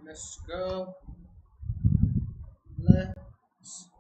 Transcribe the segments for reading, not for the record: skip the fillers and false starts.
Let's go. Let's go.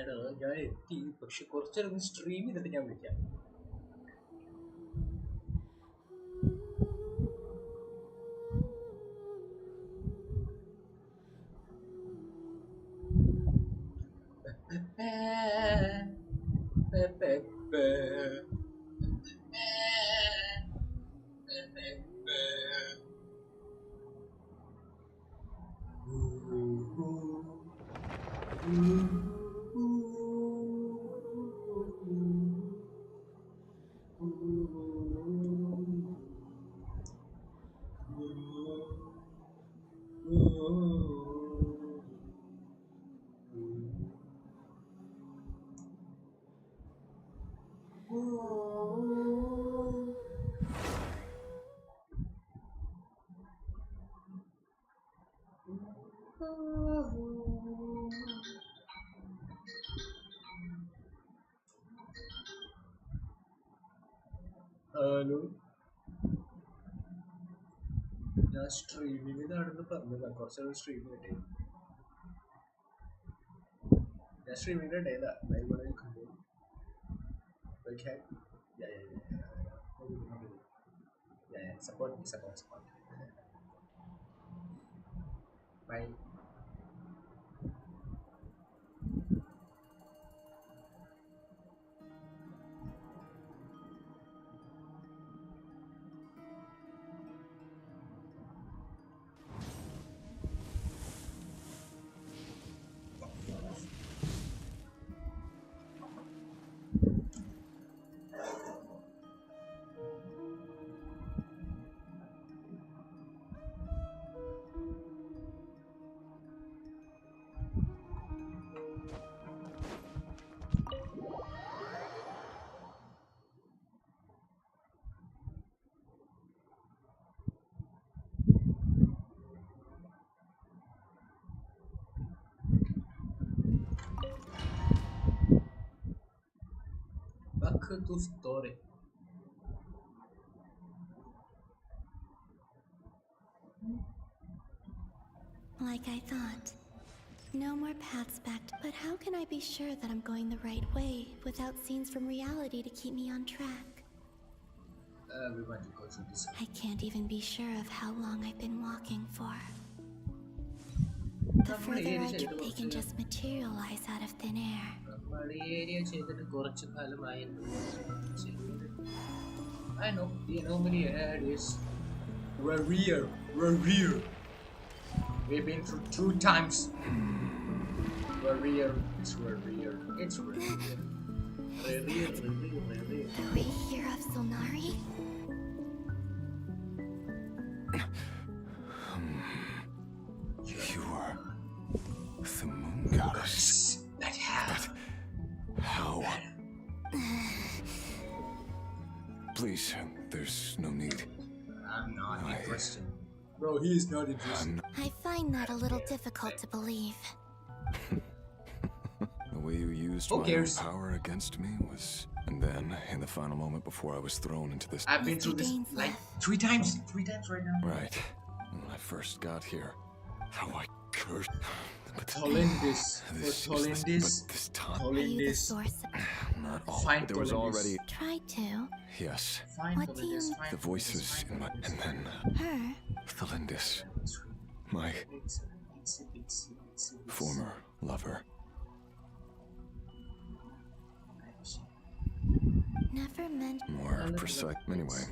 എടാ ഞാൻ എത്തി പക്ഷെ കുറച്ചേരം സ്ട്രീം ചെയ്തിട്ട് ഞാൻ വിളിക്കാം. ഹലോ, ഞാൻ സ്ട്രീമിംഗ് ഇതാണെന്ന് പറഞ്ഞതാ. കുറച്ചേരം സ്ട്രീം ചെയ്തിട്ടേ ഞാൻ സ്ട്രീമിംഗ് ഇടയില്ല. ലൈവ് കണ്ടു. Okay. Yeah, yeah, yeah, yeah. Yeah, yeah. Support me, support. Bye. Back to story. Like I thought. No more paths back, but how can I be sure that I'm going the right way without scenes from reality to keep me on track? We want to go through this. I can't even be sure of how long I've been walking for. The further I get, they can just materialize out of thin air. I know, the anomaly ahead is rare. We've been through 2 times. Rare. It's rare. The way here of Solnari? You are the moon goddess. But how? Please, there's no need. I'm not interested. Bro, he is not interested. I find that a little difficult to believe. The way you used my own power against me was... And then, in the final moment before I was thrown into this... I've been through this like 3 times. 3 times right now. Right. When I first got here, how I cursed... But Tolindis. this time... Are you the source? Not all. Find There was already... Try to. Yes. What do you mean? The voices in my... And then... Her? Thalindis. My... former lover. Never meant... More precise... Anyway.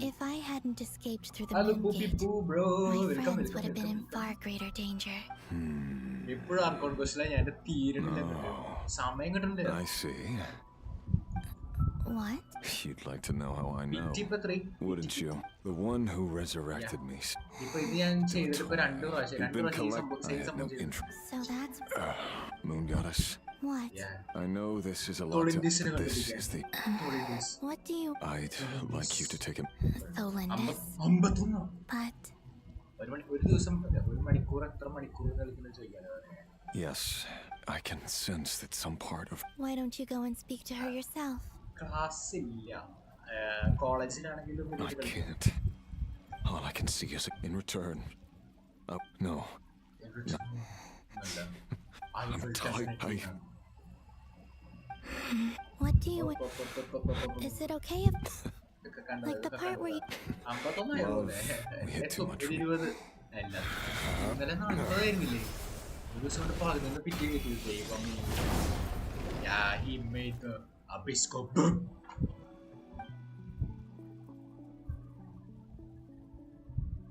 If I hadn't escaped through the Hello, main gate, bro. my friends would have been in far greater danger. I see. What? You'd like to know how I know, Three. wouldn't you? The one who resurrected me. You've been I had no interest. So that's Moon Goddess. what? Yeah. I know this is a lot to, but this is the... What do you... I'd like you to take him. Solindus. But... Yes, I can sense that some part of... Why don't you go and speak to her yourself? I can't. All I can see is in return. No. I'm tight. What do you... Is it okay if... Like the part where you... Love, we had too much... Yeah, he made the abyss go.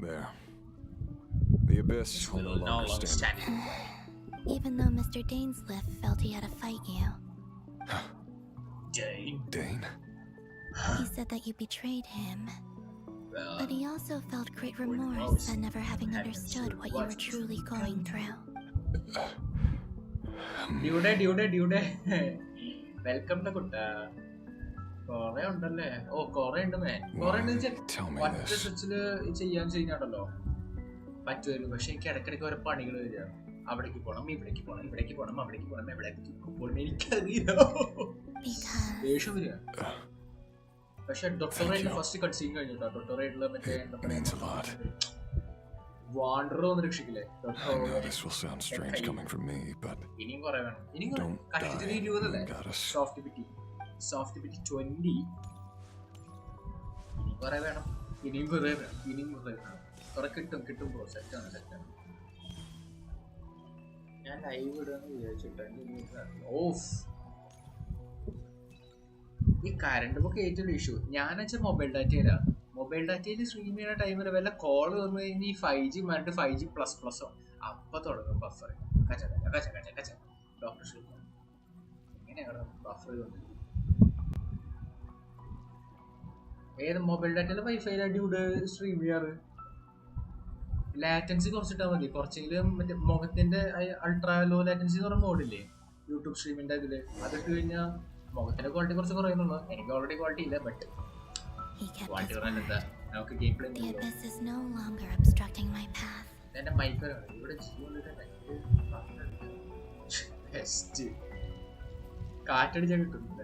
There. The abyss will no longer stand. Even though Mr. Dainsliff felt he had to fight you. Dane? He said that you betrayed him. But he also felt great remorse at never having understood what you were truly going through. Dude. Welcome to Kutta. Kore undale. Oh, Kore undu man. Kore undu check. What the switchil cheyan cheyyannadallo. Pattuvaru പക്ഷേ എനിക്ക് ഇടയ്ക്കിടയ്ക്ക് ഓരോ പണികൾ വരിക. അവിടേക്ക് പോകണം, ഇവിടേക്ക് പോകണം, അവിടേക്ക് പോകണം, എവിടേക്ക് പോകണം എനിക്കറിയില്ല. ദേഷ്യം വരിക. പക്ഷെ ഡോക്ടറേറ്റ് ഫസ്റ്റ് കട്ട് സീൻ കഴിഞ്ഞിട്ടോ. ഡോക്ടറേറ്റില് മറ്റേ വാണ്ടർ ഒന്ന് രക്ഷിക്കില്ലേ? ഇനിയും കുറെ വേണം. ഇനിയും കഷ്ടിച്ചത് 20 സോഫ്റ്റ് ബിറ്റി 20. ഇനിയും കുറെ വേണം. കുറെ കിട്ടും ബ്രോ. സെറ്റാണ്. ഞാൻ ലൈവ് ഇടുകയെന്ന് വിചാരിച്ചിട്ട് ഓഫ് ഈ കറണ്ട് ഒക്കെ ഏറ്റവും ഇഷ്യൂ. ഞാൻ വെച്ചാൽ മൊബൈൽ ഡാറ്റയിൽ സ്ട്രീം ചെയ്യുന്ന ടൈമിൽ വല്ല കോൾ വന്നു കഴിഞ്ഞാൽ ഈ 5G മാറിട്ട് 5G++ അപ്പൊ തുടങ്ങും ബഫർ. കച്ച ഡോക്ടർ ശ്രീമാൻ എങ്ങനെയാണ് ബഫർ ചെയ്തോണ്ട്? ഏത് മൊബൈൽ ഡാറ്റയിലെ വൈഫൈയിലായിട്ട് ഇവിടെ സ്ട്രീം ചെയ്യാറ്? ലാറ്റൻസി കുറച്ചിട്ടാൽ മതി. കുറച്ചെങ്കിലും മറ്റേ മുഖത്തിന്റെ അൾട്രാ ലോ ലാറ്റൻസി എന്ന് പറഞ്ഞ മോഡില്ലേ യൂട്യൂബ് സ്ട്രീമിന്റെ അതില്, അതിട്ട് കഴിഞ്ഞാൽ മുഖത്തിന്റെ ക്വാളിറ്റി കുറച്ച് കുറയുന്നുള്ളൂ. എനിക്ക് ഓൾറെഡി ക്വാളിറ്റി ഇല്ല, ബട്ട് ക്വാളിറ്റി കുറഞ്ഞെന്താ നമുക്ക് ഗെയിം പ്ലേ എന്റെ മൈക്കാണ് ഇവിടെ ബെസ്റ്റ് കാറ്റടിച്ചാൽ കിട്ടുന്നില്ല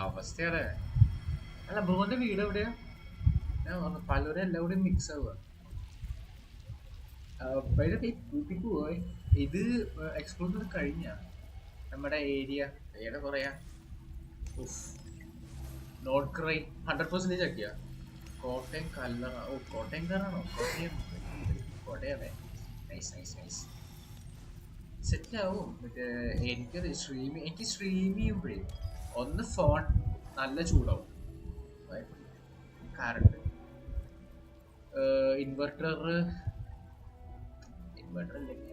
അവസ്ഥയാണ്. അല്ല ബ്രോന്റെ വീട് എവിടെയാ? ഞാൻ പറഞ്ഞു പലരും എല്ലാം കൂടി മിക്സ് ആവുക. പോയി ഇത് എക്സ്പ്ലോർ ചെയ്ത് കഴിഞ്ഞ നമ്മുടെ ഏരിയ പറയാ നോട്ട് ക്രൈ 100% ആക്കിയ കോട്ടയം കല്ലറ. ഓ കോട്ടയംകാരാണോ? കോട്ടയമേ. നൈസ് സെറ്റ് ആവും. മറ്റേ എനിക്ക് സ്ട്രീം ചെയ്യുമ്പോഴേ ഒന്ന് ഫോൺ നല്ല ചൂടാവും. കറണ്ട് ഇൻവെർട്ടർ ഇല്ലെങ്കിൽ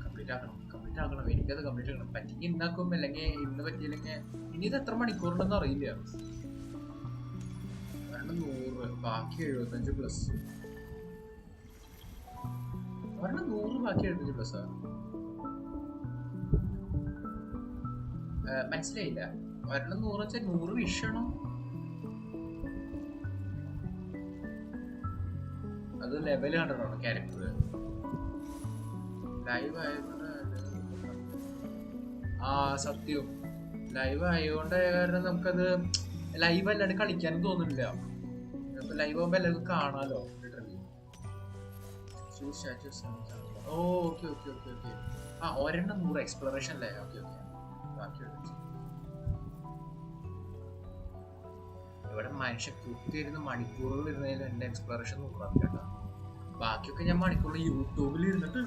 കംപ്ലീറ്റ് ആക്കണം. എനിക്കത് കംപ്ലീറ്റ് ആക്കണം. പറ്റിക്ക് ഇന്നാക്കും, അല്ലെങ്കിൽ ഇന്ന് പറ്റിയില്ലെങ്കിൽ ഇനി ഇത് എത്ര മണിക്കൂറുണ്ടെന്ന് അറിയില്ല. 100 ബാക്കി 75+. 100 ബാക്കി 75+. മനസ്സിലായില്ല. 100 വെച്ചാൽ 100 വിഷണോ? അത് ലെവൽ 100 ആണോ ക്യാരക്ടർ? ലൈവ് ആയതുകൊണ്ട് സത്യം ലൈവ് ആയതുകൊണ്ട് കാരണം നമുക്കത് ലൈവ് അല്ലാണ്ട് കളിക്കാനും തോന്നുന്നില്ല. ലൈവ് ആകുമ്പോ എല്ലാവർക്കും കാണാലോ. ഓക്കെ ഒരെണ്ണം 100 എക്സ്പ്ലോറേഷൻ അല്ലേ? ഓക്കെ ബാക്കി ഇവിടെ മനുഷ്യ കുത്തിയിരുന്ന് മണിക്കൂറുകൾ ഇരുന്നതിൽ എന്റെ എക്സ്പ്ലോറേഷൻ 100 കേട്ടോ. ബാക്കിയൊക്കെ ഞാൻ മണിക്കൂറിൽ യൂട്യൂബിൽ ഇരുന്നിട്ട്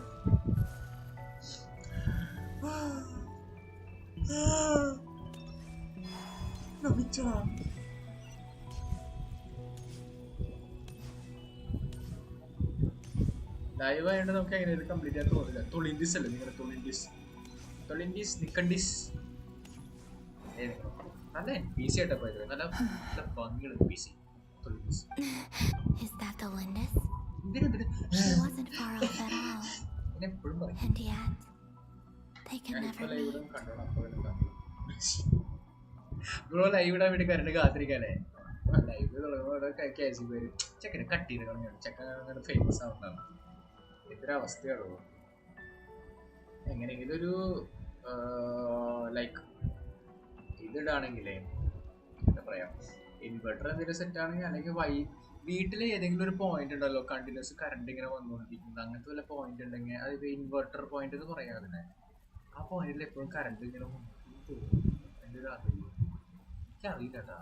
ലൈവ് ആയതുകൊണ്ട് നമുക്ക് എങ്ങനെ കംപ്ലീറ്റ് ചെയ്യാൻ തോന്നില്ല. തൊളിൻഡിസ് അല്ലേ നിങ്ങളുടെ തൊളിൻഡിസ് നിക്കൻഡിസ് നല്ല NPC ആയിട്ടാ പോയത്. നല്ല നല്ല ഭംഗിയുള്ള NPC തൊളിൻഡിസ്. Is that the Lindis? She wasn't far off at all. And yet, they can never meet. Bro live ഇടാൻ വേണ്ടി കരണ്ട് കാത്തിരിക്കാല്ലേ? ലൈവ് ചെക്കനെ കട്ട് ചെയ്ത് കളഞ്ഞു. ചെക്കൻ അങ്ങനെ ഫേമസ് ആവുന്നതാണ്. ഇത്ര അവസ്ഥയാണോ? എങ്ങനെയെങ്കിലും ഒരു ലൈക്ക് ഇതിടാണെങ്കിലേ എന്താ പറയാ, ഇൻവെർട്ടർ എന്തെങ്കിലും സെറ്റ് ആണെങ്കിൽ, അല്ലെങ്കിൽ വീട്ടിൽ ഏതെങ്കിലും ഒരു പോയിന്റ് ഉണ്ടല്ലോ കണ്ടിന്യൂസ് കറണ്ട് ഇങ്ങനെ വന്നുകൊണ്ടിരിക്കുന്നത്, അങ്ങനത്തെ വല്ല പോയിന്റ് ഉണ്ടെങ്കിൽ, അതായത് ഇൻവെർട്ടർ പോയിന്റ് എന്ന് പറയാം അതിനെ, ആ പോയിന്റിൽ എപ്പോഴും കറണ്ട് ഇങ്ങനെ എൻ്റെ ഒരു അറിയില്ല, എനിക്കറിയില്ല കേട്ടാ.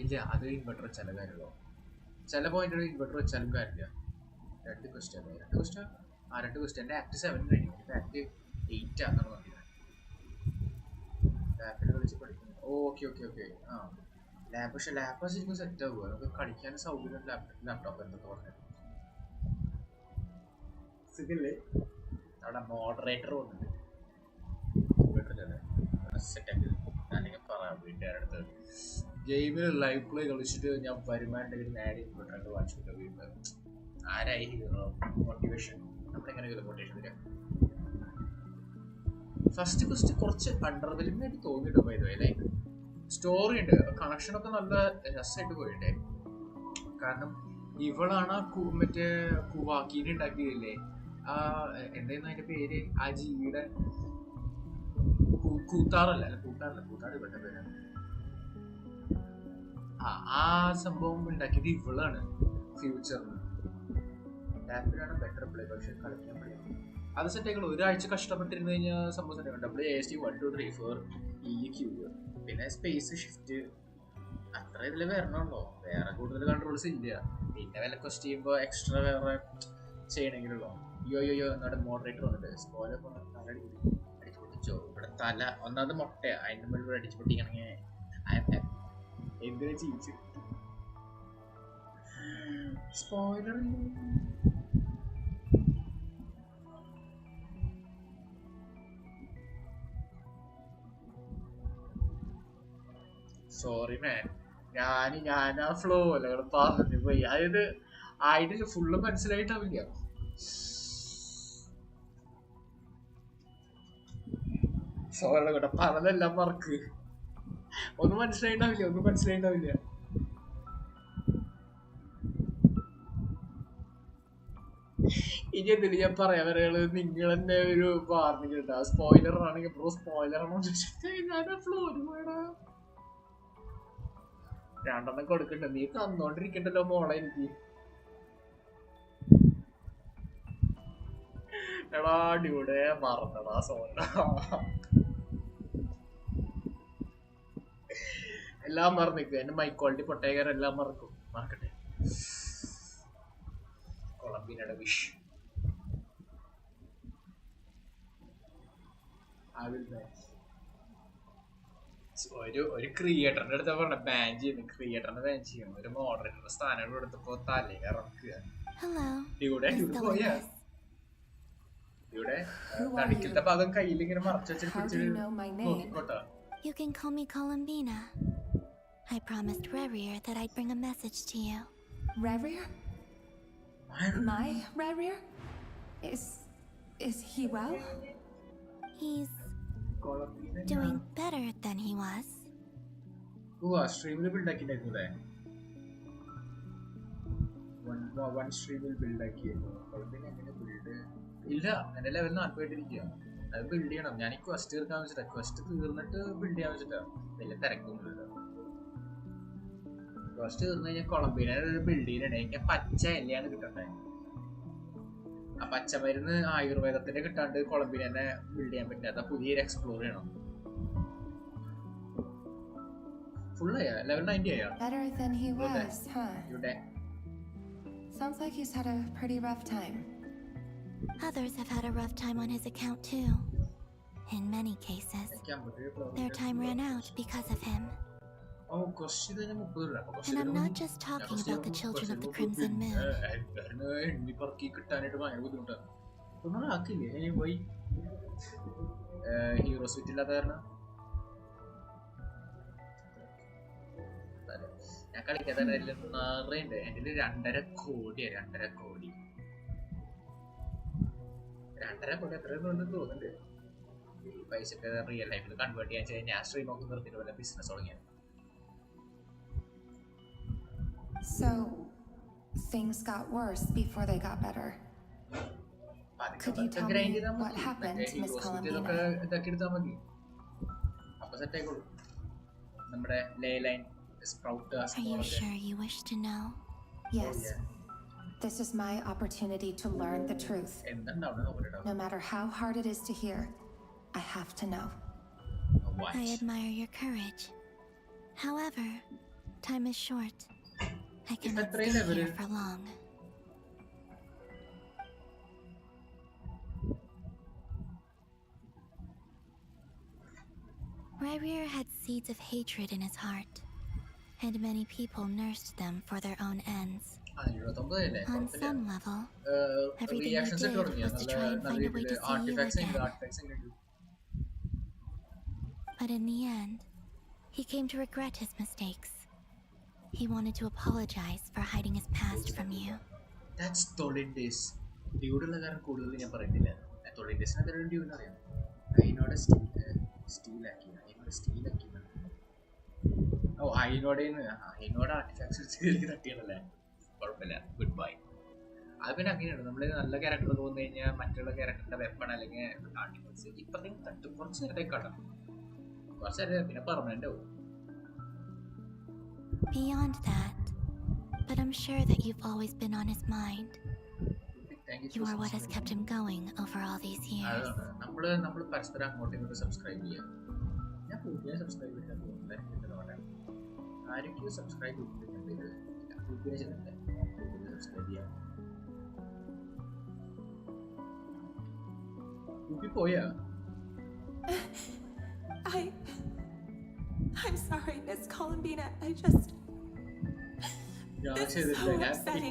ഇല്ല, അത് ഇൻവെർട്ടർ വെച്ചാലും കാര്യമല്ലോ. ചില പോയിന്റിൽ ഇൻവെർട്ടർ വെച്ചാലും കാര്യമില്ല. രണ്ട് ക്വസ്റ്റ്യൻ എൻ്റെ ആക്ട് 7 കഴിഞ്ഞു. ആക്ട് 8 ആണെന്നാണ് പറഞ്ഞത്. ലാപ്പിൽ കളിച്ച് പഠിക്കുന്നു. ഓക്കെ ആ ലാപ്പ്. പക്ഷെ ലാപ്പ് ശരിക്കും സെറ്റ് ആവുക, നമുക്ക് കളിക്കാൻ സൗകര്യം ലാപ്ടോപ്പ് എന്തൊക്കെ പറഞ്ഞത് സുഖല്ലേ. അവിടെ മോഡറേറ്റർ വന്നിട്ട് സെറ്റാക്കി. ഞാനിങ്ങനെ പറയാം വീട്ടുകാരടുത്ത്, ഗെയിമിൽ ലൈവ് പ്ലേ കളിച്ചിട്ട് ഞാൻ വരുമാനമുണ്ടെങ്കിൽ നേരെ ഇൻവെർട്ടർ വാങ്ങിച്ചിട്ട് വീട്ടിൽ ആരായി മോട്ടിവേഷൻ, നമ്മളെങ്ങനെ മോട്ടിവേഷൻ തരാം. ഫസ്റ്റ് കുറച്ച് അണ്ടർവെൽമിംഗ് ആയിട്ട് തോന്നിയിട്ടോ പോയത്. ലൈക്ക് സ്റ്റോറി ഉണ്ട്, കണക്ഷനൊക്കെ നല്ല രസമായിട്ട് പോയിട്ടേ. കാരണം ഇവളാണ് മറ്റേ കുവാക്കീനെ ഉണ്ടാക്കിയതില്ലേ, ആ എന്തായിരുന്നു അതിന്റെ പേര്, ആ ജീവിയുടെ കൂത്താറ് ഇവളുടെ പേരാണ്. ആ സംഭവം ഉണ്ടാക്കിയത് ഇവളാണ് ഫ്യൂച്ചറിന്. ലാപ്പിലാണ് ബെറ്റർ പ്ലേ, പക്ഷെ കളിക്കാൻ പറ്റില്ല. അത് സെറ്റാക്കണം. ഒരാഴ്ച കഷ്ടപ്പെട്ടിരുന്നു കഴിഞ്ഞാൽ സംഭവം സെറ്റാക്കണം. WASD 1 2 3 4 EQ, പിന്നെ സ്പേസ് ഷിഫ്റ്റ്, അത്ര ഇതിൽ വരണമല്ലോ. വേറെ കൂടുതൽ കൺട്രോൾസ് ഇല്ല. പിന്നെ വില ക്വസ്റ്റ് ചെയ്യുമ്പോൾ എക്സ്ട്രാ വേറെ ചെയ്യണമെങ്കിലല്ലോ. അയ്യോ എന്നോട് മോഡറേറ്റർ വന്നിട്ട് സ്പോയിലൊക്കെ തല അടിച്ചു പൊട്ടിച്ചോ. ഇവിടെ തല ഒന്നാമത് മുട്ട, അതിൻ്റെ മുകളിൽ അടിച്ചു പൊട്ടിക്കണമെങ്കിൽ എന്തിനാ ജീവിച്ചു. സ്പോയിലർ സോറി മാൻ, ഞാൻ ആ ഫ്ലോ അല്ല പറഞ്ഞു പോയി. അതായത് ആയിട്ട് ഫുള്ള് മനസ്സിലായിട്ടാവില്ല. സോറി കേട്ടോ, പറഞ്ഞതെല്ലാം മറക്ക്. ഒന്നും മനസ്സിലായിട്ടാവില്ല. ഇനി എന്തിന് ഞാൻ പറയാൻ പറയുള്ളത്, നിങ്ങൾ തന്നെ ഒരു വാർണിംഗ് കേട്ടോ. സ്പോയിലർ ആണെങ്കിൽ ബ്രോ സ്പോയിലർ ആണോ ഞാൻ ഫ്ലോ പോയടാ. രണ്ടെണ്ണം കൊടുക്കണ്ട, നീ തന്നോണ്ടിരിക്കണ്ടല്ലോ മോളെ. എനിക്ക് എടാ ഡ്യൂടെ മറന്നടാ സോണ്ട. എല്ലാം മറന്നിക്കും. എന്റെ മൈ ക്വാളിറ്റി പൊട്ടേകർ എല്ലാം മറക്കട്ടെ. കൊളംബിനയുടെ വിഷ് ഒരു ക്രിയേറ്ററിന്റെ അടുത്ത് പറഞ്ഞ ബാൻ ചെയ്യുന്നു. ക്രിയേറ്ററിനെ ബാൻ ചെയ്യണം. ഒരു മോഡറേറ്ററിന്റെ സ്ഥാനം എടുത്തപ്പോ തലേ ഇറക്കുക. ഇവിടെ തടിക്കത്തെ ഭാഗം കയ്യിൽ ഇങ്ങനെ മറച്ചു വെച്ചിട്ട്. You can call me Columbina. I promised Rarier that I'd bring a message to you. Rarier? My Rarier? Is he well? He's doing better than he was. Stream build ആക്കിയില്ലേ? One stream build ആക്കിയല്ലോ. ഇല്ല, എന്റെ level 40 അത് build ചെയ്യണം. ഞാൻ ഈ question തീർക്കാൻ വെച്ചിട്ടാ. Question തീർന്നിട്ട് build ചെയ്യാൻ വെച്ചിട്ടാ. വലിയ തിരക്കൊന്നുമില്ല. ക്വസ്റ്റ് തീർന്നു കഴിഞ്ഞാൽ കൊളംബിന ബിൽഡ് ചെയ്യണേ. എനിക്ക് പച്ച എല്ലയാണ് കിട്ടണ്ടേ. ആ പച്ചമരുന്ന് ആയുർവേദത്തിന്റെ കിട്ടാണ്ട് കൊളംബിനെ ബിൽഡ് ചെയ്യാൻ പറ്റില്ല. അതാ പുതിയൊരു എക്സ്പ്ലോർ ചെയ്യണം. ഫുൾ ആയാ ലെവൽ 90 ആയാ. Better than he was, huh? Sounds like he's had a pretty rough time. Others have had a rough time on his account too. In many cases, their time ran out because of him. Oh, question then mupadu illa. And I'm not just talking about the children of the Crimson Moon. Enni parki kittanayittu bayangara buddhimuttanu. Onnonu akille. Anyway, heroes vittillatha karana. ഞാൻ കളിക്കാതെ നിറയുണ്ട്. എൻ്റെ 2.5 കോടി 2.5 കോടി എത്ര ഉണ്ടെന്ന് തോന്നുന്നുണ്ട്. ഈ പൈസ real ലൈഫിൽ കൺവേർട്ട് ചെയ്യാൻ ചെയ്യാൻ ഞാൻ സ്ട്രീം ഒക്കെ നിർത്തിയിട്ട് വല്ല ബിസിനസ് തുടങ്ങിയത്. So things got worse before they got better. Could you tell me what happened, Miss Columbina? ഇതാക്കി എടുത്താൽ മതി. അപ്പൊ സെറ്റ് ആയിക്കോളൂ. നമ്മുടെ ley line sprout. Are you sure you wish to know? Yes. This is my opportunity to learn the truth. No matter how hard it is to hear, I have to know. What? I admire your courage. However, time is short. I cannot stay here for long. Ryrir had seeds of hatred in his heart, and many people nursed them for their own ends. On some level, everything he did was to try and find a way to see you again. But in the end, he came to regret his mistakes. He wanted to apologize for hiding his past from you. That's Tolindis. Dude, I couldn't even parent. Tolindis, I don't do nothing. I know the steel aquí. Oh, I know the artifacts. കുഴപ്പമില്ല. Good bye. അത് പിന്നെ അങ്ങനെയാണ്. നമ്മൾ നല്ല character തോന്നു കഴിഞ്ഞാൽ മറ്റുള്ള ക്യാരക്ടറിന്റെ weapon അല്ലെങ്കിൽ ആർട്ടിഫിക്സ് ഇപ്പത്തേക്കും തട്ടും. കുറച്ച് നേരത്തേക്ക് കാണാം. കുറച്ച് നേരം പിന്നെ പെർമനന്റ് ആവും. Beyond that, but I'm sure that you've always been on his mind. You are what has kept him going over all these years. നമ്മൾ പരസ്പരം അങ്ങോട്ടും ഇങ്ങോട്ടും സബ്സ്ക്രൈബ് ചെയ്യാം. ഞാൻ പുതിയ സബ്സ്ക്രൈബ് ചെയ്യാൻ തോന്നുന്നില്ല. ആരെങ്കിലും സബ്സ്ക്രൈബ് ചെയ്തിട്ടുണ്ട്. പുതിയ ചെയ്യുന്നുണ്ട്. പോയാ I'm sorry, Miss Columbina. I just... This is so upsetting.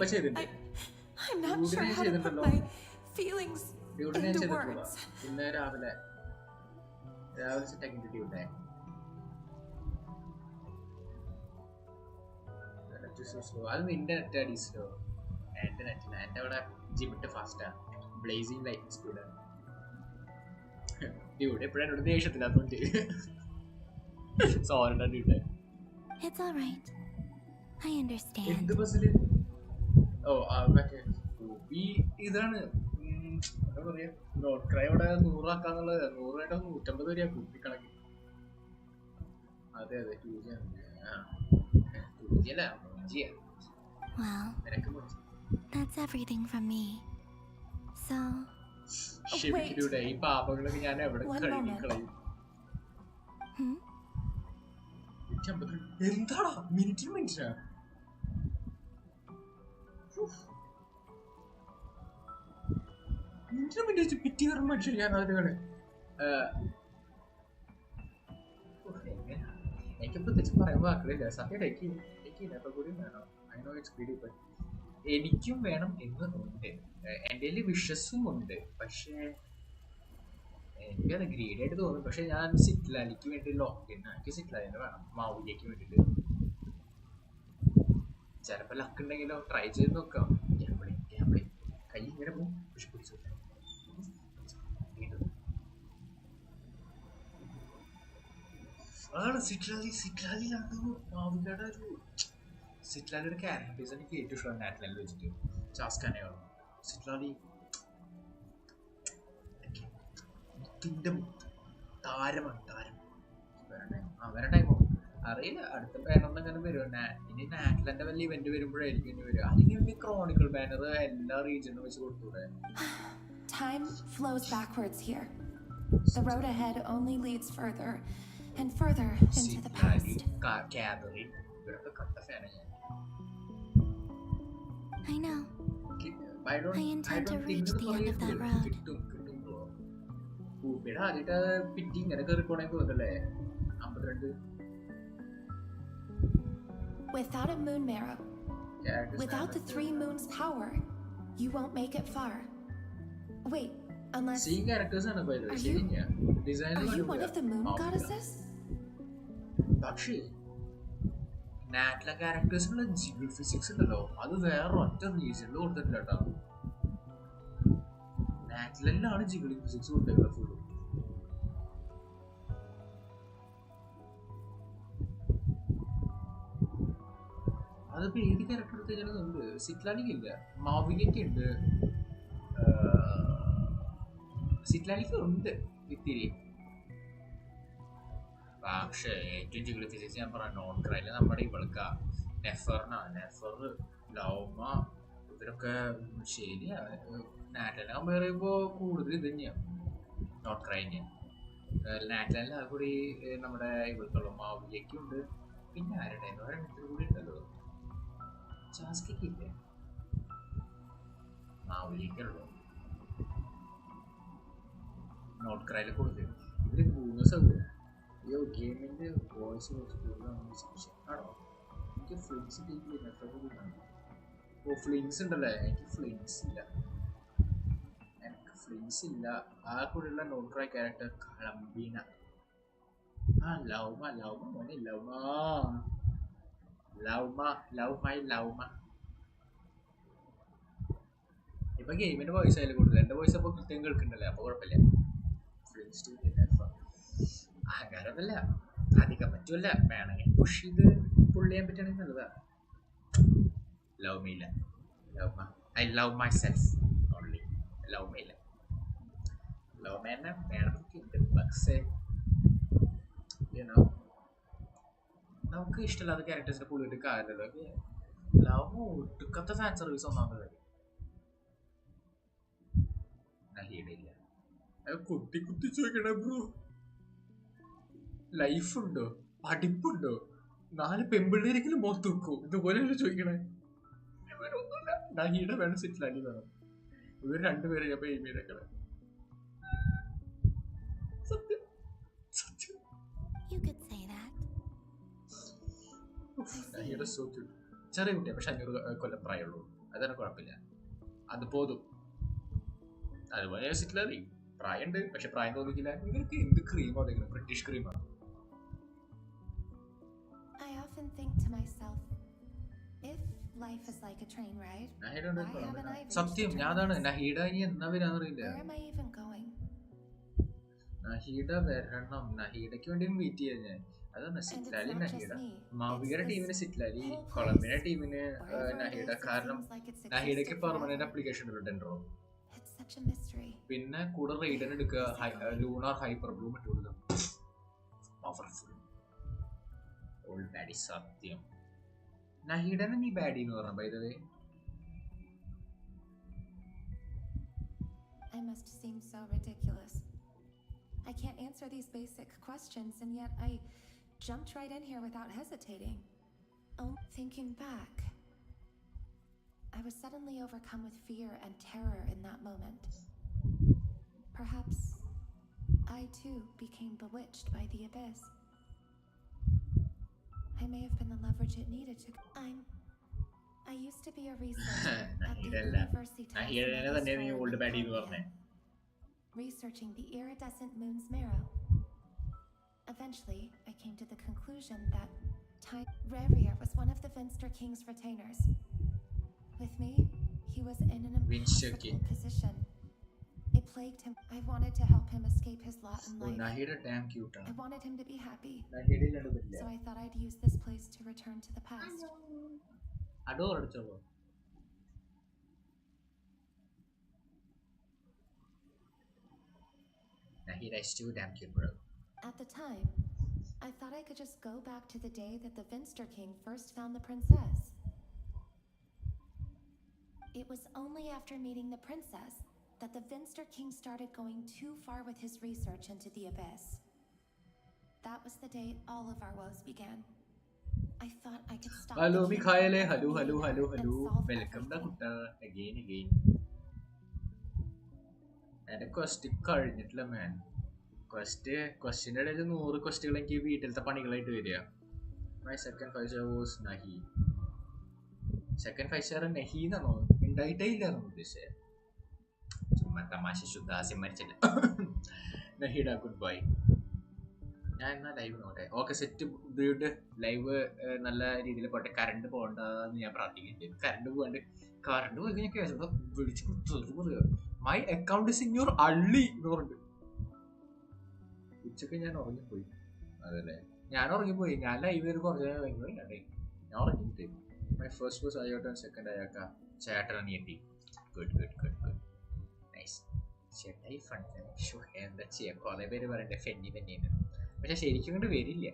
I'm not sure how to put my feelings into words. ഇന്ന് രാവിലെ സെറ്റാക്കി കിട്ടിയുണ്ടേ. അത് നിന്റെ നെറ്റ് അടി സ്ലോ. എൻ്റെ നെറ്റില്ല. എൻ്റെ അവിടെ ജിമിട്ട് ഫാസ്റ്റാണ്. Blazing light സ്പീഡാണ്. ഇവിടെ എപ്പോഴും എന്നോട് ദേഷ്യത്തില്ലാത്തോണ്ട് സോറിന്റെ ഡ്യൂട്ടെ. It's all right. I understand. എന്ത് ബസ്സില്? ഓ മറ്റേ ഈ ഇതാണ് എന്താ പറയാ, നോട്ട് ക്രൈ ഇവിടെ 100 ആക്കാന്നുള്ളത്. 100 150 വരെയാ കുപ്പി കണക്ക്. അതെ 2G ആണ്. 2G അല്ല 1G. Well, that's everything from me. So ക്ഷമിക്കൂടെ, ഈ പാപങ്ങളൊക്കെ ഞാൻ എവിടെ കഴുകിക്കളയും. എന്താടാ മിനിറ്റിനാ മിനിറ്റ് പിറ്റി കയറും മനുഷ്യർ. ഞാൻ അതുകള് എനിക്ക് പ്രത്യേകിച്ച് പറയാൻ വാക്കുകളില്ല. സത്യം ഇപ്പൊ കൂടി വേണം. എനിക്കും വേണം എന്നുണ്ട്. എൻ്റെ വിഷസും ഉണ്ട്. പക്ഷേ എനിക്കത് ഗ്രീഡായിട്ട് തോന്നും. പക്ഷെ ഞാൻ സിറ്റ്ലാലിക്ക് വേണ്ടി ലോക്ക് ഇൻ. എനിക്ക് സിറ്റ്ലാലിന് വേണം മാവുലിക്ക് വേണ്ടിട്ട്. ചിലപ്പോ ലക്ക് ഉണ്ടെങ്കിലോ ട്രൈ ചെയ്ത് നോക്കാം. കൈ ഇങ്ങനെ പോകും. പക്ഷെ പിടിച്ചു ആണ് സിറ്റ്ലാലിലാണ് മാവുലിയുടെ ഒരു സിറ്റ്ലാലിയുടെ ക്യാരക്ടേഴ്സ് എനിക്ക് ഏറ്റവും ഇഷ്ടമാണ്. നാറ്റിലാൽ വെച്ചിട്ട് ചാസ്കാനയാണ് സിറ്റ്ലാലി. താരമാണ് താരം. വരാൻ ടൈമോ അറിയില്ല. അടുത്ത ബാനർ അങ്ങനെ വരും. ഇനി നാറ്റിലന്റെ വലിയ ഇവന്റ് വരുമ്പോഴായിരിക്കും ഇനി വരും. അല്ലെങ്കിൽ ക്രോണിക്കൽ ബാനർ എല്ലാ റീജിയനും വെച്ച് കൊടുത്തൂടെ. Time flows backwards here. The road ahead only leads further and further into the past. I know. I intend to reach the end of that road. ആദ്യത്തെ പിറ്റി ഇങ്ങനെ കയറി പോണെന്ന് തോന്നല്ലേ. 52 Without a moon marrow, without the 3 moons' power, you won't make it far. Wait, unless... Seeing characters are by the way. Are you one of the moon goddesses? പക്ഷേ നാറ്റിലെ ക്യാരക്ടേഴ്സിനുള്ള jiggle physics ഉണ്ടല്ലോ, അത് വേറെ ഒറ്റ റീസണിൽ കൊടുത്തിട്ടില്ല കേട്ടോ. നാറ്റിലെല്ലാം ജിഗിളിംഗ് ഫിസിക്സ് കൊടുത്തേക്കുന്നത് full. അതിപ്പോ ഏത് ക്യാരക്ടർ എടുത്തേക്കുന്നുണ്ട്? സിറ്റ്ലാനിക്കില്ല, മാവികയ്ക്ക് ഉണ്ട്, സിറ്റ്ലാനിക്ക് ഉണ്ട് ഇത്തിരി. പക്ഷേ ഏറ്റവും ജിഗിൾ ഫിസിക്സ് ഞാൻ പറയാം നോൺക്രൈല് നമ്മുടെ ഇവൾക്ക നെഫർ, ലൗമ, ഇവരൊക്കെ ശരിയാ. നാറ്റിലെ കമ്പയർ ചെയ്യുമ്പോൾ കൂടുതൽ ഇത് തന്നെയാണ് നോൺക്രൈന്. നാറ്റിലെ അത് കൂടി നമ്മുടെ ഇവൾക്കുള്ള മാവികയ്ക്കുണ്ട്. പിന്നെ ആരുടെ ഒരെണ്ണത്തിൽ കൂടി ഉണ്ടല്ലോ, ചാസ്കിക്കില്ലേ, മാവികയ്ക്കുള്ളൂ നോൺക്രൈല് കൂടുതൽ. ഇവര് 3 സൗകര്യം. അയ്യോ ഗെയിമിൻ്റെ വോയിസ് കുറച്ച് കൂടുതലാണെന്ന് സംശയം ആണോ? എനിക്ക് ഫ്ലിങ്സ് ടീമിലാണ്. ഓ ഫ്ലിങ്സ് ഉണ്ടല്ലേ, എനിക്ക് ഫ്ലിങ്സ് ഇല്ല. ആ കൂടെയുള്ള നോൺക്രൈ ക്യാരക്ടർ കളംബീന. ആ ലൗമ മോനെ, ലൗമ. ഇപ്പൊ ഗെയിമിന്റെ വോയിസ് ആയാലും കൂടുതൽ, എന്റെ വോയിസ് അപ്പൊ കൃത്യം കേൾക്കണ്ടല്ലേ, അപ്പൊ കുഴപ്പമില്ല. ഫ്ലിങ്സ് ടീം അഹങ്കാരമല്ല, അധികം പറ്റൂല. വേണമെങ്കിൽ പുഷ് ചെയ്ത് പുള്ളി ചെയ്യാൻ പറ്റുകയാണെങ്കിൽ നല്ലതാ. I love myself only. Love മേനെ വേണമെങ്കിൽ പക്ഷേ നമുക്ക് ഇഷ്ടമില്ലാത്ത ക്യാരക്ടേഴ്സിനെ പുള്ളിയിട്ട് കാര്യമല്ലോ. ലവ് ഒട്ടുക്കത്തെ ഫാൻ സർവീസ് ഒന്നാമത് നഹീടയില്ല. കുത്തി ചോദിക്കണേ ബ്രോ, ലൈഫുണ്ടോ, പഠിപ്പുണ്ടോ, 4 പെമ്പിള്ളേരെങ്കിലും മുഖത്ത് വെക്കൂ, ഇതുപോലെയല്ലേ ചോദിക്കണേ. ഇവരൊന്നുമില്ല, നഹീട വേണം, സിറ്റ്ലാനി വേണം, ഇവർ 2 പേരെ ഞാൻ എയിം ചെയ്തേക്കണേ. സത്യം നഹീട സോ ക്യൂട്ട്. ചെറിയ കുട്ടിയാണ്, പക്ഷെ 500 കൊല്ലം പ്രായമുള്ളൂ, അതാണ് കുഴപ്പമില്ല, അത് പോതും. അതുപോലെ സിറ്റ്ലാനി പ്രായമുണ്ട്, പക്ഷെ പ്രായം തോന്നിക്കില്ല. ഇവർക്ക് എന്ത് ക്രീമോ അതെങ്കിലും ബ്രിട്ടീഷ് ക്രീമാണ്. I often think to myself, if life is like a train ride, why haven't I reached സത്യം ഞാനാണ് നഹീട ഇനി എന്നാ വരാന്നറിയില്ല. Where am I even going? നഹീട വരണം, നഹീടയ്ക്ക് വേണ്ടി വെയിറ്റ് ചെയ്യാൻ ഞാൻ. അതാണ് സിറ്റ്ലാലി നഹീട. മാവികയുടെ ടീമിന് സിറ്റ്ലാലി, കൊളംബിന ടീമിന് നഹീട. കാരണം നഹീടയ്ക്ക് പെർമനന്റ് അപ്ലിക്കേഷൻ ഉണ്ടോ, പിന്നെ കൂടെ റൈഡൻ എടുക്കുക, ലൂണാർ ഹൈപ്പർ ബ്ലൂം ഇട്ട് കൊടുക്കുക. Powerful old body. സത്യം നഹീടനെ നീ ബാഡി എന്ന് പറഞ്ഞ. By the way I must seem so ridiculous. I can't answer these basic questions, and yet I jumped right in here without hesitating. Oh, thinking back, I was suddenly overcome with fear and terror in that moment. Perhaps I too became bewitched by the abyss. I may have been the leverage it needed to... I used to be a researcher at the University researching the iridescent moon's marrow. Eventually, I came to the conclusion that Revier was one of the Vinster King's retainers. With me, he was in an impossible position. It plagued him. I wanted to help him escape his lot in life. Nahida damn cute. I wanted him to be happy. Nahida so I thought I'd use this place to return to the past. Adore chalo. Nahida is too damn cute, bro. At the time, I thought I could just go back to the day that the Vinster King first found the princess. It was only after meeting the princess that the Vinster King started going too far with his research into the abyss. That was the day all of our woes began. I thought I could stop. Hello, Mikhail. Hello. Welcome back again. And a question കഴിഞ്ഞിട്ടില്ല man. Question ഇടയിൽ 100 question എനിക്ക് വീട്ടിലത്തെ പണികളായിട്ട് വരിക. My second 5-star was Nahi. Second 5-star Nahi എന്നാണോ ഉണ്ടായിട്ടേ ഇല്ലായിരുന്നു ഉദ്ദേശിച്ചത്. ചുമ്മാ തമാശ ശുദ്ധാസ്യം മരിച്ചില്ല. നഹിഡ ഗുഡ് ബൈ. ഞാൻ എന്നാ ലൈവ് നോട്ടെ. ഓക്കെ സെറ്റ് ബ്രീഡ് ലൈവ് നല്ല രീതിയിൽ പോട്ടെ. കറണ്ട് പോകണ്ടെന്ന് ഞാൻ പ്രാർത്ഥിക്കുന്നുണ്ട്. കറണ്ട് പോയി കഴിഞ്ഞാൽ കേസ് വിളിച്ച് കുത്തുക. My account is in your അള്ളി എന്ന് പറഞ്ഞിട്ട് ഉച്ചക്ക് ഞാൻ ഉറങ്ങിപ്പോയി. അതല്ലേ ഞാൻ ഉറങ്ങിപ്പോയി. ഞാൻ ലൈവ് ചെയ്ത് കുറച്ച് കഴിഞ്ഞേ ഞാൻ ഉറങ്ങിയിട്ട്. മൈ ഫസ്റ്റ് വാസ് അയോട്ടൻ, സെക്കൻഡ് അയാക്ക, ചേട്ടൻ അനിയത്തി. Good good good good nice. ചേട്ടായി ഫണ്ട് എന്താ ചെയ്യാ, കുറെ പേര് പറയണ്ടേ ഫെന്നി തന്നെയാണ്, പക്ഷെ ശരിക്കും കൊണ്ട് വരില്ല.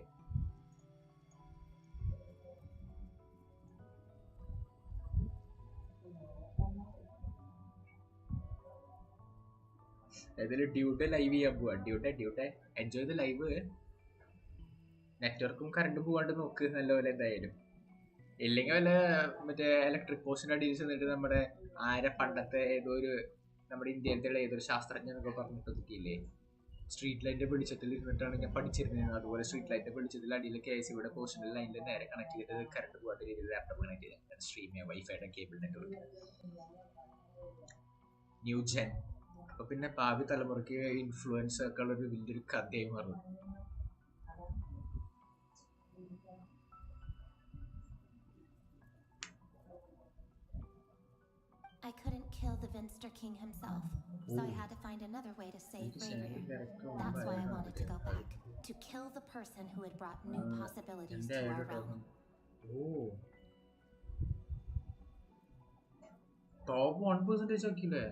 ഇതിൽ ഡ്യൂട്ടെ ലൈവ് ചെയ്യാൻ പോവാ. ഡ്യൂട്ടെ എൻജോയ് ദ ലൈവ്. നെറ്റ്വർക്കും കറണ്ടും പോവാണ്ട് നോക്ക് നല്ലപോലെ എന്തായാലും. ഇല്ലെങ്കിൽ വല്ല മറ്റേ ഇലക്ട്രിക് പോസ്റ്റിന്റെ അടിയിൽ ചെന്നിട്ട് നമ്മുടെ പണ്ടത്തെ ഏതോ ഒരു നമ്മുടെ ഇന്ത്യയിലത്തെ ഏതൊരു ശാസ്ത്രജ്ഞനൊക്കെ പറഞ്ഞിട്ട് കിട്ടിയില്ലേ, സ്ട്രീറ്റ് ലൈറ്റിന്റെ വെളിച്ചത്തിൽ ഇരുന്നിട്ടാണ് ഞാൻ പഠിച്ചിരുന്നത്. അതുപോലെ സ്ട്രീറ്റ് ലൈറ്റിന്റെ വെളിച്ചത്തിൽ അടിയിൽ KSCBയുടെ പോസ്റ്റിന്റെ ലൈനിൽ നേരെ കണക്ട് ചെയ്തിട്ട് കറണ്ട് പോകാത്ത രീതിയിൽ ലാപ്ടോപ്പ് കണക്ട് ചെയ്ത് സ്ട്രീം ചെയ്യാം വൈഫൈയുടെ കേബിൾ നെറ്റ്വർക്ക്. New gen. അപ്പൊ പിന്നെ ഭാവി തലമുറയ്ക്ക് ഇൻഫ്ലുവൻസ് ഒക്കെ ഉള്ള ഒരു വലിയൊരു കഥയായി മാറും. I couldn't kill the Vinster King himself, so I had to find another way to save Rayweir. That's why I wanted to go back, to kill the person who had brought new possibilities to our realm. Top 1% ആക്കിയില്ലേ?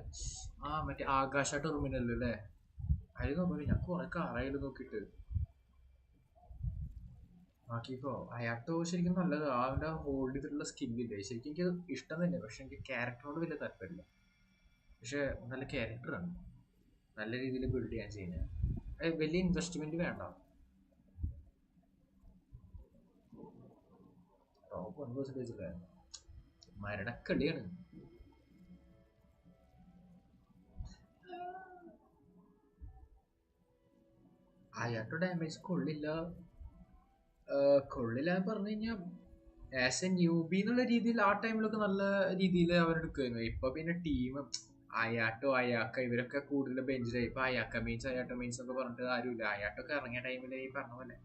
മറ്റേ ആകാശ terminal അല്ലേ? അതിൽ നോക്കി ഞാൻ കുറെ കാറായാലും നോക്കിയിട്ട് ബാക്കിപ്പോ അയാട്ടോ ശരിക്കും നല്ലത്. അവന്റെ ഹോൾഡ് ചെയ്തിട്ടുള്ള സ്കില്ലില്ലേ, ശരിക്കും എനിക്ക് ഇഷ്ടം തന്നെ. പക്ഷെ എനിക്ക് ക്യാരക്ടറിനോട് വലിയ താല്പര്യമില്ല. പക്ഷെ നല്ല ക്യാരക്ടറാണ്, നല്ല രീതിയിൽ ബിൽഡ് ചെയ്യാൻ ചെയ്യുന്നത്. വലിയ ഇൻവെസ്റ്റ്മെന്റ് വേണ്ട. ടോപ്പ് 1% മരണക്കളിയാണ്. അയാട്ടോ ഡാമേജ് കൊള്ളില്ല എന്ന് പറഞ്ഞു കഴിഞ്ഞാൽ ആസ് എ ന്യൂബി എന്നുള്ള രീതിയിൽ ആ ടൈമിലൊക്കെ നല്ല രീതിയിൽ അവരെടുക്കുമായിരുന്നു. ഇപ്പൊ പിന്നെ ടീം അയാക്ക ഇവരൊക്കെ കൂടുതൽ ബെഞ്ചിലായി. ഇപ്പൊ അയാക്ക മീൻസ് അയാട്ടോ മീൻസ് ഒക്കെ പറഞ്ഞിട്ട് ആരുമില്ല. അയാട്ടൊക്കെ ഇറങ്ങിയ ടൈമിൽ ഈ പറഞ്ഞ പോലെ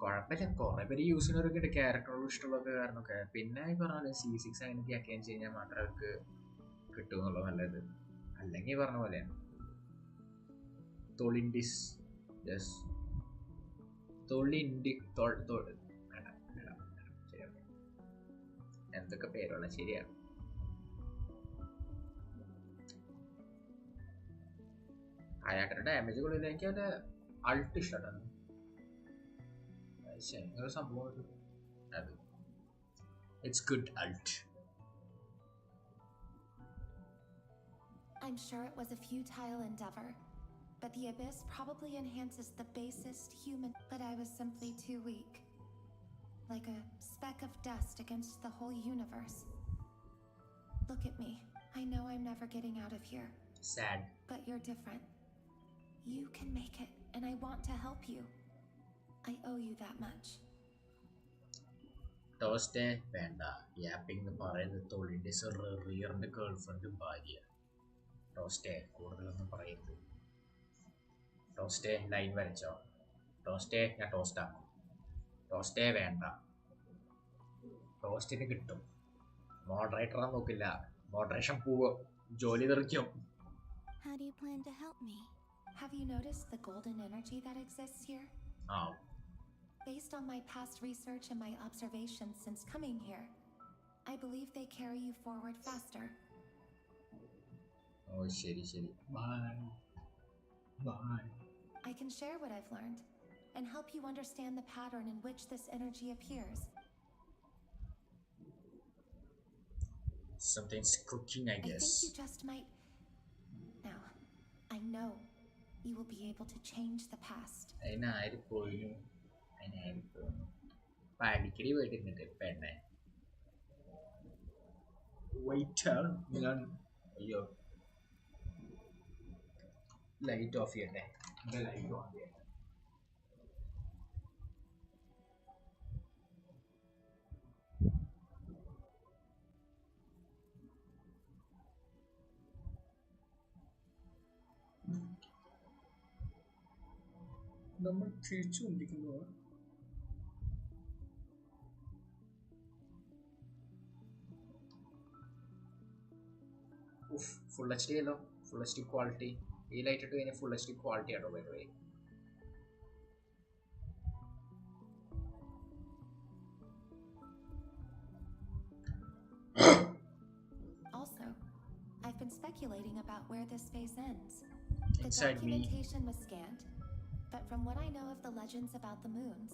കുഴപ്പമില്ല, കുറെ പേര് യൂസ് ചെയ്യുന്നവരൊക്കെ ഉണ്ട് ക്യാരക്ടറോട് ഇഷ്ടമുള്ളൊക്കെ കാരണമൊക്കെ. പിന്നെ ഈ പറഞ്ഞ പോലെ C6 അങ്ങനെയൊക്കെ ആക്കിയാൻ കഴിഞ്ഞാൽ മാത്രമേ അവർക്ക് കിട്ടും എന്നുള്ളത് നല്ലത്. അല്ലെങ്കിൽ ഈ പറഞ്ഞ പോലെയാണ് തൊളിൻഡിസ് യെസ് എന്തൊക്കെ പേരുള്ള ശരിയാണ്. അയാളുടെ ഡാമേജ് കൊള്ളില്ല. എനിക്ക് അവന്റെ അൾട്ട് ഇഷ്ടമാണ്. സംഭവം അത് it's good അൾട്ട്. I'm sure it was a futile endeavor, but the abyss probably enhances the basest human. But I was simply too weak, like a speck of dust against the whole universe. Look at me. I know I'm never getting out of here. Sad. But you're different. You can make it, and I want to help you. I owe you that much. ടോസ്റ്റേ വേണ്ട. യാപ്പിംഗ് എന്ന് പറയുന്നത് തൊളിന്റെ റിയറിന്റെ girlfriend ഭാര്യ. ടോസ്റ്റേ കൂടുതലൊന്നും പറയരുത്. ടോസ്റ്റേ line വരച്ചോ. ടോസ്റ്റേ ഞാൻ ടോസ്റ്റാക്കും. ടോസ്റ്റേ വേണ്ട. ടോസ്റ്റിന് കിട്ടും. മോഡറേറ്ററാൻ നോക്കില്ല. മോഡറേഷൻ പോവും, ജോലി തെറിക്കും. How do you plan to help me? Have you noticed the golden energy that exists here? Based on my past research and my observations since coming here, I believe they carry you forward faster. Oh, shitty. Bye. I can share what I've learned and help you understand the pattern in which this energy appears. Something's cooking, I guess. I think you just might. Now, I know you will be able to change the past. അതിനായിരിക്കും പാടിക്കടി പോയിട്ടിരുന്നിട്ട് പെണ്ണെ വൈറ്റാണ് ഞാൻ. അയ്യോ light off ചെയ്യട്ടെ. Light on ചെയ്യട്ടെ. നമ്മൾ തിരിച്ചുകൊണ്ടിരിക്കുന്നു. Full H D അല്ലോ, full H D quality. ഈ ലൈറ്റ് ഇട്ട് കഴിഞ്ഞാൽ ഫുൾ എച്ച് ഡി ക്വാളിറ്റി ആണോ by the way. Also, I've been speculating about where this phase ends. The Inside me. documentation was scant, but from what I know of the legends about the moons,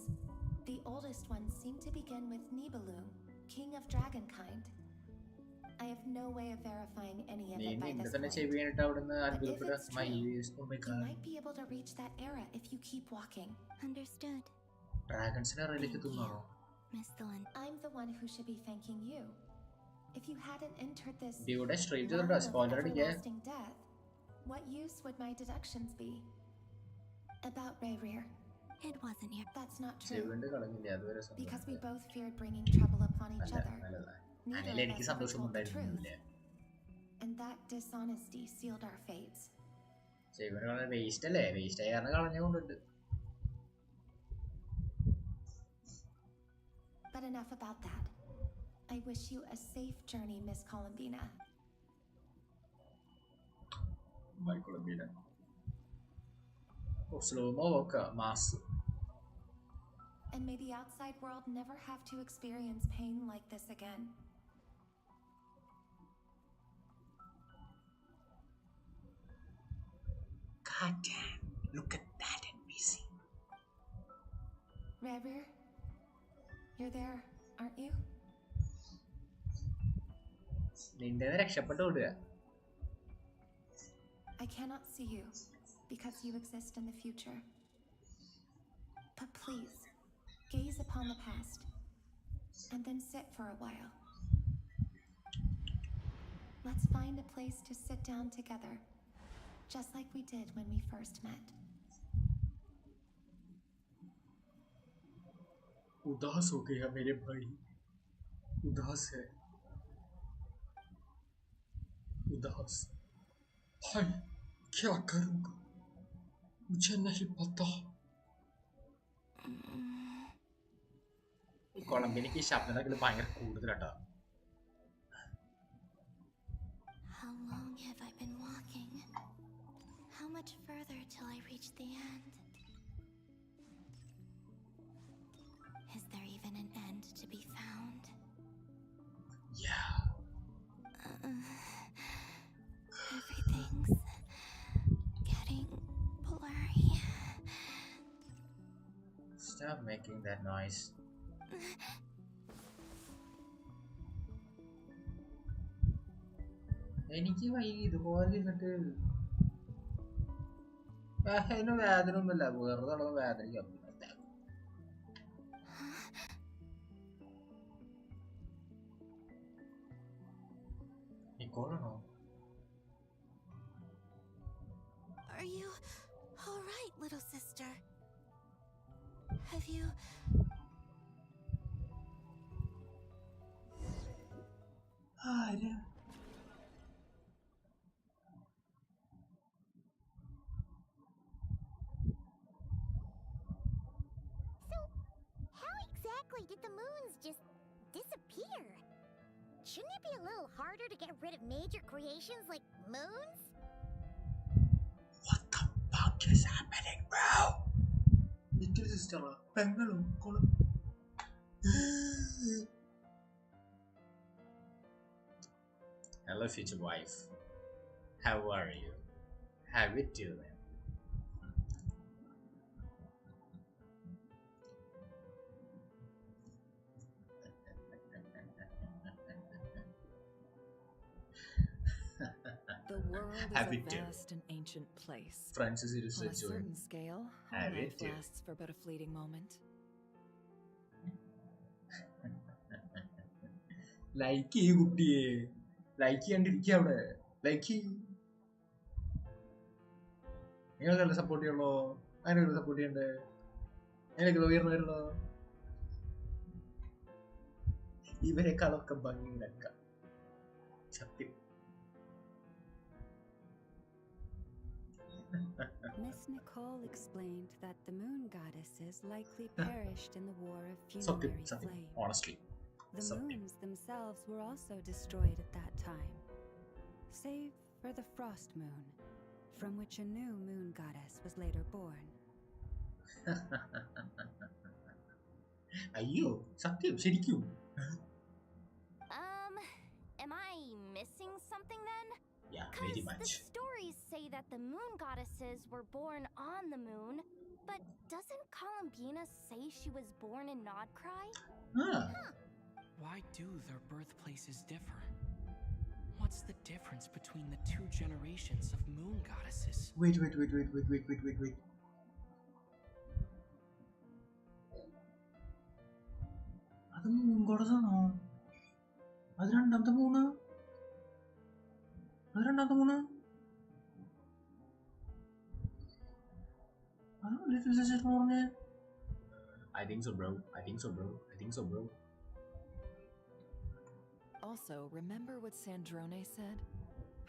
the oldest ones seem to begin with Nibelung, king of dragonkind. I have no way of verifying any of it by this point. But if it's true, you might be able to reach that era if you keep walking. Understood. Dragons Thank you, Miss Dylan. I'm the one who should be thanking you. If you hadn't entered this Dude, straight to the realm of spoiler everlasting death, what use would my deductions be? About Rayrear. It wasn't your. That's not true. Because we both feared bringing trouble upon each other. Neither of us ever told the truth. And that dishonesty sealed our fates. But enough about that. I wish you a safe journey, Miss Columbina. My Columbina. Oh, slow-mo ka, mass. And may the outside world never have to experience pain like this again. God damn, look at that NPC. Rayrear, you're there, aren't you? I cannot see you because you exist in the future. But please, gaze upon the past and then sit for a while. Let's find a place to sit down together, just like we did when we first met. उदास हो गया मेरे भाई, उदास है, उदास। हाय, क्या करूँगा? मुझे नहीं पता। कोलंबिया की शब्द ना कि भयंकर കൂടുതലാട്ടാ. How long have I been walking? How much further till I reach the end? Is there even an end to be found? Yeah. Everything's getting blurry. Stop making that noise. എനിക്ക് ഇതുപോലെ ഇരുന്നിട്ട് അതിന് വേദന ഒന്നുമില്ല, വെറുതെ വേദനിക്കാം. നിക്കോളാണോ? Are you all right, little sister? Have you... ആരാ? Did the moons just disappear? Shouldn't it be a little harder to get rid of major creations like moons? What the fuck is happening, bro? Little sister, Bengaluru, hello, future wife. How are you? How you doing? The world is a vast and ancient place. Francis is On a certain scale, our life lasts for but a fleeting moment. Like you, കുട്ടിയെ, like ചെയ്യാണ്ടിരിക്കുക അവിടെ, like. നിങ്ങൾക്കല്ല support ചെയ്യണോ? അതിനൊക്കെ support ചെയ്യണ്ടേ? അതിനൊക്കെ ഉയർന്നല്ലോ. ഇവരെക്കാളൊക്കെ ഭംഗിയിലൊക്കെ സത്യം. Miss Nicole explained that the moon goddesses likely perished in the war of funerary flame. Honestly. The moons themselves were also destroyed at that time, save for the frost moon, from which a new moon goddess was later born. Ayyo, satyam ശരിക്കും. Am I missing something then? Yeah, very much. The stories say that the moon goddesses were born on the moon, but doesn't Columbina say she was born in Nodcry? Huh. Why do their birthplaces differ? What's the difference between the two generations of moon goddesses? Wait. അത് moon goddess ആണോ? അത് രണ്ടാമത്തെ Moon? അത് രണ്ടാമത്തെ Moon? I think so, bro. Also, remember what Sandrone said?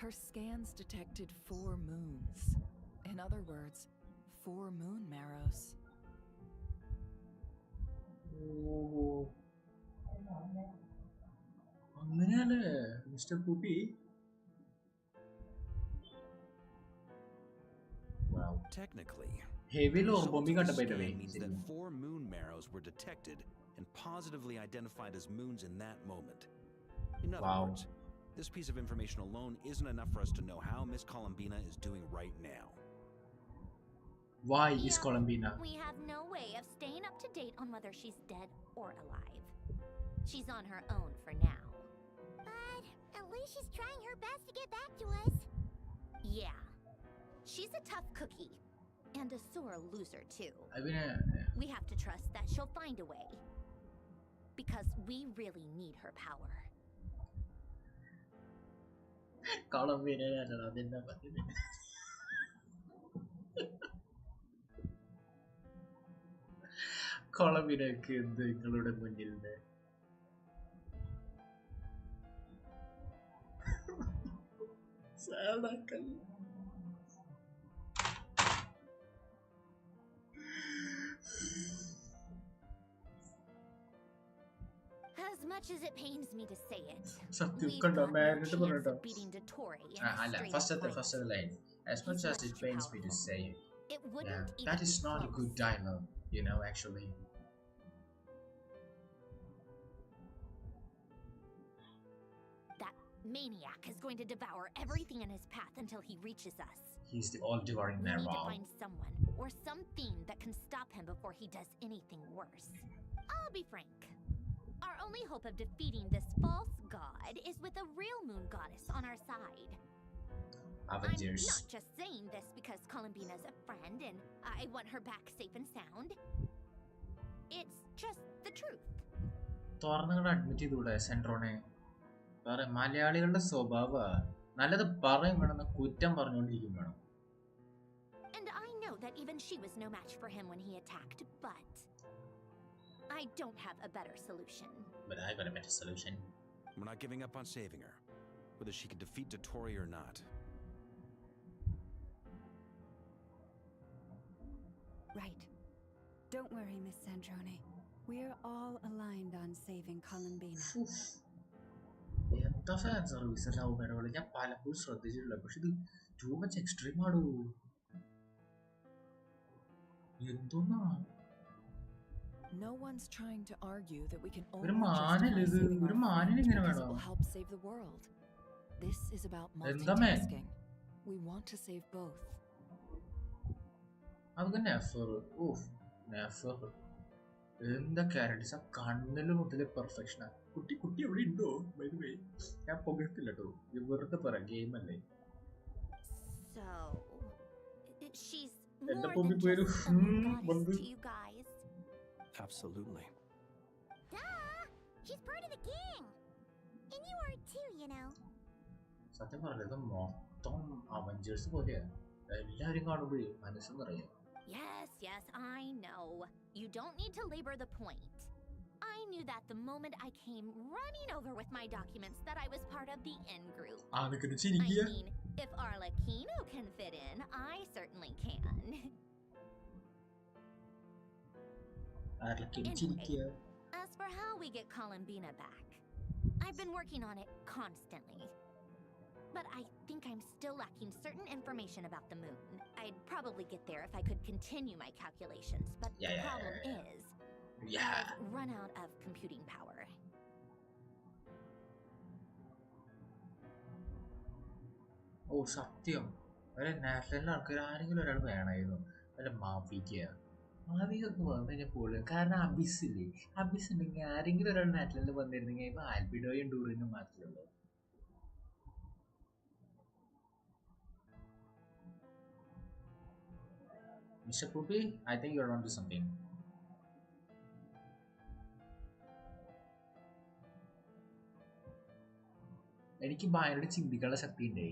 Her scans detected 4 moons. In other words, 4 moon marrows. Oh. അങ്ങനെയല്ലേ mister കുപ്പി? Wow. Technically, Heavy the or result bombing of the at by the way. scan means that 4 moon marrows were detected and positively identified as moons in that moment. In other words, this piece of information alone isn't enough for us to know how Miss Columbina is doing right now. Why is Columbina? We have no way of staying up to date on whether she's dead or alive. She's on her own for now. But at least she's trying her best to get back to us. Yeah. She's a tough cookie. And a sore loser, too. We have to trust that she'll find a way. Because we really need her power. Columbina കൊളംബിനക്ക് എന്ത് നിങ്ങളുടെ മുന്നിൽ As much as it pains me to say it, സത്യം we've കണ്ടോ got no magnet chance പറഞ്ഞോ of beating Dottore in a അല്ല straight ഫസ്റ്റത്തെ fight. Line as much as it pains me to say it. It wouldn't even That is be not a close. good dialogue, you know, actually. That maniac is going to devour everything in his path until he reaches us. He's the all-devouring We need to narrow. find someone or something that can stop him before he does anything worse. I'll be frank. Our only hope of defeating this false god is with a real moon goddess on our side. Avengers. I'm not just saying this because Columbina's a friend and I want her back safe and sound. It's just the truth. തുറന്നുകൊണ്ട് admit ചെയ്തൂടെ സെൻട്രോനെ? വേറെ മലയാളികളുടെ സ്വഭാവ നല്ലത് പറയും വേണം, കുറ്റം പറഞ്ഞുകൊണ്ടിരിക്കും വേണം. And I know that even she was no match for him when he attacked, but I don't have a better solution. But I got a better solution. We're not giving up on saving her, whether she can defeat Dottore or not. Right. Don't worry, Miss Sandrone. We're all aligned on saving Columbina. എന്താ fan service love ഞാൻ പലപ്പോഴും ശ്രദ്ധിച്ചിട്ടില്ല, പക്ഷെ ഇത് too much extreme ആടൂ. എന്തോന്നാ No one's trying to argue that we can ഒരു only മാനില്ല justify ഇത്, saving ഒരു our മാനിന് friend ഇങ്ങനെ because it വേണോ? will help save the world. This is about എന്താ man? multitasking. We want to save both. അതൊക്കെ നെഫർ. Of നെഫർ എന്താ characters, ആ കണ്ണില് മുതല് പെർഫെക്ഷനാ. കുട്ടി കുട്ടി എവിടെ ഉണ്ടോ? ബൈ ദി വേ ഞാൻ പുകഴ്ത്തില്ല കേട്ടോ, വെറുതെ പറ, ഗെയിം അല്ലേ. So, she's എന്താ more പൊങ്ങി than പോയൊരു just a moon goddess വന്ന് to you guys. Absolutely. Duh! She's part of the gang! And you are too, you know. സത്യം പറഞ്ഞത് ഇത് മൊത്തം അവഞ്ചേഴ്സ് പോലെയാ. എല്ലാരും കാണുമ്പോഴേ മനസ്സ് നിറയെ. Yes, I know. You don't need to labor the point. I knew that the moment I came running over with my documents that I was part of the in group. ആനക്കിന് I ചിരിക്കുക. mean, If Arlecchino can fit in, I certainly can. Anyway, as for how we get Columbina back, I've been working on it constantly. But I think I'm still lacking certain information about the moon. I'd probably get there if I could continue my calculations, but the problem is I've run out of computing power. Oh, Satyam. Well, national ആരെങ്കിലും ഒരാൾ വേണമായിരുന്നു. വല്ല മാഫിക്ക് മാഫിക്കൊക്കെ വന്നു കഴിഞ്ഞാൽ പോലും കാരണം അബിസില്ലേ അബിസ് ഉണ്ടെങ്കിൽ ആരെങ്കിലും ഒരാൾ നാട്ടിൽ വന്നിരുന്നെങ്കിൽ ഇപ്പൊ ആൽബിഡോയും ഡൂറിനും മാത്രമേ ഉള്ളൂ. Mr. Poopy, I think you're onto something. എനിക്ക് ഭയങ്കര ചിന്തിക്കാനുള്ള ശക്തി ഉണ്ടേ.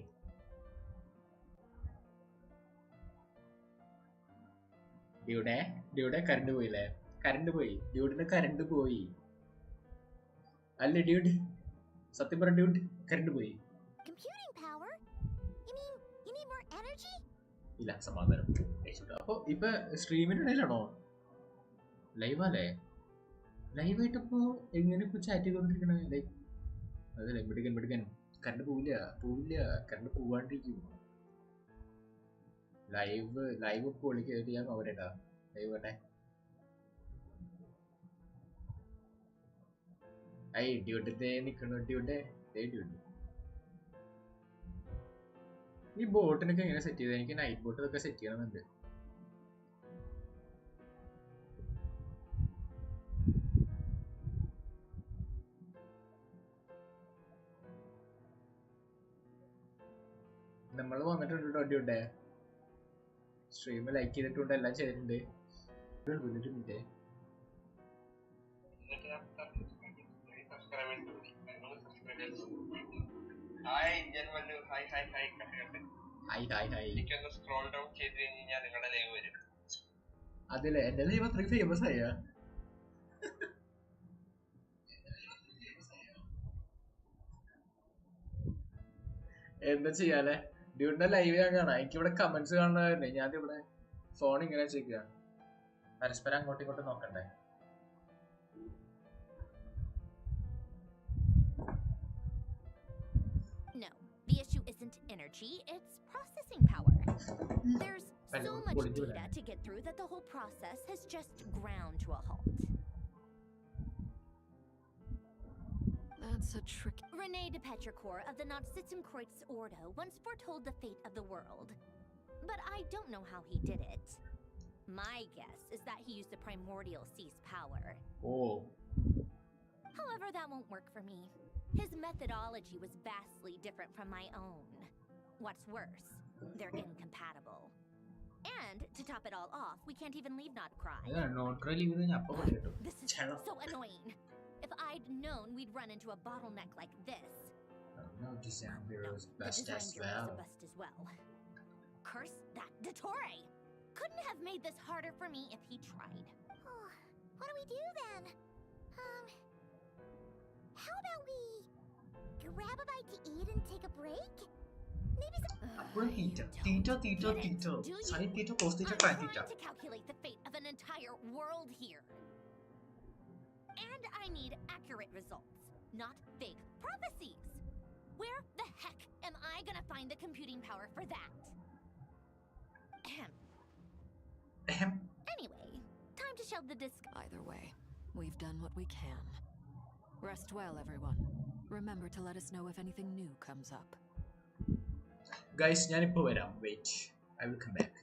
ഡ്യൂടെ കറണ്ട് പോയില്ലേ? കറണ്ട് പോയി. ഡ്യൂഡിന് കറണ്ട് പോയി. അല്ലേ ഡ്യൂഡ്? സത്യം പറ ഡ്യൂഡ്, കറണ്ട് പോയി. ഇല്ല, സമാധാനം. അപ്പൊ ഇപ്പൊ സ്ട്രീമിന്റെ ഇടയിലാണോ? ലൈവല്ലേ? ലൈവായിട്ടിപ്പോ എങ്ങനെ ഇപ്പൊ ചാറ്റ് ചെയ്തോണ്ടിരിക്കണേ? ലൈക്ക് അതല്ലേ മിടുക്കൻ കറണ്ട് പോവില്ല കറണ്ട് പോവാണ്ടിരിക്കും. ലൈവ് പൊളിക്ക് ചെയ്യാൻ നോക്കട്ടെട്ടാ. ലൈവ് വേട്ടെ. ഡ്യൂട്ടി നിക്കണു. ഡ്യൂട്ടി ഈ ബോട്ടിനൊക്കെ എങ്ങനെ സെറ്റ് ചെയ്ത്? എനിക്ക് നൈറ്റ് ബോട്ട് ഒക്കെ സെറ്റ് ചെയ്യണമെന്നുണ്ട്. നമ്മൾ വന്നിട്ടുണ്ട് കേട്ടോ ഡ്യൂട്ടെ. സ്ട്രീം ലൈക്ക് ചെയ്തിട്ടുണ്ട്, എല്ലാം ചെയ്തിട്ടുണ്ട്. മിനിറ്റ് അതിലെ എന്റെ ലൈവ് അത്രയ്ക്ക് ഫേമസ് ആയ എന്താ ചെയ്യാലേ? ഡ്യൂട്ടിന്റെ ലൈവ് ഞാൻ കാണാം. എനിക്കിവിടെ കമന്റ്സ് കാണുന്നതായിരുന്നേ. ഞാനിവിടെ ഫോൺ ഇങ്ങനെ വെച്ചേക്കുക. പരസ്പരം അങ്ങോട്ടും ഇങ്ങോട്ടും നോക്കണ്ടേ? No, the issue isn't energy, it's processing power. There's so much data to get through that the whole process has just ground to a halt. That's a trick. René de Petrichor of the Nazissenkreuz Ordo once foretold the fate of the world. But I don't know how he did it. My guess is that he used the primordial sea's power. Oh. However, that won't work for me. His methodology was vastly different from my own. What's worse, they're incompatible. And to top it all off, we can't even leave Notcry. This is so annoying. If I'd known we'd run into a bottleneck like this. No, design bureau's bust as well. Curse that Dottore! Couldn't have made this harder for me if he tried. Oh, what do we do then? How about we grab a bite to eat and take a break? Maybe some. I'm trying to calculate the fate of an entire world here. And I need accurate results, not vague prophecies. Where the heck am I gonna find the computing power for that? Anyway, time to shelve the disc. Either way, we've done what we can. Rest well, everyone. Remember to let us know if anything new comes up. Guys, ഞാനിപ്പോ വരാം. Wait, I will come back.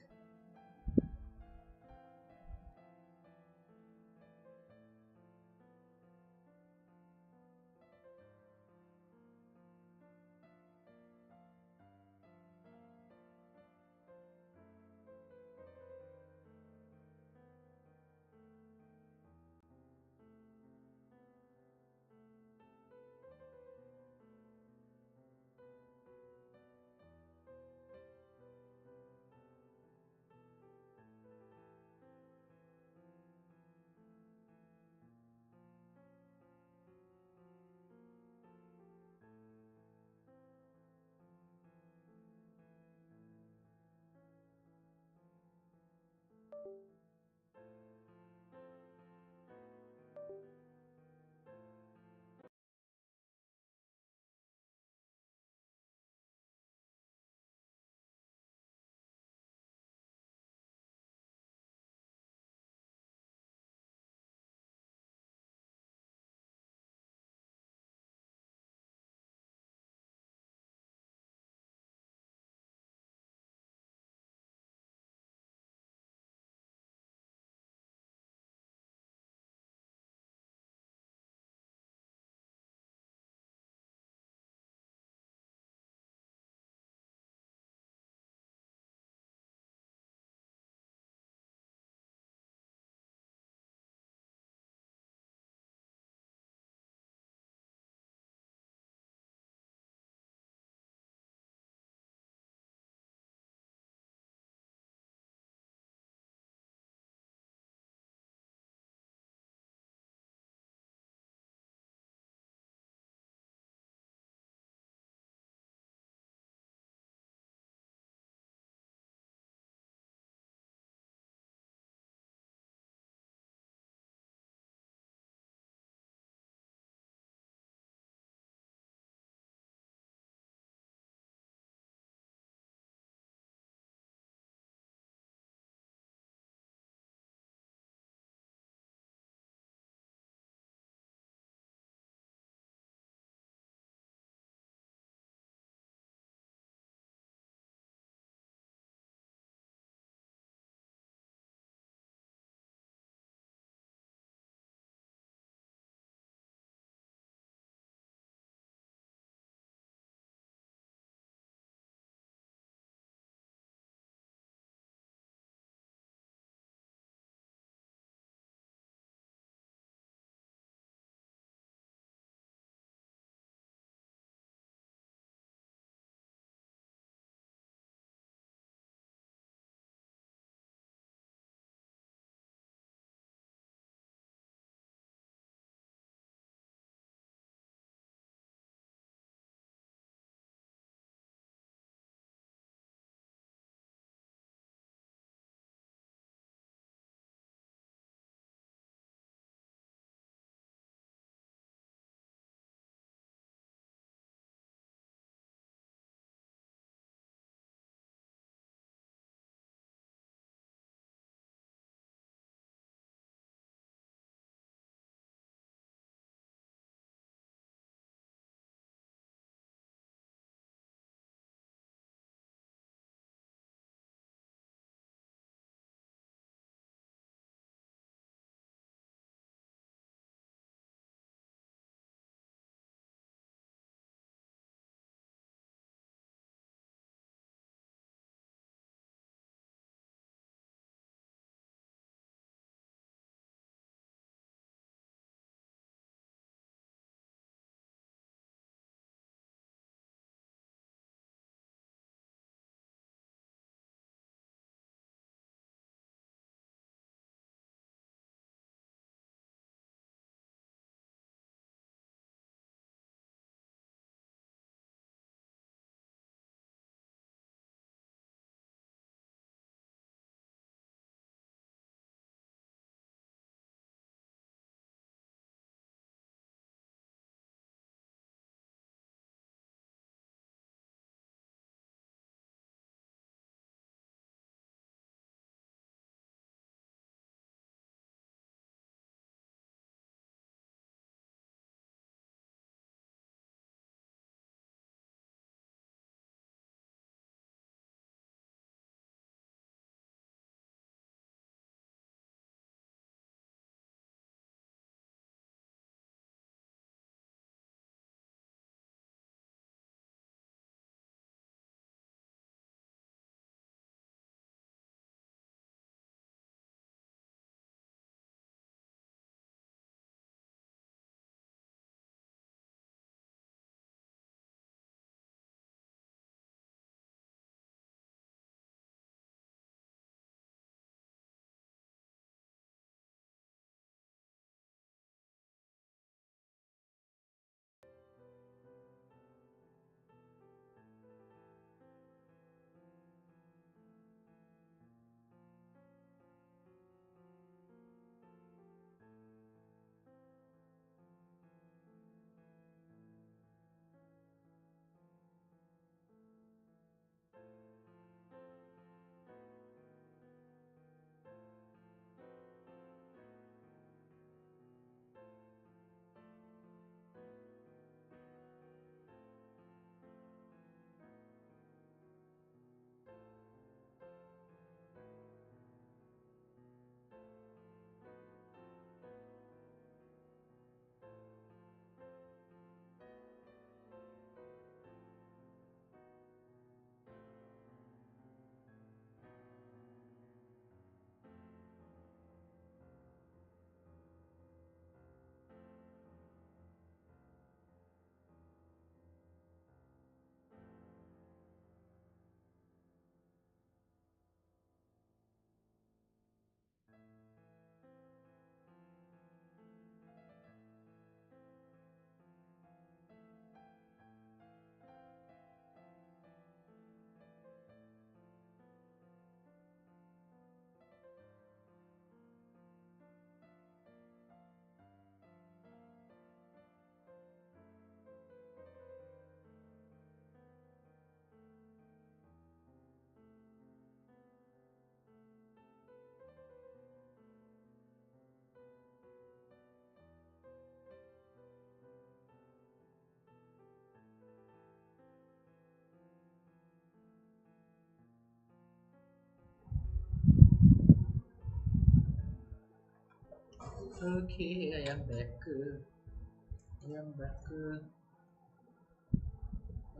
Okay, I am back. I am back.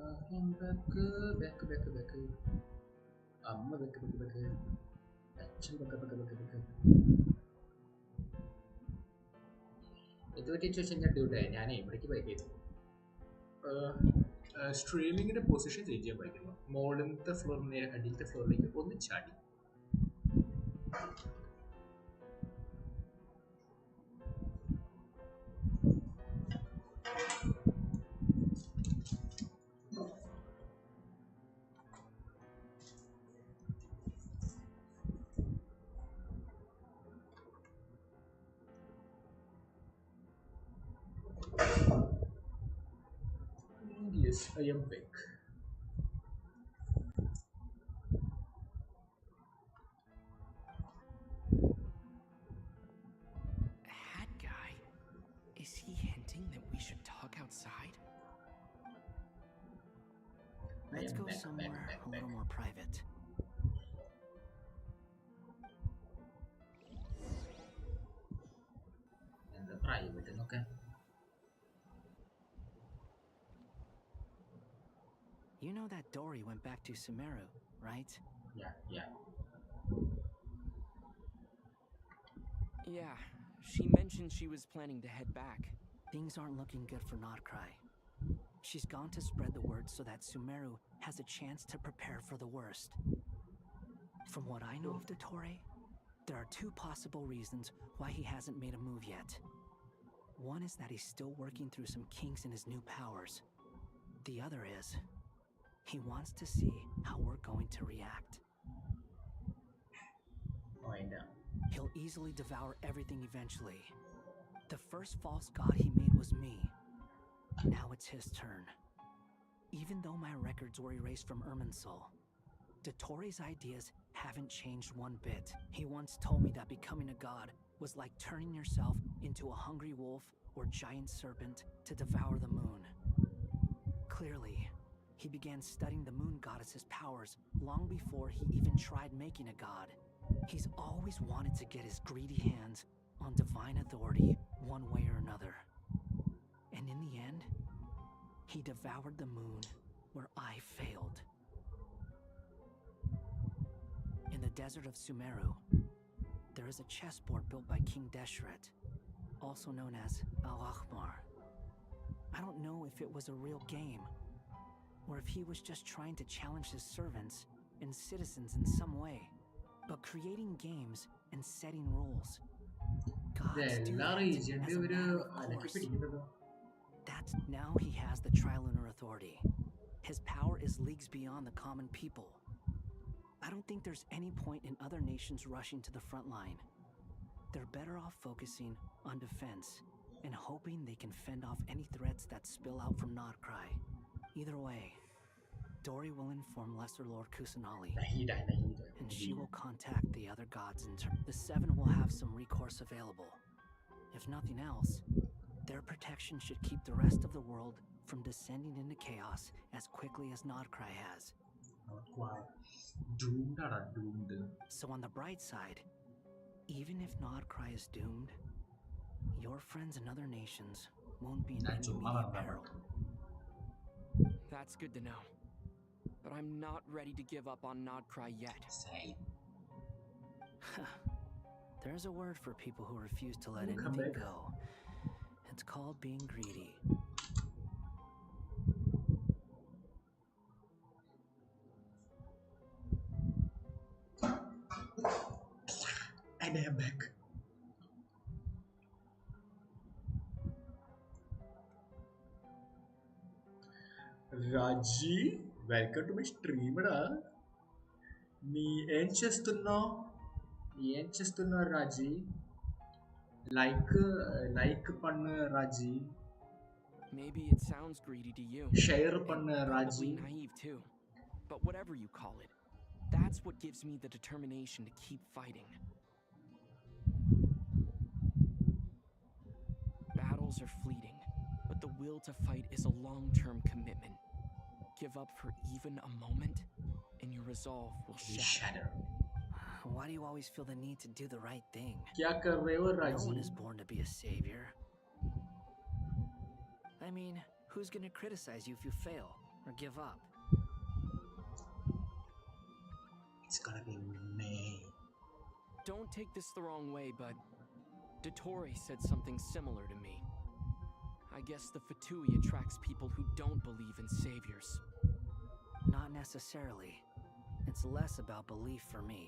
I am back. Back. Amma back. Action back. ഇത് പറ്റി ചോദിച്ചു കഴിഞ്ഞാൽ ഡ്യൂട്ടേ ഞാൻ ഇവിടേക്ക് bike ചെയ്തു സ്ട്രീമിങ്ങിന്റെ position change ചെയ്യാൻ പഠിക്കുന്നു മുകളിലത്തെ ഫ്ലോറിൽ നേരെ അടിയിലത്തെ ഫ്ലോറിലേക്ക് ഒന്ന് ചാടി Yes, I am back. Hat guy? Is he hinting that we should talk outside? Let's go somewhere a little more private. And the private, okay. You know that Dory went back to Sumeru, right? Yeah. Yeah, she mentioned she was planning to head back. Things aren't looking good for Nodcry. She's gone to spread the word so that Sumeru has a chance to prepare for the worst. From what I know of Dottore, there are two possible reasons why he hasn't made a move yet. One is that he's still working through some kinks in his new powers. The other is he wants to see how we're going to react. Oh, I know. He'll easily devour everything eventually. The first false god he made was me. Now it's his turn. Even though my records were erased from Irminsul, Dottore's ideas haven't changed one bit. He once told me that becoming a god was like turning yourself into a hungry wolf or giant serpent to devour the moon. Clearly, he began studying the moon goddess's powers long before he even tried making a god. He's always wanted to get his greedy hands on divine authority one way or another. And in the end, he devoured the moon where I failed. In the desert of Sumeru, there is a chessboard built by King Deshret, also known as Al-Akhmar. I don't know if it was a real game, or if he was just trying to challenge his servants and citizens in some way. But creating games and setting rules, gods do that as a matter of course. That's now he has the Trilunar Authority. His power is leagues beyond the common people. I don't think there's any point in other nations rushing to the front line. They're better off focusing on defense and hoping they can fend off any threats that spill out from Nodcry. Either way, Dory will inform Lesser Lord Kusanali, and she will contact the other gods in turn. The Seven will have some recourse available. If nothing else, their protection should keep the rest of the world from descending into chaos as quickly as Nodcry has. So on the bright side, even if Nodcry is doomed, your friends in other nations won't be in any immediate peril. That's good to know. But I'm not ready to give up on Nodcry yet. There's a word for people who refuse to let anything go. It's called being greedy. And I am back. Raji, welcome to my stream. నీ ఏం చేస్తున్నావు రాజీ like పన్ను రాజీ Maybe it sounds greedy to you. Share panna raji. Naive too. But whatever you call it, that's what gives me the determination to keep fighting. Battles are fleeting, but the will to fight is a long-term commitment. Give up for even a moment, and your resolve will shatter. Why do you always feel the need to do the right thing? क्या कर रहे हो No Raju? one is born to be a savior. I mean, who's gonna criticize you if you fail or give up? It's gonna be me. Don't take this the wrong way, but Dottore said something similar to me. I guess the Fatui attracts people who don't believe in saviors. Not necessarily. It's less about belief for me.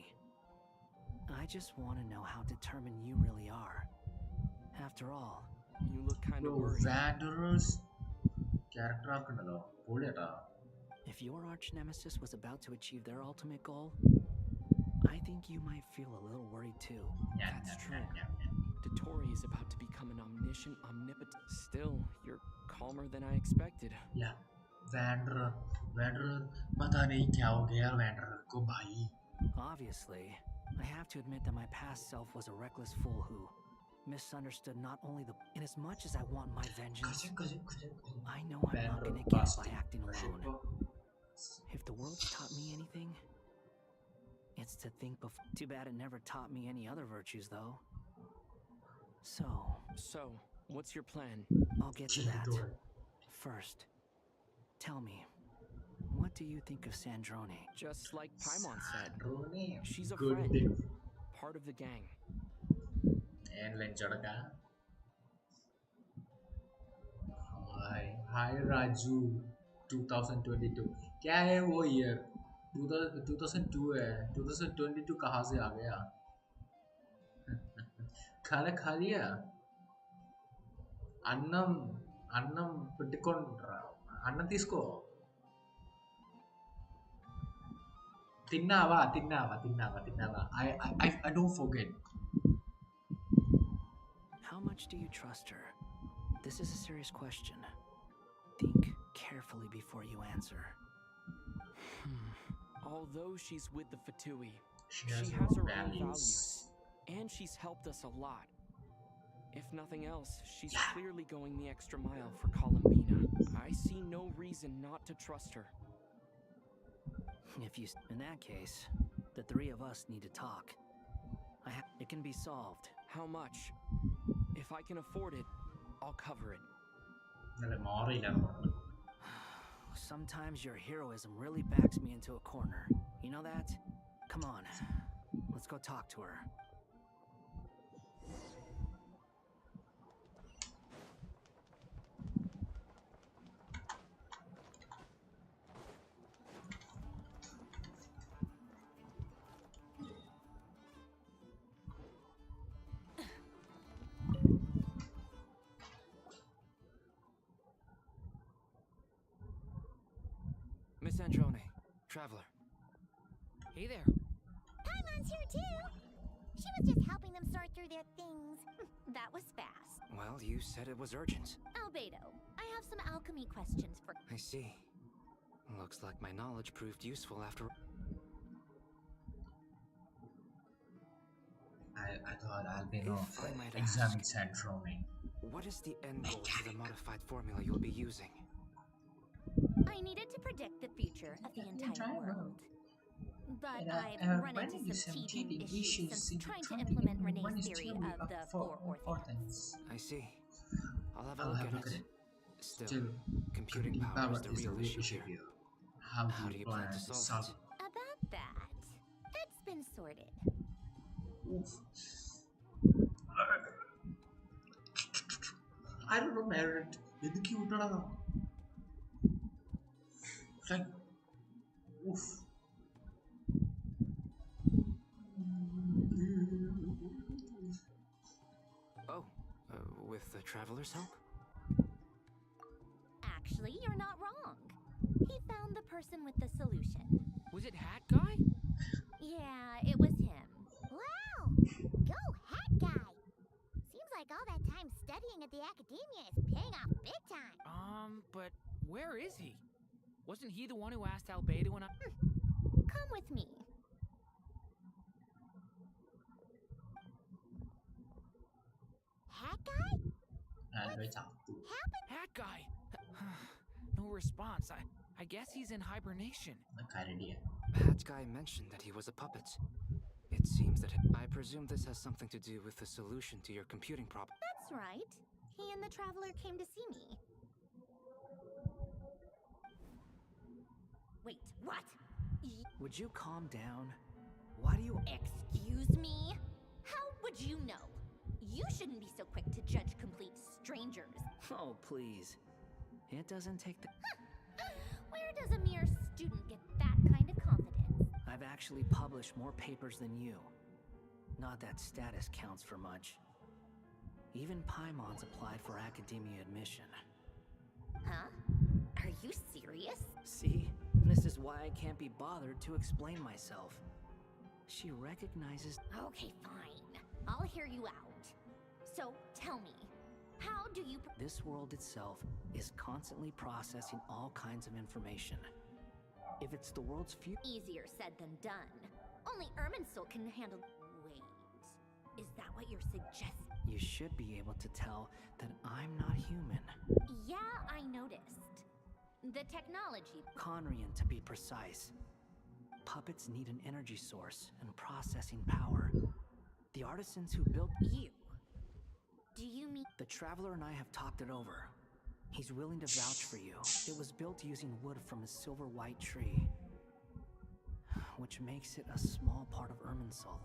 I just want to know how determined you really are. After all, you look kind of worried. Wanderers character ആക്കണ്ടല്ലോ പൊളിയാട്ടാ. If your arch nemesis was about to achieve their ultimate goal, I think you might feel a little worried too. That's true. Dottore is about to become an omniscient, omnipotent. Still, you're calmer than I expected. Yeah, Wanderer, पता नहीं क्या हो गया Wanderer को भाई. Obviously, I have to admit that my past self was a reckless fool who misunderstood not only the. In as much as I want my vengeance, I know I'm not gonna get it by acting alone. If the world's taught me anything, it's to think before. Too bad it never taught me any other virtues, though. So, what's your plan? I'll get to that. First, tell me, what do you think of Sandrone? Just like Paimon said, she's a good friend, thing. part of the gang. And Lenchadaka. Hi Raju, 2022. क्या है वो year? 2002 है. 2022 कहाँ से आ गया? खाना खा लिया? अन्नम పెట్టుకోండ్రా. అన్నం తీసుకో. తిన్నావా? I don't forget. How much do you trust her? This is a serious question. Think carefully before you answer. Although she's with the Fatui, She she has has her her own values. values. And she's helped us a lot. If nothing else, she's clearly going the extra mile for Columbina. I see no reason not to trust her. In that case, the three of us need to talk. It can be solved. How much? If I can afford it, I'll cover it. Sometimes your heroism really backs me into a corner. You know that? Come on, let's go talk to her. Miss Androne, traveler. Hey there. Paimon's here too. She was just helping them sort through their things. That was fast. Well, you said it was urgent. Albedo, I have some alchemy questions for. I see. Looks like my knowledge proved useful after. I thought Albino If I might examined ask, Sandrone. What is the end goal to the modified formula you'll be using? I needed to predict the future of the entire world. But I've run into some teething issues since trying to implement Renee's theory of the four orphans. I see. I'll have a look at it. Still, computing power is the real issue here. How do you plan to solve it? About that, it's been sorted. I don't know, Merit. It's cute. Like, oof. Oh, with the traveler's help? Actually, you're not wrong. He found the person with the solution. Was it Hat Guy? Yeah, it was him. Wow! Go Hat Guy! Seems like all that time studying at the academia is paying off big time. But where is he? Wasn't he the one who asked Albedo when I... Come with me. Hat Guy? Hat Guy! No response. I guess he's in hibernation. Hat Guy mentioned that he was a puppet. It It seems that I presume this has something to do with the solution to your computing problem. That's right. He and the Traveler came to see me. Wait, what? Would you calm down? Why do you... Excuse me? How would you know? You shouldn't be so quick to judge complete strangers. Oh, please. It doesn't take the... Where does a mere student get that kind of confidence? I've actually published more papers than you. Not that status counts for much. Even Paimon's applied for academia admission. Huh? Are you serious? See? This is why I can't be bothered to explain myself. She recognizes... Okay, fine. I'll hear you out. So, tell me, how do you... This world itself is constantly processing all kinds of information. If it's the world's future... Easier said than done. Only Irminsul can handle... Wait, is that what you're suggesting? You should be able to tell that I'm not human. Yeah, I noticed. The technology... Conrian, to be precise. Puppets need an energy source and processing power. The artisans who built... You. Do you mean... The Traveler and I have talked it over. He's willing to vouch for you. It was built using wood from a silver white tree, which makes it a small part of Irminsul.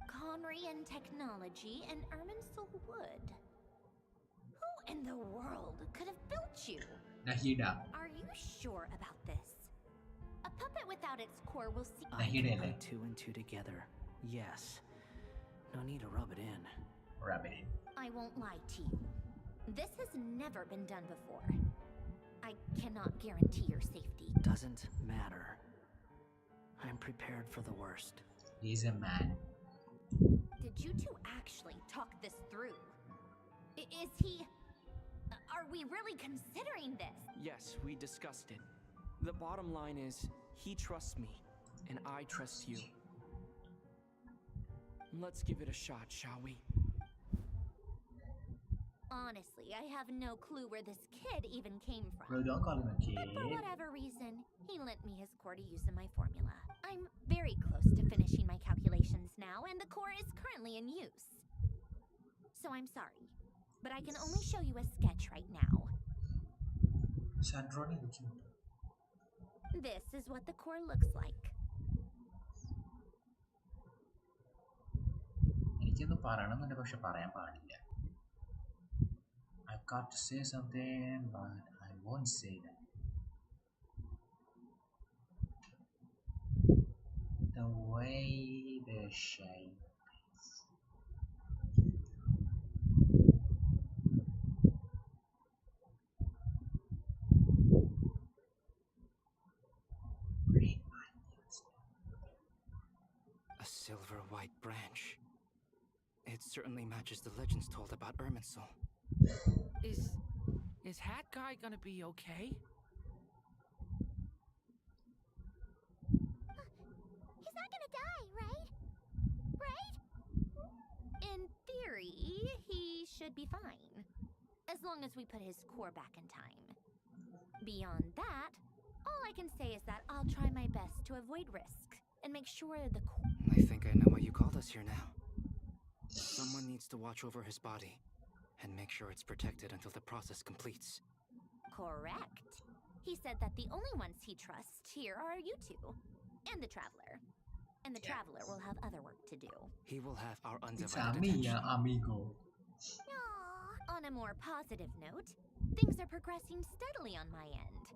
Conrian technology and Irminsul wood. Who in the world could have built you? Nahida. Are you sure about this? A puppet without its core will see... I can put two and two together. Yes. No need to rub it in. Rub it in. I won't lie to you. This has never been done before. I cannot guarantee your safety. Doesn't matter. I'm prepared for the worst. He's a man. Did you two actually talk this through? Is he... Are we really considering this? Yes, we discussed it. The bottom line is, he trusts me, and I trust you. Let's give it a shot, shall we? Honestly, I have no clue where this kid even came from. Bro, don't call him a kid. But for whatever reason, he lent me his core to use in my formula. I'm very close to finishing my calculations now, and the core is currently in use. So I'm sorry, but I can only show you a sketch right now. This is what the core looks like. I've got to say something, but I won't say that. The way the shape is. A silver white branch. It certainly matches the legends told about Irminsul. Is Hat Guy gonna be okay? He's not gonna die, right? Right? In theory, he should be fine. As long as we put his core back in time. Beyond that, all I can say is that I'll try my best to avoid risk and make sure the core... I think I know why you called us here now. Someone needs to watch over his body and make sure it's protected until the process completes. Correct. He said that the only ones he trusts here are you two, and the Traveler. And the Traveler will have other work to do. He will have our It's undivided attention. amigo. Aww. On a more positive note, things are progressing steadily on my end.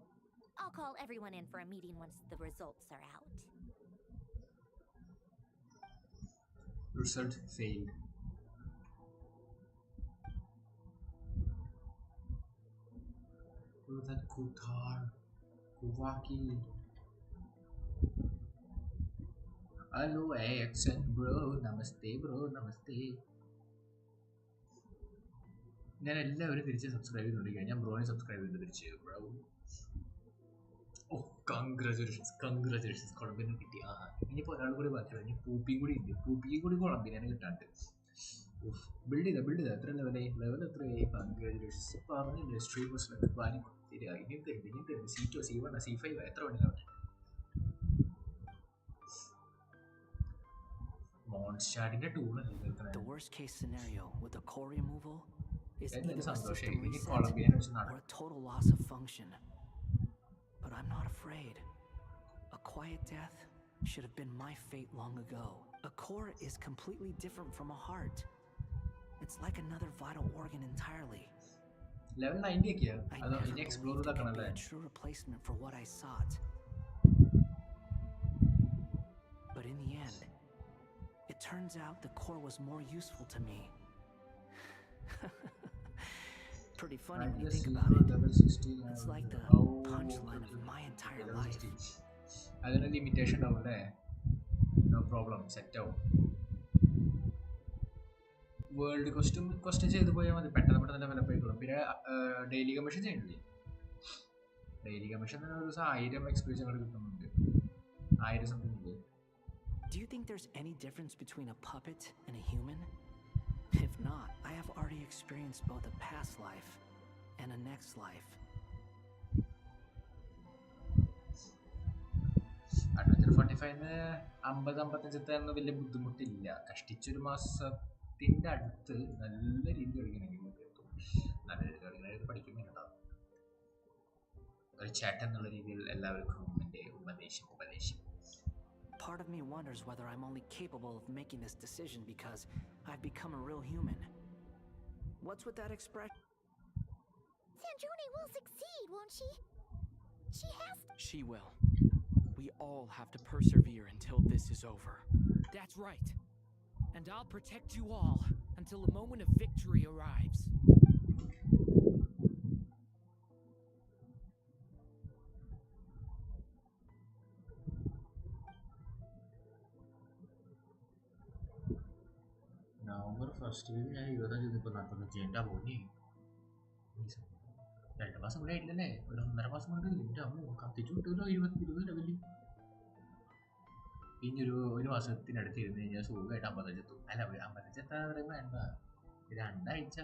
I'll call everyone in for a meeting once the results are out. Result failed. Oh, that Kutar. Kuwaki. Hello, accent bro. Namaste, bro. Namaste. ഞാൻ എല്ലാവരും തിരിച്ച് subscribe ചെയ്തുകൊണ്ടിരിക്കുകയാണ്. ഞാൻ ബ്രോനെ subscribe ചെയ്ത് തിരിച്ച് bro. ഓ congratulations Colombian കിട്ടി. ആ ഇനിയിപ്പോൾ ഒരാൾ കൂടി ബാക്കിയുള്ളൂ. ഇനി പൂപ്പിയും കൂടി ഉണ്ട്. പൂപ്പിയും കൂടി കൊളംബിയനാണ് കിട്ടാണ്ട്. ബിൽഡ് ചെയ്ത എത്ര ലെവൽ എത്രയായി? കൺഗ്രാജുലേഷൻസ് പറഞ്ഞില്ലേ സ്ട്രീമേഴ്സിലൊക്കെ വാരി ഇനി C2 C1 C5 എത്ര വേണമെങ്കിലും മോൺസ്റ്റാർഡിന്റെ ടൂളല്ലേ The worst case scenario with the core removal is either എന്നൊരു a സന്തോഷം system ഇനി reset കൊളംബിയനെ വെച്ച് or നടക്കും a total loss of function. But I'm not afraid. A quiet death should have been my fate long ago. A core is completely different from a heart. It's like another vital organ entirely. Level 90 ഒക്കെയാ I അതോ never ഇനി explore believed it could be ചെയ്താക്കണല്ലേ a true replacement for what I sought. But in the end, it turns out the core was more useful to me. Pretty funny when you think about it. It's like the punchline of my entire life. അതിന് limitation ഉണ്ടാവുമല്ലേ no problem set ആവും world question ചെയ്ത് പോയാൽ മതി പെട്ടെന്ന് develop ആയിക്കോളും പിന്നെ daily commission ചെയ്യണില്ലേ daily commission തന്നെ ഒരു ദിവസം 1000 എക്സ്പീരിയൻസ് അങ്ങോട്ട് കിട്ടുന്നുണ്ട് 1000 സംതിങ് ഇല്ലേ Do you think there's any difference between a puppet and a human? If not, I have already experienced both a past life and a next life. Adventure 45 50-55 വലിയ ബുദ്ധിമുട്ടില്ല കഷ്ടിച്ചൊരു മാസത്തിന്റെ അടുത്ത് നല്ല രീതിയിൽ കളിക്കണമെങ്കിൽ എത്തും നല്ല രീതിയിൽ കളിക്കണമെങ്കിൽ പഠിക്കുന്നുണ്ടാവും ഒരു ചാറ്റ് എന്നുള്ള രീതിയിൽ എല്ലാവർക്കും എൻ്റെ ഉപദേശം Part of me wonders whether I'm only capable of making this decision because I've become a real human. What's with that expression? Sanjuni will succeed, won't she? She has to. She will. We all have to persevere until this is over. That's right. And I'll protect you all until a moment of victory arrives. November 1st ഞാൻ 25 ഇപ്പോൾ 45 എൻ്റെ പോയി 2 മാസം കൂടെ ആയിട്ടില്ലല്ലേ ഒരു 1.5 മാസം കൊണ്ട് എൻ്റെ അമ്മ കത്തിച്ചു വിട്ടല്ലോ 20 ലെവലിൽ ഇനി ഒരു മാസത്തിനടുത്ത് ഇരുന്ന് കഴിഞ്ഞാൽ സുഖമായിട്ട് 55 എത്തും അല്ല 55 എത്താൻ പറയുമ്പോൾ വേണ്ട 2 ആഴ്ച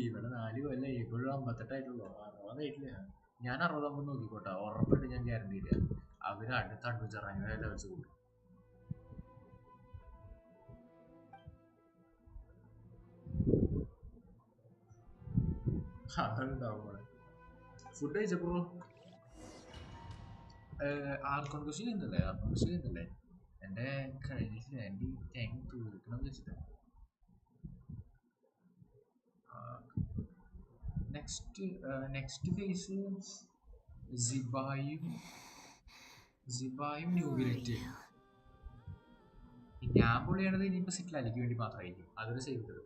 ഇവിടെ 4 കൊല്ലം ഇപ്പോഴും 58 ആയിട്ടുള്ളൂ 60 ആയിട്ടില്ല ഞാൻ 60 നോക്കിക്കോട്ടെ ഉറപ്പായിട്ട് ഞാൻ ഗ്യാരണ്ടി ഇല്ല അവർ അടുത്ത അഡ്വഞ്ചർ അങ്ങനെ ലെവൽസ് കൂട്ടും ഫുഡ് കഴിച്ചപ്പോ ആർക്കോൺ കൃഷി ചെയ്യുന്നില്ലേ എൻ്റെ കഴിഞ്ഞിട്ടില്ല എൻ്റെ തേങ്ങ തീർക്കണം വെച്ചിട്ട് നെക്സ്റ്റ് ഫേസ് സിബായും ന്യൂബിലറ്റ് ഞാൻ പൊളിയാണത് ഇനിയിപ്പോൾ സിറ്റ്ലാലിക്ക് വേണ്ടി മാത്രമായിരിക്കും അതൊരു സേവ് തരും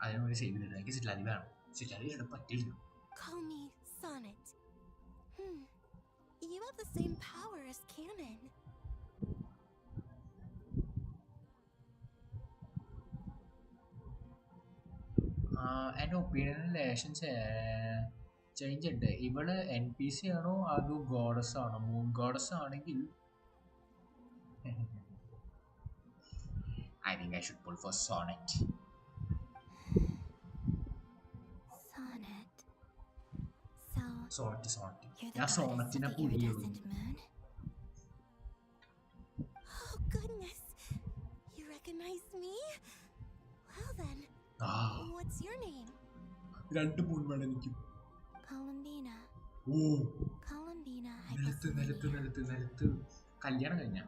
അതിനൊരു സേവ് തരും എനിക്ക് സിറ്റ്ലാലി വേണം സിറ്റ്ലാലി പറ്റില്ല Call me Sonnet. You have the same power as Canon. എൻ്റെ ഒപ്പീനിയനിൽ ലേശം ചേഞ്ച് ഉണ്ട് ഇവള് NPC ആണോ അതോ ഗോഡസ് ആണോ മൂൺ ഗോഡസ് ആണെങ്കിൽ I think I should pull for Sonnet. Sonnet. ഞാൻ സോണറ്റിനെ പുള്ളിയുള്ളൂ Oh goodness, you recognize me? Well then, what's your name? 2 moon വേണം എനിക്ക് Columbina. Columbina. നിലത്ത് കല്യാണം കഴിഞ്ഞ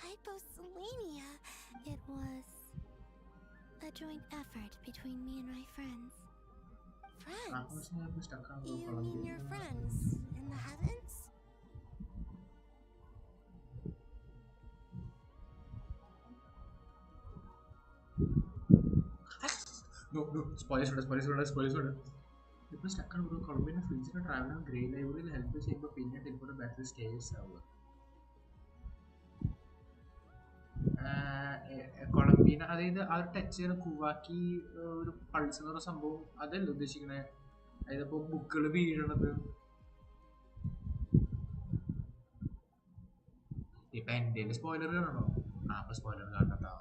Hyposelenia. It was a joint effort between me and my friends. Friends? You mean your friends in the heavens? No, spoilers. If we stuck on Columbina Farming and travel on Grey Library will help us save a opinion till for a battle stays over. കൊളംബീന അതായത് ആ ഒരു touch ചെയ്യുന്ന കൂവാക്കി ഒരു pulse എന്ന് പറയുന്ന സംഭവം അതല്ല ഉദ്ദേശിക്കണേ അതായത് ഇപ്പോൾ ബുക്കുകൾ വീഴണത് ഇപ്പൊ എൻ്റെ സ്പോയിലർ കാണണോ അപ്പൊ സ്പോയിലർ കാണട്ടോ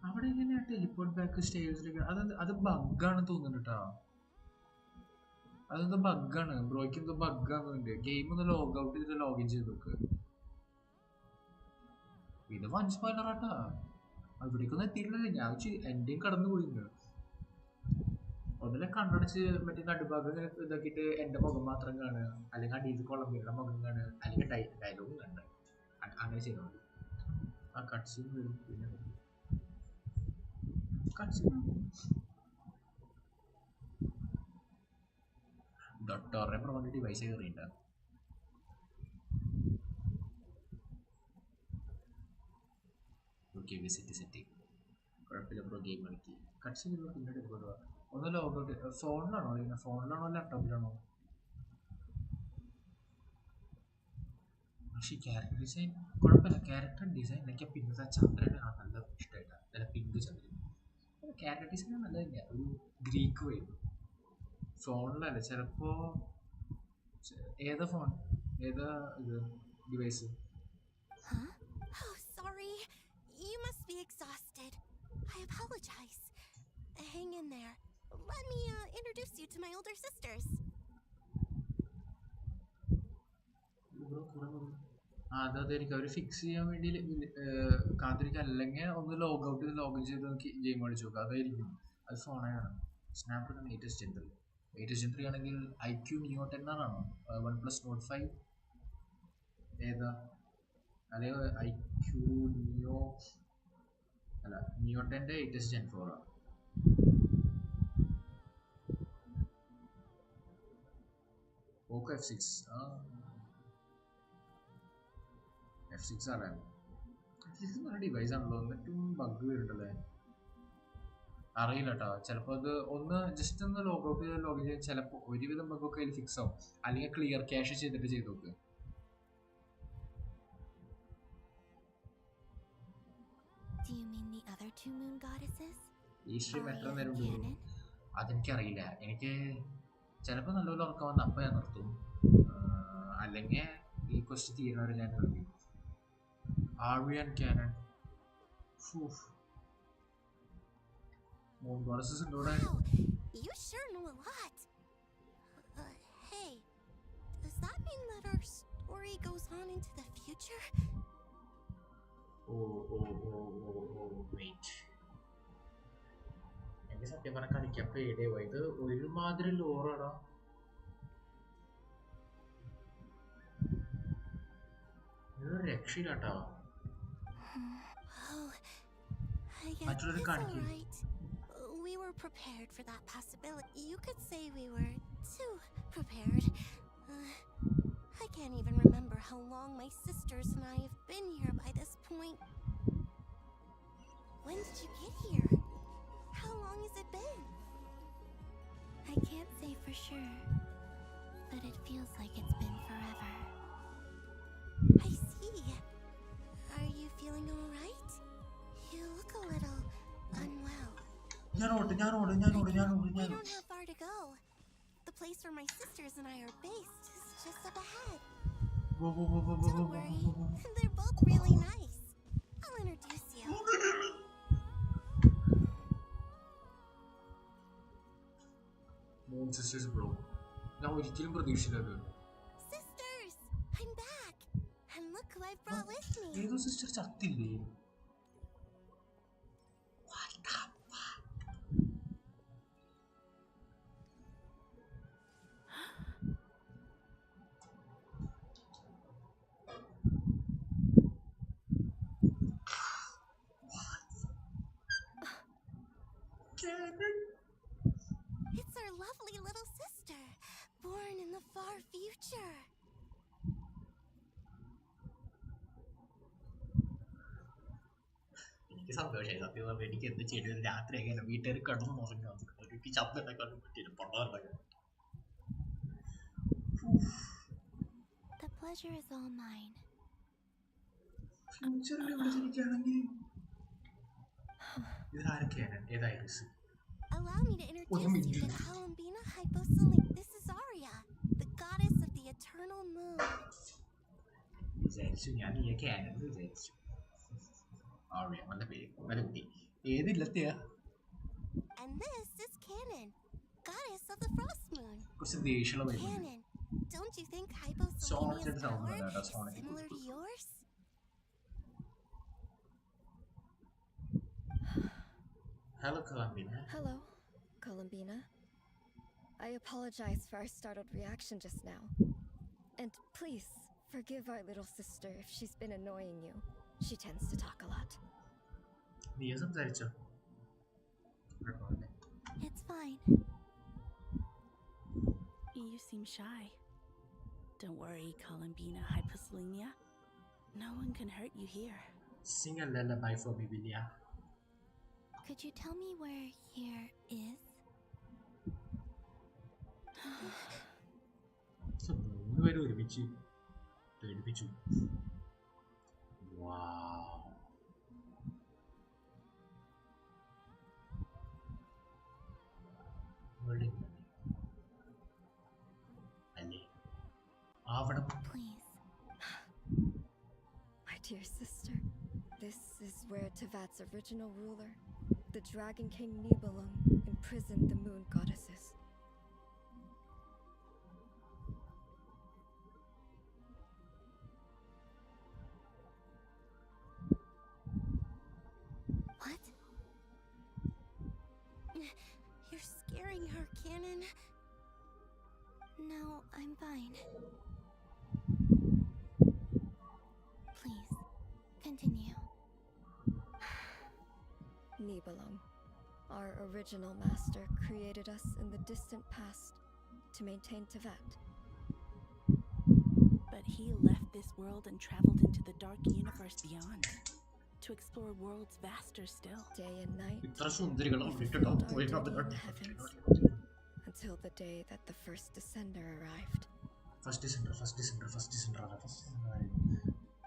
അവിടെ അവിടെ എങ്ങനെയാ ടെലിപ്പോർട്ട് ബാക്ക് സ്റ്റേഴ്സിലേക്ക്? അത് ബഗ്ഗാണ് തോന്നുന്നു കേട്ടോ. അതെന്തോ ബഗ്ഗാണ് ബ്രോയ്ക്ക്, എന്തോ ബഗ്ഗാന്നുണ്ട്. ഗെയിം ഒന്ന് ലോഗ് ഔട്ട് ചെയ്തിട്ട് ലോഗിൻ ചെയ്ത് നോക്ക്. ഇത് വൺ സ്പോയിലർ ആട്ടാ. അവിടേക്കൊന്നും എത്തിയിട്ടില്ലേ. ഞാൻ എന്റെയും കടന്നു പോയിട്ടുണ്ട്. ഒന്നിനെ കണ്ണടച്ച് മറ്റേ നടുഭാഗം ഇതാക്കിയിട്ട് എന്റെ മുഖം മാത്രം കാണുക, അല്ലെങ്കിൽ അടിയിൽ കൊളംബിയുടെ മുഖം കാണുക, അല്ലെങ്കിൽ ഡയലോഗും കണ്ട അങ്ങനെ ചെയ്താൽ മതി. ആ കട്ട്സീൻ വരും. പിന്നെ കട്ട്സീൻ ഡോക്ടറെ പ്രൊമോട്ട് ഡിവൈസ് കയറിയിട്ടുണ്ട്. ഓക്കെ സെറ്റ് കുഴപ്പമില്ല ബ്രോ, ഗെയിം കളിക്ക്. കട്ട്സീൻ പിന്നീട് എടുക്കുക. ഒന്ന് ലോഗ് ഔട്ട്. ഫോണിലാണോ കളിക്കുന്നത്? ഫോണിലാണോ ലാപ്ടോപ്പിലാണോ? പക്ഷേ ക്യാരക്ടർ ഡിസൈൻ കുഴപ്പമില്ല. ക്യാരക്ടർ ഡിസൈൻ എനിക്ക് പിന്നത്തെ ചന്ദ്രന് നല്ല ഇഷ്ടമായിട്ടാണ്. നല്ല പിങ്ക് ചന്ദ്രൻ. ക്യാരക്ടർ ഡിസൈൻ നല്ല തന്നെയാണ്. ഒരു ഗ്രീക്ക് വൈബ്. ഫോണിലല്ല ചിലപ്പോ. ഏതാ ഫോൺ? ഏതാ ഇത് device? Oh, sorry. You must be exhausted. I apologize. Hang in there. Let me introduce you to my older sisters. അതായിരിക്കും അവർ ഫിക്സ് ചെയ്യാൻ വേണ്ടി കാത്തിരിക്കുക. അല്ലെങ്കിൽ ഒന്ന് ലോഗ് ഔട്ട് ചെയ്ത് ലോഗിൻ ചെയ്ത് ഗെയിം കളിച്ചു നോക്കുക. അതായിരിക്കും. അത് ഫോണാണ്. സ്നാപ്ഡ്രാഗൺ 8 ആണെങ്കിൽ IQ Neo 10 ആണോ? OnePlus Note 5 ഏതാ? അല്ലെങ്കിൽ IQ Neo അല്ല, Neo 10ന്റെ 8th Gen 4 ആണ്. Poco F6 F6 ആണ്. F6 നല്ല ഡിവൈസ് ആണല്ലോ. എന്നിട്ടും ബഗ് വരുന്നുണ്ടല്ലേ. അറിയില്ല കേട്ടോ. ചിലപ്പോൾ അത് ഒന്ന് ജസ്റ്റ് ഒന്ന് ലോഗ് ഔട്ട് ചെയ്ത് ലോഗിൻ ചെയ്ത് ചിലപ്പോൾ ഒരുവിധം ബഗ്ഗൊക്കെ അതിൽ ഫിക്സ് ആവും. അല്ലെങ്കിൽ ക്ലിയർ ക്യാഷ് ചെയ്തിട്ട് ചെയ്ത് നോക്ക്. Do you mean the other two moon goddesses? ഈ സ്ട്രീം എത്ര നേരം ഉണ്ട് അതെനിക്കറിയില്ല. എനിക്ക് ചിലപ്പോൾ നല്ലപോലെ ഉറക്കം വന്ന് അപ്പം ഞാൻ നിർത്തും. അല്ലെങ്കിൽ ഈ ക്വസ്റ്റ്യൻ തീരുന്നവരെ ഞാൻ കളിക്കും. ആർവിയൻ ക്യാനൺ മൂൺ ഗോഡസസ് ഉണ്ട് ഇവിടെ. You sure know a lot. Hey, does that mean that our story goes on into the future? Wait. എനിക്ക് സത്യം പറഞ്ഞാൽ കളിക്കാൻ പേടിയാവുക. ഇത് ഒരുമാതിരി ലോറാടാ. ഇത് രക്ഷയില്ലാട്ടോ. മറ്റുള്ളവർ കാണിക്കും. We were prepared for that possibility. You could say we were too prepared. I can't even remember how long my sisters and I have been here by this point. When did you get here? How long has it been? I can't say for sure, but it feels like it's been forever. I see. Are you feeling all right? You look a little unwell. We don't have far to go. The place where my sisters and I are based is just up ahead. Don't worry, they're both really nice. I'll introduce you. Moon sisters bro. ഞാൻ ഒരിക്കലും പ്രതീക്ഷിച്ചില്ല. Sisters, I'm back. And look who I brought with me. ഏതോ sister ചത്തില്ലേ? It's our lovely little sister, born in the far future. എനിക്ക് സന്തോഷമായി. സത്യം പറഞ്ഞാൽ എനിക്ക് എന്ത് ചെയ്തു രാത്രി എങ്ങനെ വീട്ടുകാർ കടന്നു നോക്കി എനിക്ക് ശബ്ദം ഉണ്ടാക്കാൻ പറ്റില്ല. പണ്ടാക്കാൻ The pleasure is all mine. ഫ്യൂച്ചറിൽ ഇവിടെ ശരിക്കാണെങ്കിൽ ഇതാരൊക്കെയാണ്? ഏതാ iris? Allow me to introduce you to Columbina Hyposonic. This is Arya, the goddess of the eternal moon. വിചാരിച്ചു ഞാൻ ഈ ക്യാനൻ വിചാരിച്ചു. ആര്യ നല്ല പേര്, നല്ല കുട്ടി. And this is Canon, goddess of the frost moon. Canon, don't you think Hyposelenia's power is similar to yours? Hello, Columbina. Hello, Columbina. I apologize for our startled reaction just now. And please, forgive our little sister if she's been annoying you. She tends to talk a lot. It's fine. You seem shy. Don't worry, Columbina Hyposelenia. No one can hurt you here. Sing a lullaby for me, will ya? Could you tell me where here is? Wow. Please. My dear sister, this is where Tevat's original ruler, the Dragon King Nibelung, imprisoned the moon goddesses. What? You're scaring her, Canon. No, I'm fine. Please, continue. Nibelung, our original master, created us in the distant past to maintain Tevat. But he left this world and traveled into the dark universe beyond, to explore worlds vaster still. Day and night, he fulfilled our duty in the heavens, until the day that the first descender arrived. First descender.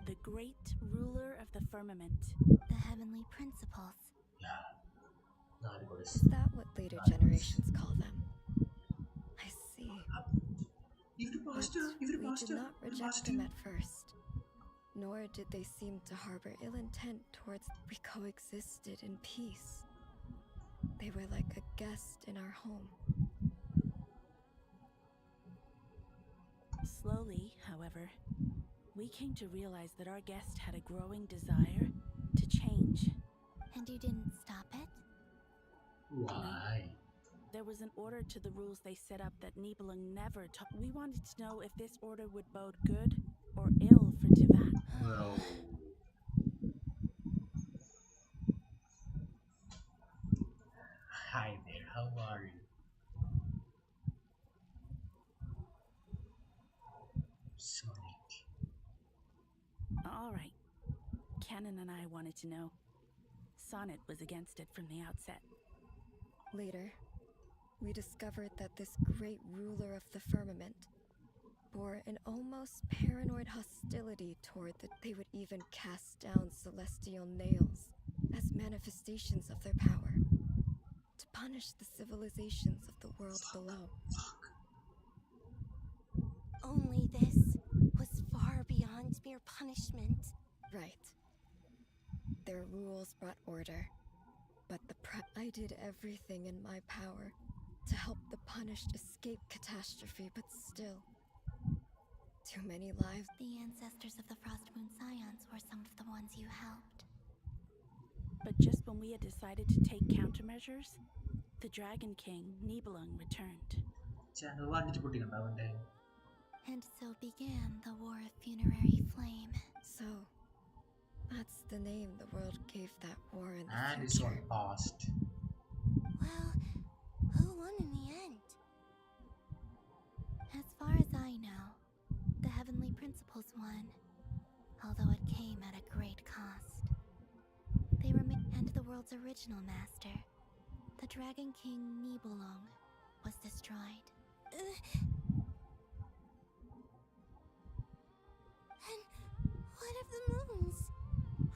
The great ruler of the firmament. The heavenly principles. Is that what later generations call them? I see. We did not reject them at first, nor did they seem to harbor ill intent towards. We coexisted in peace. They were like a guest in our home. Slowly, however, we came to realize that our guest had a growing desire to change. And you didn't stop it? Why? There was an order to the rules they set up that Nibelung never taught. We wanted to know if this order would bode good or ill for Tevat. Well. Hi there, how are you? Sonic. All right. Canon and I wanted to know. Sonnet was against it from the outset. Later, we discovered that this great ruler of the firmament bore an almost paranoid hostility toward that they would even cast down celestial nails as manifestations of their power to punish the civilizations of the world below. Only this was far beyond mere punishment. Right. Their rules brought order, but I did everything in my power to help the punished escape catastrophe, but still, too many lives. The ancestors of the Frost Moon Scions were some of the ones you helped. But just when we had decided to take countermeasures, the Dragon King, Nibelung, returned. And so began the War of Funerary Flame. So, that's the name the world gave that war in the and future. it's all past. Well, who won in the end? As far as I know, the Heavenly Principles won, although it came at a great cost. They were and the world's original master, the Dragon King Nibelung, was destroyed. And what of the moons?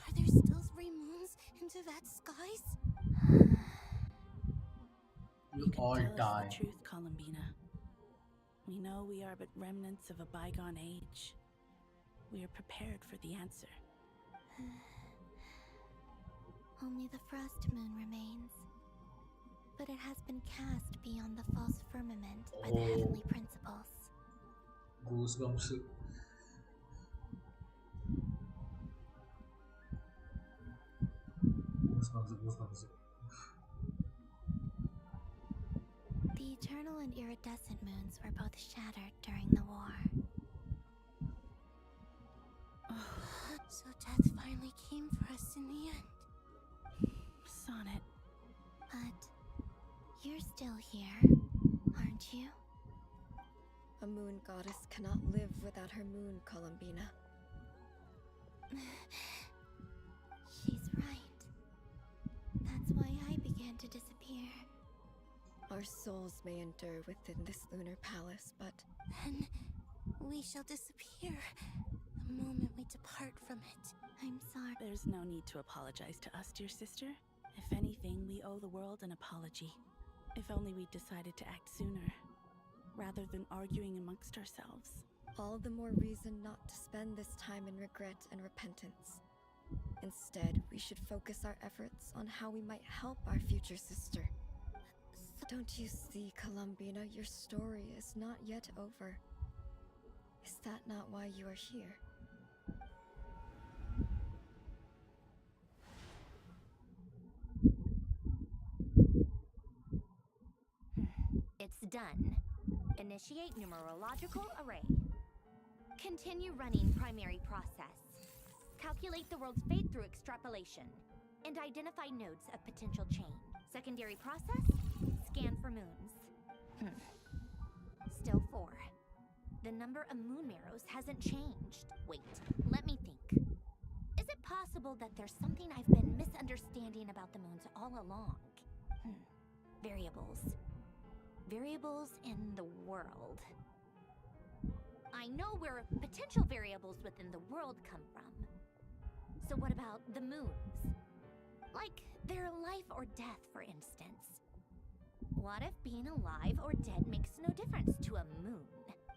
Are there still 3 moons in Tevat's skies? You all Tell us die. the truth, Columbina. We know we are but remnants of a bygone age. We are prepared for the answer. Only the Frost Moon it has been cast beyond the false firmament by the heavenly principles. Goosebumps. Goosebumps. The eternal and iridescent moons were both shattered during the war. So death finally came for us in the end. Sonnet. But you're still here, aren't you? A moon goddess cannot live without her moon, Columbina. She's right. That's why I began to disappear. Our souls may endure within this lunar palace, but then we shall disappear the moment we depart from it. I'm sorry. There's no need to apologize to us, dear sister. If anything, we owe the world an apology. If only we'd decided to act sooner, rather than arguing amongst ourselves. All the more reason not to spend this time in regret and repentance. Instead, we should focus our efforts on how we might help our future sister. Don't you see, Columbina, your story is not yet over. Is that not why you are here? It's done. Initiate numerological array. Continue running primary process. Calculate the world's fate through extrapolation. And identify nodes of potential chain. Secondary process? Scan for moons. Still 4. The number of moon marrows hasn't changed. Wait, let me think. Is it possible that there's something I've been misunderstanding about the moons all along? Variables. Variables in the world. I know where potential variables within the world come from. So what about the moons? Like their life or death, for instance. What if being alive or dead makes no difference to a moon?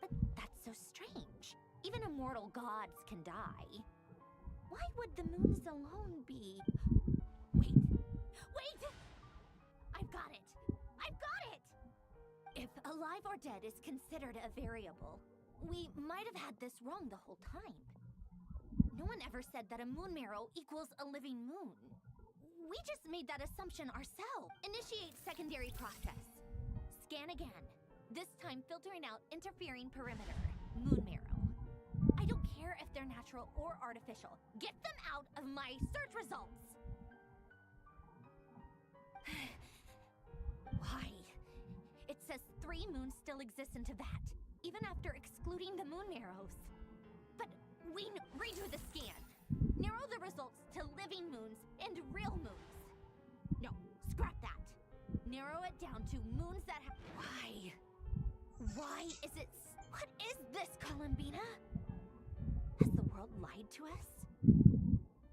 But that's so strange. Even immortal gods can die. Why would the moons alone be... Wait! I've got it! If alive or dead is considered a variable, we might have had this wrong the whole time. No one ever said that a moon marrow equals a living moon. We just made that assumption ourselves. Initiate secondary process. Scan again. This time filtering out interfering perimeter. Moon marrow. I don't care if they're natural or artificial. Get them out of my search results! Why? It says 3 moons still exist into that, even after excluding the moon marrows. But we redo the scan. Narrow the results to living moons and real moons. No, scrap that. Narrow it down to moons that have... Why? Why is it... What is this, Columbina? Has the world lied to us?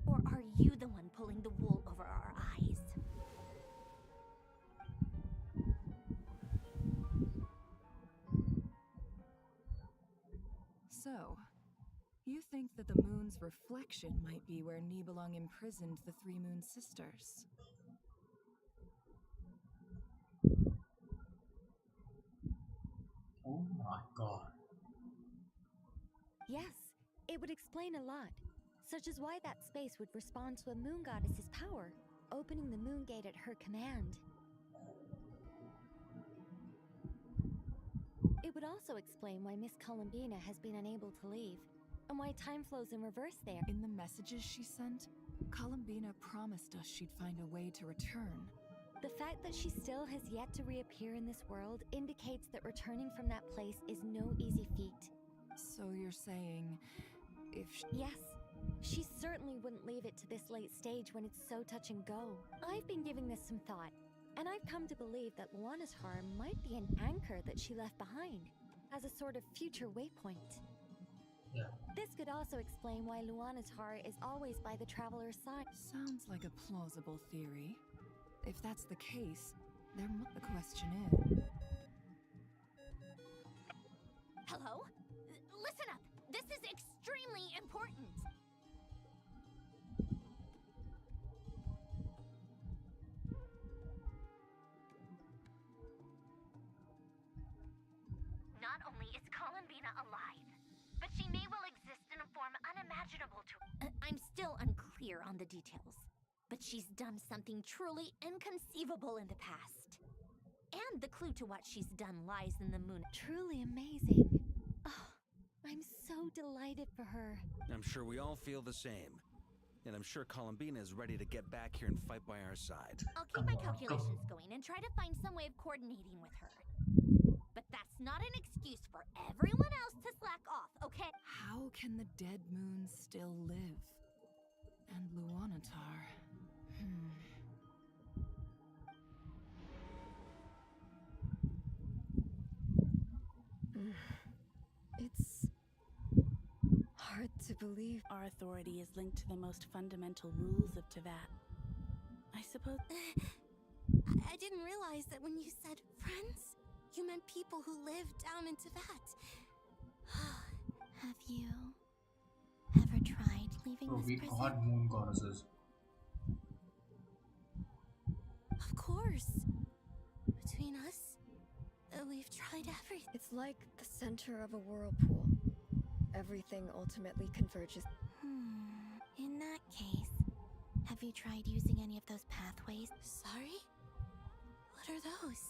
Or are you the one pulling the wool over our eyes? So, you think that the moon's reflection might be where Nibelung imprisoned the 3 moon sisters? Oh my god. Yes, it would explain a lot, such as why that space would respond to a moon goddess's power, opening the moon gate at her command. It would also explain why Miss Columbina has been unable to leave, and why time flows in reverse there. In the messages she sent, Columbina promised us she'd find a way to return. The fact that she still has yet to reappear in this world indicates that returning from that place is no easy feat. So you're saying, if Yes, she certainly wouldn't leave it to this late stage when it's so touch and go. I've been giving this some thought, and I've come to believe that Luana's harm might be an anchor that she left behind, as a sort of future waypoint. Yeah. This could also explain why Luana's heart is always by the traveler's side. Sounds like a plausible theory. If that's the case, the question is... Hello? Listen up! This is extremely important! still unclear on the details, but she's done something truly inconceivable in the past. And the clue to what she's done lies in the moon. Truly amazing. Oh, I'm so delighted for her. I'm sure we all feel the same. And I'm sure Columbina is ready to get back here and fight by our side. I'll keep my calculations going and try to find some way of coordinating with her. But that's not an excuse for everyone else to slack off, okay? How can the dead moon still live? And Luanatar... It's hard to believe. Our authority is linked to the most fundamental rules of Teyvat. I suppose... I didn't realize that when you said friends, you meant people who live down in Teyvat. Have you ever tried leaving this We prison? got moon goddesses. Of course. Between us, we've tried everything. It's like the center of a whirlpool. Everything ultimately converges. In that case, have you tried using any of those pathways? Sorry? What are those?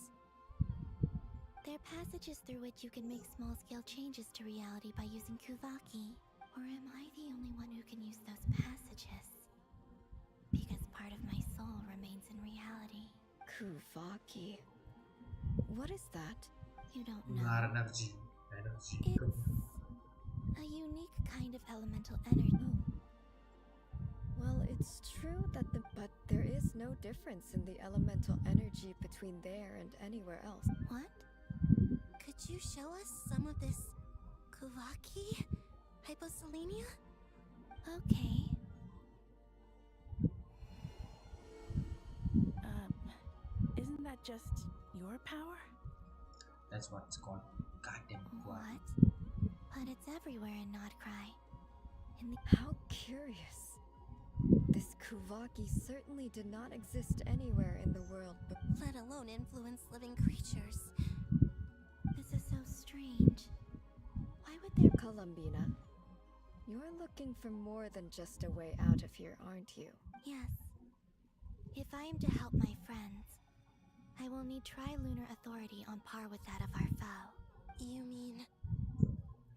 They're passages through which you can make small-scale changes to reality by using Kuvaki. Or am I the only one who can use those passages? Because part of my soul remains in reality. Kuvaki. What is that? You don't know. Energy. It's a unique kind of elemental energy. Well, it's true that but there is no difference in the elemental energy between there and anywhere else. What? Could you show us some of this Kuvaki? Hyposelenia? Okay. Isn't that just your power? That's what it's called. Goddamn What? But it's everywhere in Nodcry. How curious. This Kuvaki certainly did not exist anywhere in the world, but let alone influence living creatures. This is so strange. Why would there... Columbina, you're looking for more than just a way out of here, aren't you? Yes. If I am to help my friends, I will need tri-lunar authority on par with that of our foe. You mean...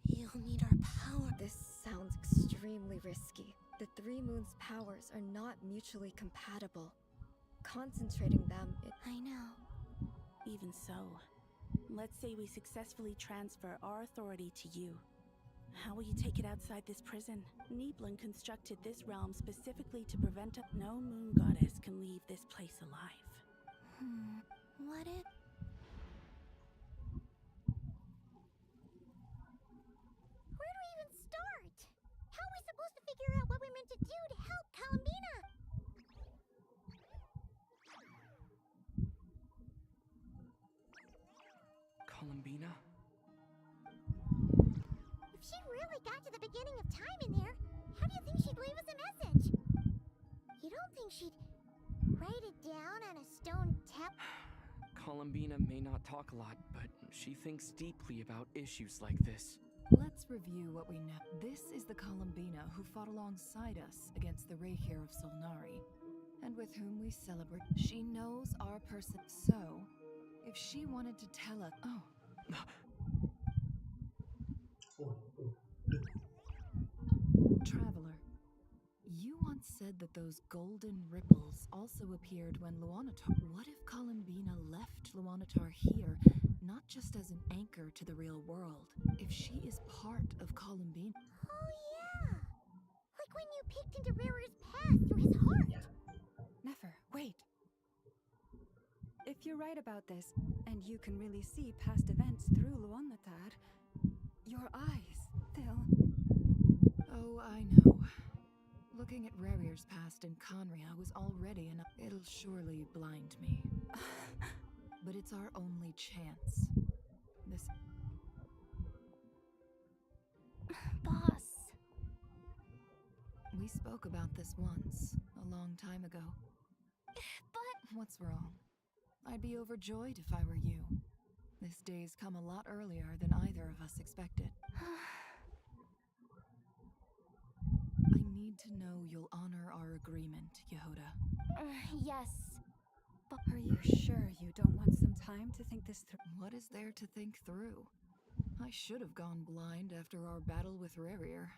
you'll need our power? This sounds extremely risky. The Three Moons' powers are not mutually compatible. Concentrating them... I know. Even so, let's say we successfully transfer our authority to you. How will you take it outside this prison? Niblin constructed this realm specifically to prevent no moon goddess can leave this place alive. What if... Where do we even start? How are we supposed to figure out what we're meant to do to help Columbina? Columbina? If she really got to the beginning of time in there, how do you think she'd leave us a message? You don't think she'd write it down on a stone tab? Columbina may not talk a lot, but she thinks deeply about issues like this. Let's review what we know. This is the Columbina who fought alongside us against the Rayhir of Solnari, and with whom we celebrate. She knows our person, so if she wanted to tell us... Traveler, you once said that those golden ripples also appeared when Luanatar... What if Columbina left Luanatar here, not just as an anchor to the real world? If she is part of Columbina... Oh yeah! Like when you peeked into Rarer's past through his heart! Nefer, wait! If you're right about this, and you can really see past events through Luanatar, your eyes, they'll... Oh, I know. Looking at Rarier's past in Conria was already enough. It'll surely blind me. But it's our only chance. This... Boss. We spoke about this once, a long time ago. But... What's wrong? I'd be overjoyed if I were you. This day's come a lot earlier than either of us expected. I need to know you'll honor our agreement, Yehuda. Yes. But are you sure you don't want some time to think this through? What is there to think through? I should have gone blind after our battle with Rerir.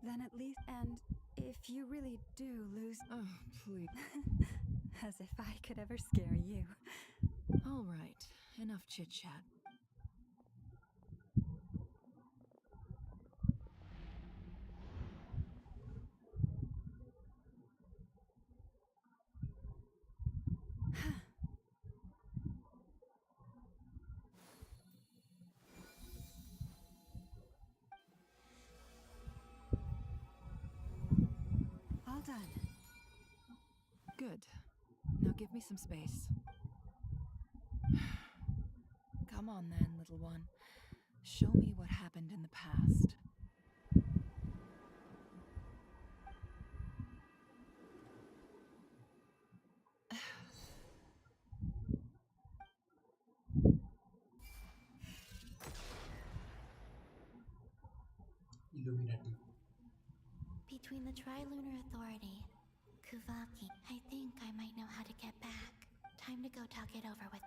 Then at least, and if you really do lose... Oh, please. As if I could ever scare you. All right, enough chit-chat. All done. Good. Now give me some space. Come on then, little one. Show me what happened in the past. Illuminati. Between the Trilunar Authority, Kuvaki, I think I might know how to get back. Time to go talk it over with.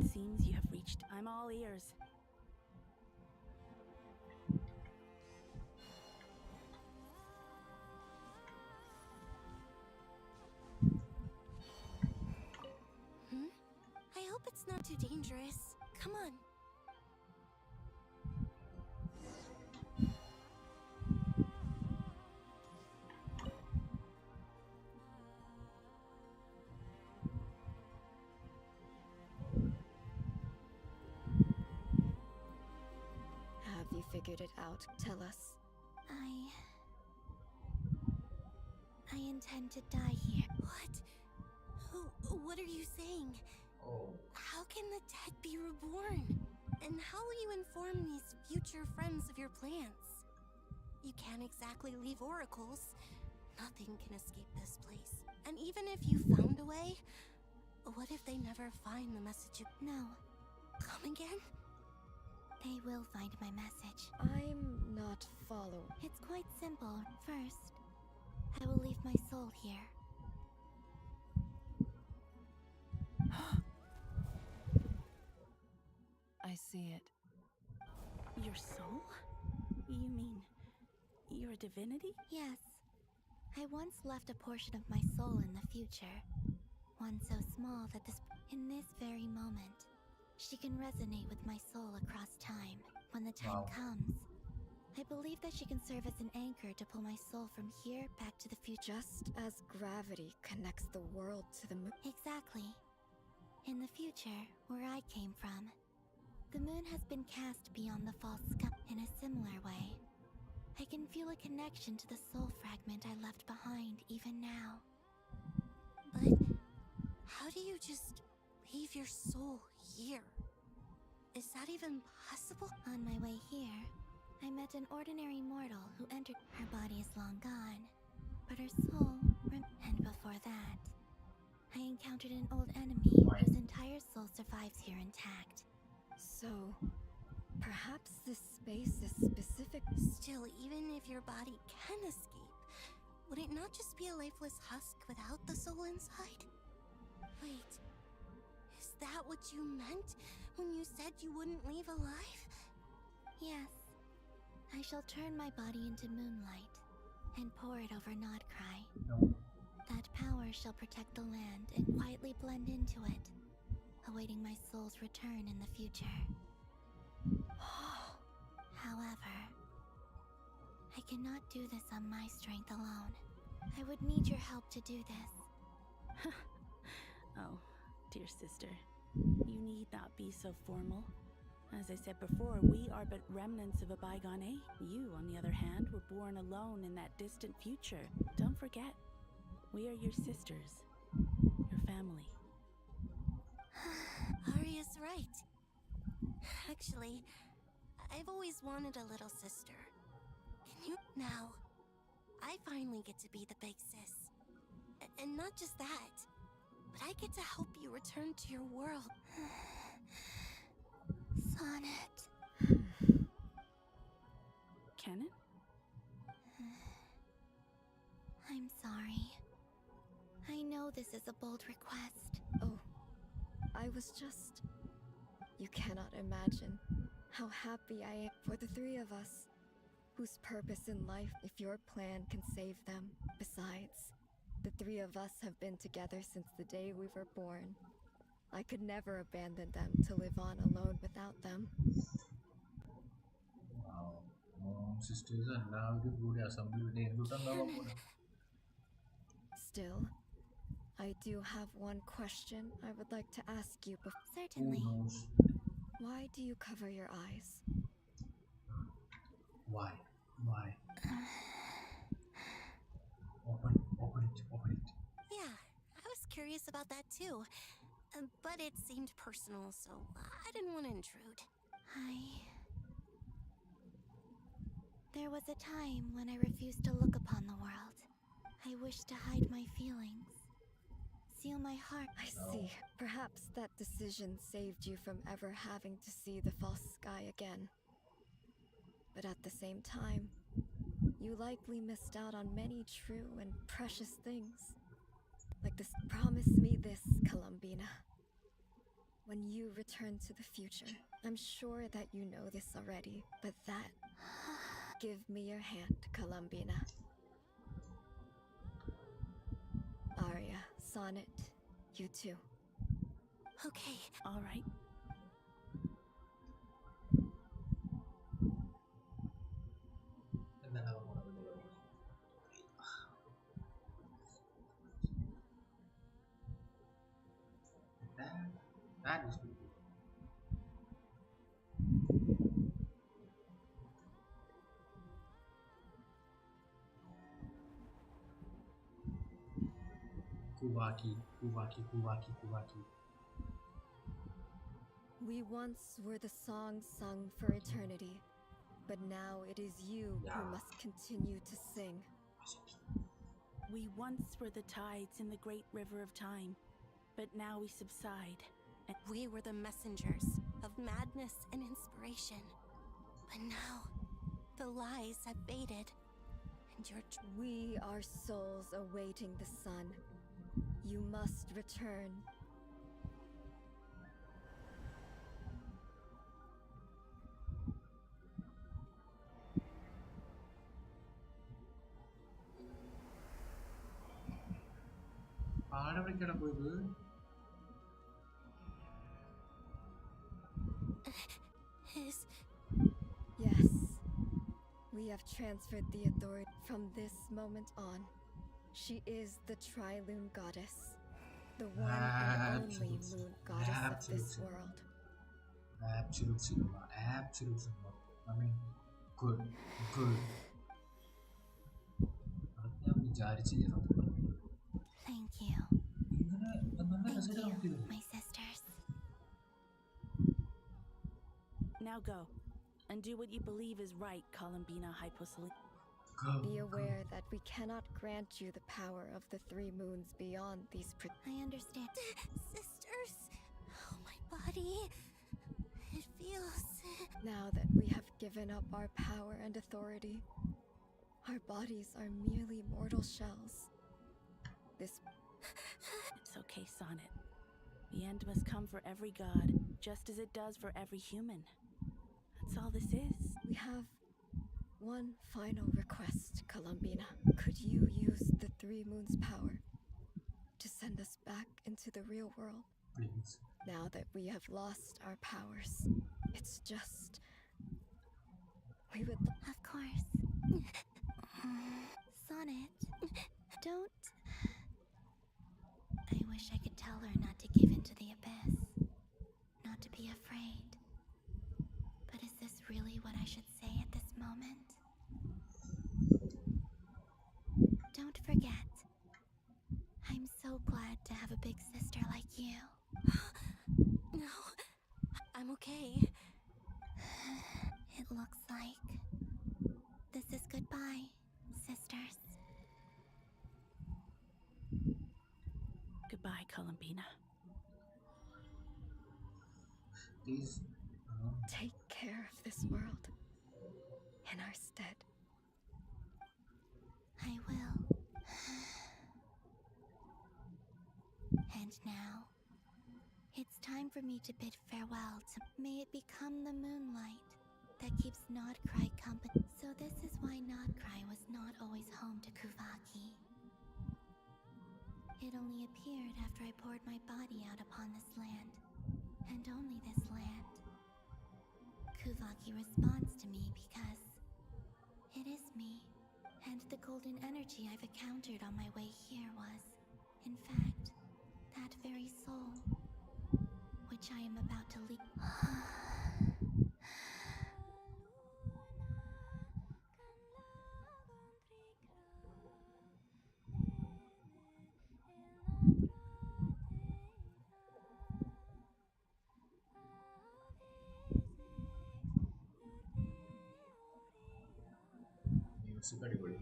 It seems you have reached. I'm all ears. I hope it's not too dangerous. Come on. Have you figured it out? Tell us. I intend to die here. What? What are you saying? Oh. How can the dead be reborn? And how will you inform these future friends of your plans? You can't exactly leave oracles. Nothing can escape this place. And even if you found a way, what if they never find the message you... No. Come again? They will find my message. I'm not following. It's quite simple. First, I will leave my soul here. I see it. Your soul? You mean you're a divinity? Yes. I once left a portion of my soul in the future. One so small that in this very moment, she can resonate with my soul across time. When the time comes, I believe that she can serve as an anchor to pull my soul from here back to the future. Just as gravity connects the world to the moon. Exactly. In the future, where I came from, the moon has been cast beyond the false sky. In a similar way, I can feel a connection to the soul fragment I left behind even now. But how do you just leave your soul here? Is that even possible? On my way here, I met an ordinary mortal who entered. Her body is long gone, but her soul and before that, I encountered an old enemy whose entire soul survives here intact. So, perhaps this space is specific. Still, even if your body can escape, would it not just be a lifeless husk without the soul inside? Wait, is that what you meant when you said you wouldn't leave alive? Yes. I shall turn my body into moonlight and pour it over Nodcry. No. That power shall protect the land and quietly blend into it, awaiting my soul's return in the future. However, I cannot do this on my strength alone. I would need your help to do this. Oh, dear sister, you need not be so formal. As I said before, we are but remnants of a bygone age. You, on the other hand, were born alone in that distant future. Don't forget, we are your sisters, your family. Arya's right. Actually, I've always wanted a little sister. Can you? Now, I finally get to be the big sis. And not just that, but I get to help you return to your world. Sonnet. Canon? I'm sorry. I know this is a bold request. Oh, I was just... You cannot imagine how happy I am for the three of us, whose purpose in life, if your plan can save them. Besides, the three of us have been together since the day we were born. I could never abandon them to live on alone without them. Wow. Sisters എല്ലാവരും കൂടി assembly എന്തുണ്ടാവാൻ പോണെ? Still, I do have one question I would like to ask you before. Certainly. Who knows? Why do you cover your eyes? Why? Open it. Yeah, I was curious about that too. But it seemed personal, so I didn't want to intrude. There was a time when I refused to look upon the world. I wished to hide my feelings. Seal my heart. I see. Perhaps that decision saved you from ever having to see the false sky again. But at the same time, you likely missed out on many true and precious things. Like this. Promise me this, Columbina. When you return to the future, I'm sure that you know this already, but that... Give me your hand, Columbina. Arya, Sonnet, you too. Okay. All right. That is good. Kuwaki. We once were the song sung for eternity, but now it is you who must continue to sing. We once were the tides in the great river of time, but now we subside. And we were the messengers of madness and inspiration. But now, the lies have faded, and we are souls awaiting the sun. You must return. Yes. We have transferred the authority from this moment on. She is the Tri-Lune Goddess, the one and only moon goddess of this world. Absolute cinema. I mean, good. Thank you. Thank you, my sisters. Now go, and do what you believe is right, Columbina Hyposoli. Be aware that we cannot grant you the power of the three moons beyond these. I understand. Sisters, oh my body, it feels. Now that we have given up our power and authority, our bodies are merely mortal shells. It's okay, Sonnet. The end must come for every god, just as it does for every human. That's all this is. We have one final request, Columbina. Could you use the three moons' power to send us back into the real world? Please. Now that we have lost our powers, it's just... We would... Of course. Sonnet, don't... I wish I could tell her not to give into the abyss. Not to be afraid. But is this really what I should say at this moment? Don't forget. I'm so glad to have a big sister like you. No. is goodbye, sisters. Goodbye, Columbina. Please. Take care of this world in our stead. I will. And now, it's time for me to bid farewell to. May it become the moonlight that keeps Nodcry company. So this is why Nodcry was not always home to Kuvaki. It only appeared after I poured my body out upon this land, and only this land. Kuvaki responds to me because it is me, and the golden energy I've encountered on my way here was, in fact, that very soul, which I am about to leave. Music അടിപൊളി.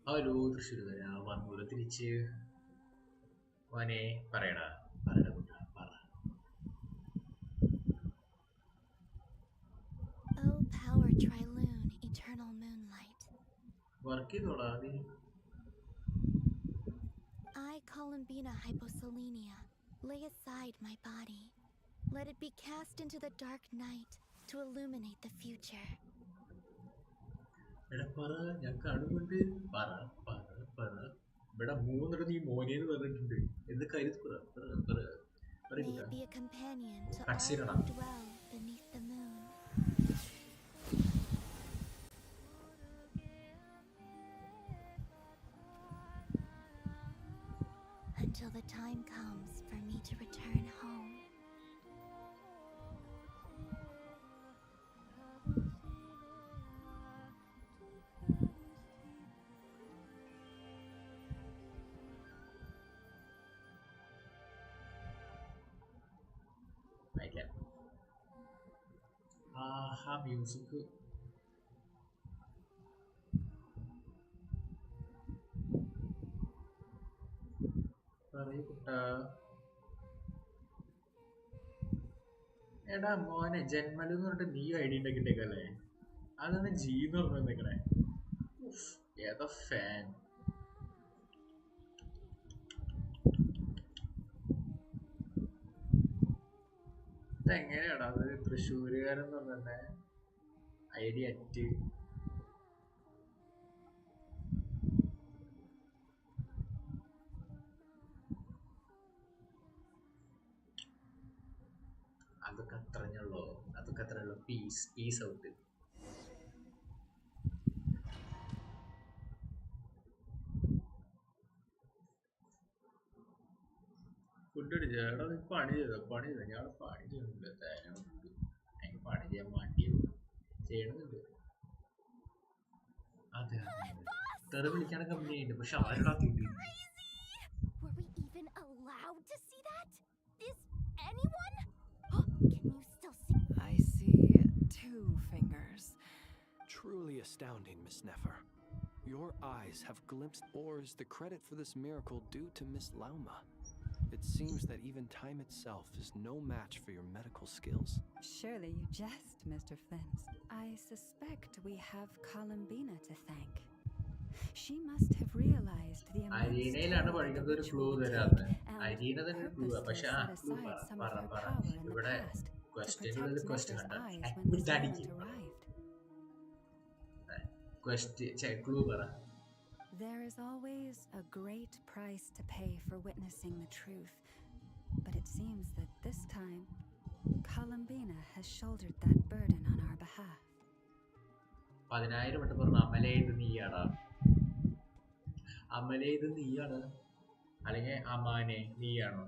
Hello Thrissur, ഞാൻ വന്നൂര് തിരിച്ച് മോനെ പറയടാ കുട്ട പറ. Oh, power Trilune, eternal moonlight. Work ചെയ്തോടാ നീ? I, Columbina Hyposelenia, lay aside my body. Let it be cast into the dark night to illuminate the future. എടാ പറ, ഞാൻ കാണുന്നുണ്ട്. പറ പറ പറ. ഇവിടെ മൂന്നിട നീ മോനേന്ന് പറഞ്ഞിട്ടുണ്ട്. എന്ത് കാര്യം May it be a companion to all who dwell beneath the moon. Until the time comes for me to return home. Aaha music. പറയൂ കുട്ടാ. എടാ മോനെ, ജന്മലു എന്ന് പറഞ്ഞിട്ട് നീ ഐഡി ഉണ്ടാക്കിട്ടേക്കല്ലേ? അതൊന്ന് ജീന്ന് പറഞ്ഞേക്കണേ. ഏതാ ഫാൻ. ഇതെങ്ങനെയാടാ അത് തൃശ്ശൂരുകാരെന്ന് പറഞ്ഞെ ഐഡി അറ്റ്. അതൊക്കെ അത്രഞ്ഞുള്ളൂ, അതൊക്കെ അത്രയുള്ളൂ. Peace out. ഫുഡ് അടിച്ചാ? എടാ നീ പണി ചെയ്തോ? ഞാൻ പണി ചെയ്യുന്നില്ല. എനിക്ക് പണി ചെയ്യാൻ മടിയോ ചെയ്യണമെന്നുണ്ട്. അതെ, തെറി വിളിക്കാണ് കമ്പനി ആയിട്ട്. പക്ഷെ ആരുടെ Were we even allowed to see that? Is anyone? Can you still see? I see 2 fingers. Truly astounding, Miss Nefer. Your eyes have glimpsed, or is the credit for this miracle due to Miss Lauma? It seems that even time itself is no match for your medical skills. Surely you jest, Mr. Flint. I suspect we have Columbina to thank. She must have realized the അരീനയിലാണ് പഠിക്കുന്നത്. ഒരു clue തരാന്ന്. Arena തന്നെ ഒരു clue. പക്ഷെ ആ clue പറ. ഇവിടെ ക്വസ്റ്റ്യനിലൊരു question ഉണ്ട്. ക്ലൂ പറ. There is always a great price to pay for witnessing the truth, but it seems that this time, Columbina has shouldered that burden on our behalf. 10,000 വട്ടം പറഞ്ഞു അമലേ ഇത് നീയാടാ. അമലേ ഇത് നീയാണ്, അല്ലെങ്കിൽ അമാനെ നീയാണോ?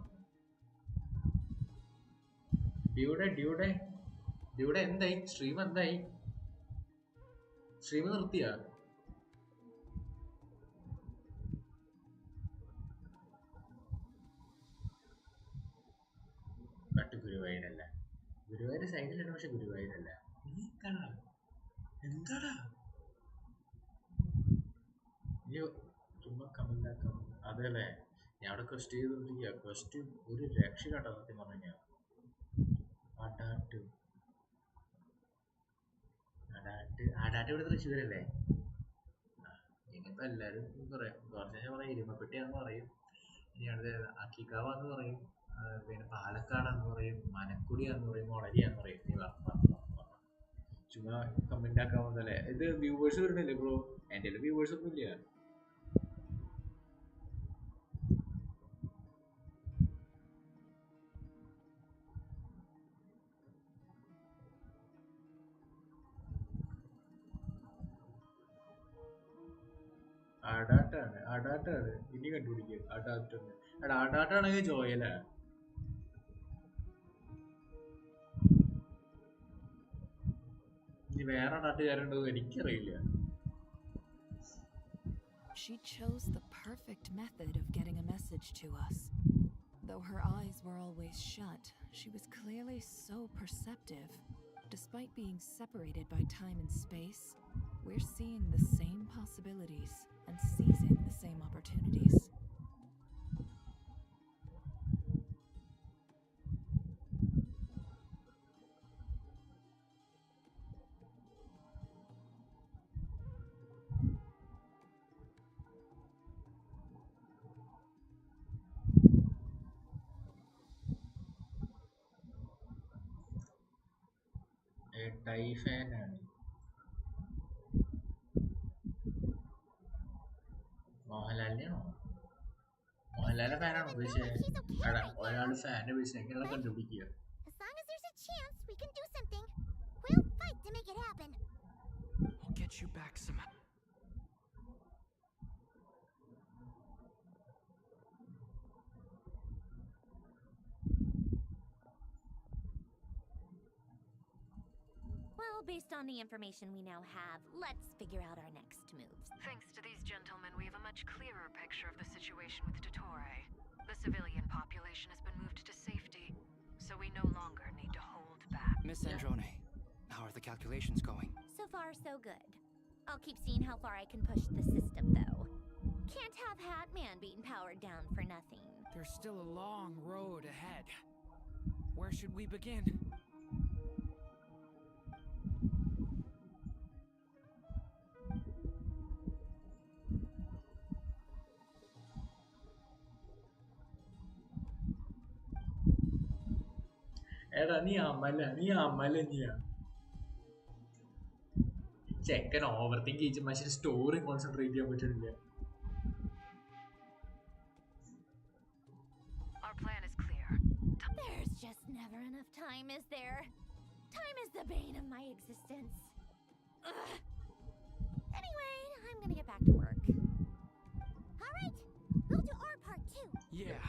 ഡ്യൂടെ എന്തായി? സ്ട്രീം എന്തായി? സ്ട്രീം നിർത്തിയാ? ഗുരുവായൂരല്ല. ഗുരുവായൂർ സൈഡിലുണ്ട്, പക്ഷെ ഗുരുവായൂരല്ല. എന്താടാ എനിക്ക് ചുമ്മാ കമന്റ് ആക്കാം. അതെല്ലേ, ഞാൻ അവിടെ ക്വസ്റ്റ് ചെയ്തോണ്ടിരിക്കുക. ക്വസ്റ്റ് ഒരു രക്ഷയില്ലാട്ടോ സത്യം പറഞ്ഞു കഴിഞ്ഞാൽ. അഡാറ്റ് ഇവിടെ തൃശ്ശൂരല്ലേ? ഇനിയിപ്പോ എല്ലാരും പറയും, കുറച്ച് പറയും ഇരുമപ്പെട്ടിയാന്ന് പറയും, ഇനി അടുത്ത അക്കിക്കാവാന്ന് പറയും, പിന്നെ പാലക്കാടാന്ന് പറയും, മനക്കുടിയാന്ന് പറയും, മുളരിയാന്ന് പറയും. നീ ചുമ്മാ കമന്റ് ആക്കാവുന്നല്ലേ. ഇത് വ്യൂവേഴ്സ് വരുന്നില്ലേ ബ്രോ? എൻ്റെ വ്യൂവേഴ്സ് ഒന്നും ഇല്ല. അഡാട്ടാണ് ഇനി കണ്ടുപിടിക്കുക. അഡാറ്റാണ്. എടാ അഡാട്ടാണെങ്കിൽ ജോയലാ. ഇനി വേറെ അഡാട്ടുകാരുണ്ടോ എനിക്കറിയില്ല. She chose the perfect method of getting a message to us. Though her eyes were always shut, she was clearly so perceptive. Despite being separated by time and space, we're seeing the same possibilities and seizing the same opportunities. ടൈ ഫാനാണ്. മോഹൻലാലിനെയാണോ? മോഹൻലാലിന്റെ ഫാനാണോ ഉദ്ദേശിച്ചത്? എടാ ഒരാള് ഫാനിന്റെ പൈസ എങ്ങനെയുള്ള കണ്ടുപിടിക്കുക? As long as there's a chance we can do something, we'll fight to make it happen. I'll get you back somehow. Well, based on the information we now have, let's figure out our next moves. Thanks to these gentlemen, we have a much clearer picture of the situation with Dottore. The civilian population has been moved to safety, so we no longer need to hold back. Miss Androne, how are the calculations going? So far, so good. I'll keep seeing how far I can push the system, though. Can't have Hatman being powered down for nothing. There's still a long road ahead. Where should we begin? എടാ നീ അമലനിയാ ചെക്കൻ over think ചെയ്യിച്ച് മനുഷ്യന് story concentrate ചെയ്യാൻ പറ്റുന്നില്ല. Our plan is clear. There's just never enough time, is there? Time is the bane of my existence. Ugh. Anyway, I'm gonna get back to work. All right, we'll do our part too. Yeah.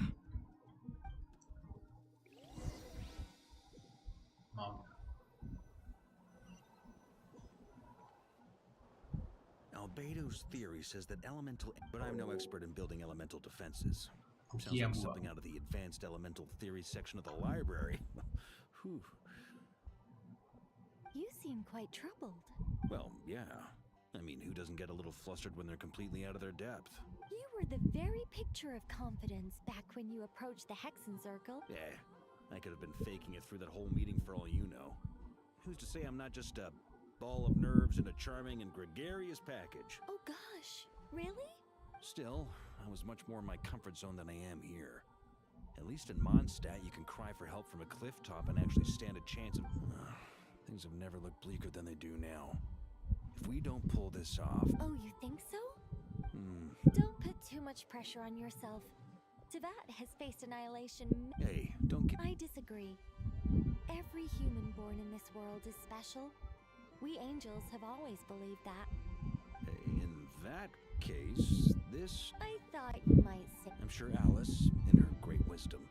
Albedo's theory says that elemental, but I'm no expert in building elemental defenses. Sounds like something out of the advanced elemental theory section of the library. Whew. You seem quite troubled. Well, yeah. I mean, who doesn't get a little flustered when they're completely out of their depth? You were the very picture of confidence back when you approached the Hexen Circle. Yeah, I could have been faking it through that whole meeting for all you know. Who's to say I'm not just a ball of nerves in a charming and gregarious package? Oh gosh, really? Still, I was much more in my comfort zone than I am here. At least in Mondstadt, you can cry for help from a cliff top and actually stand a chance of... things have never looked bleaker than they do now. If we don't pull this off... Oh, you think so? Don't put too much pressure on yourself. Teyvat has faced annihilation. Hey, don't get... I disagree. Every human born in this world is special. We angels have always believed that. In that case, this... I thought you might say... I'm sure Alice, in her great wisdom,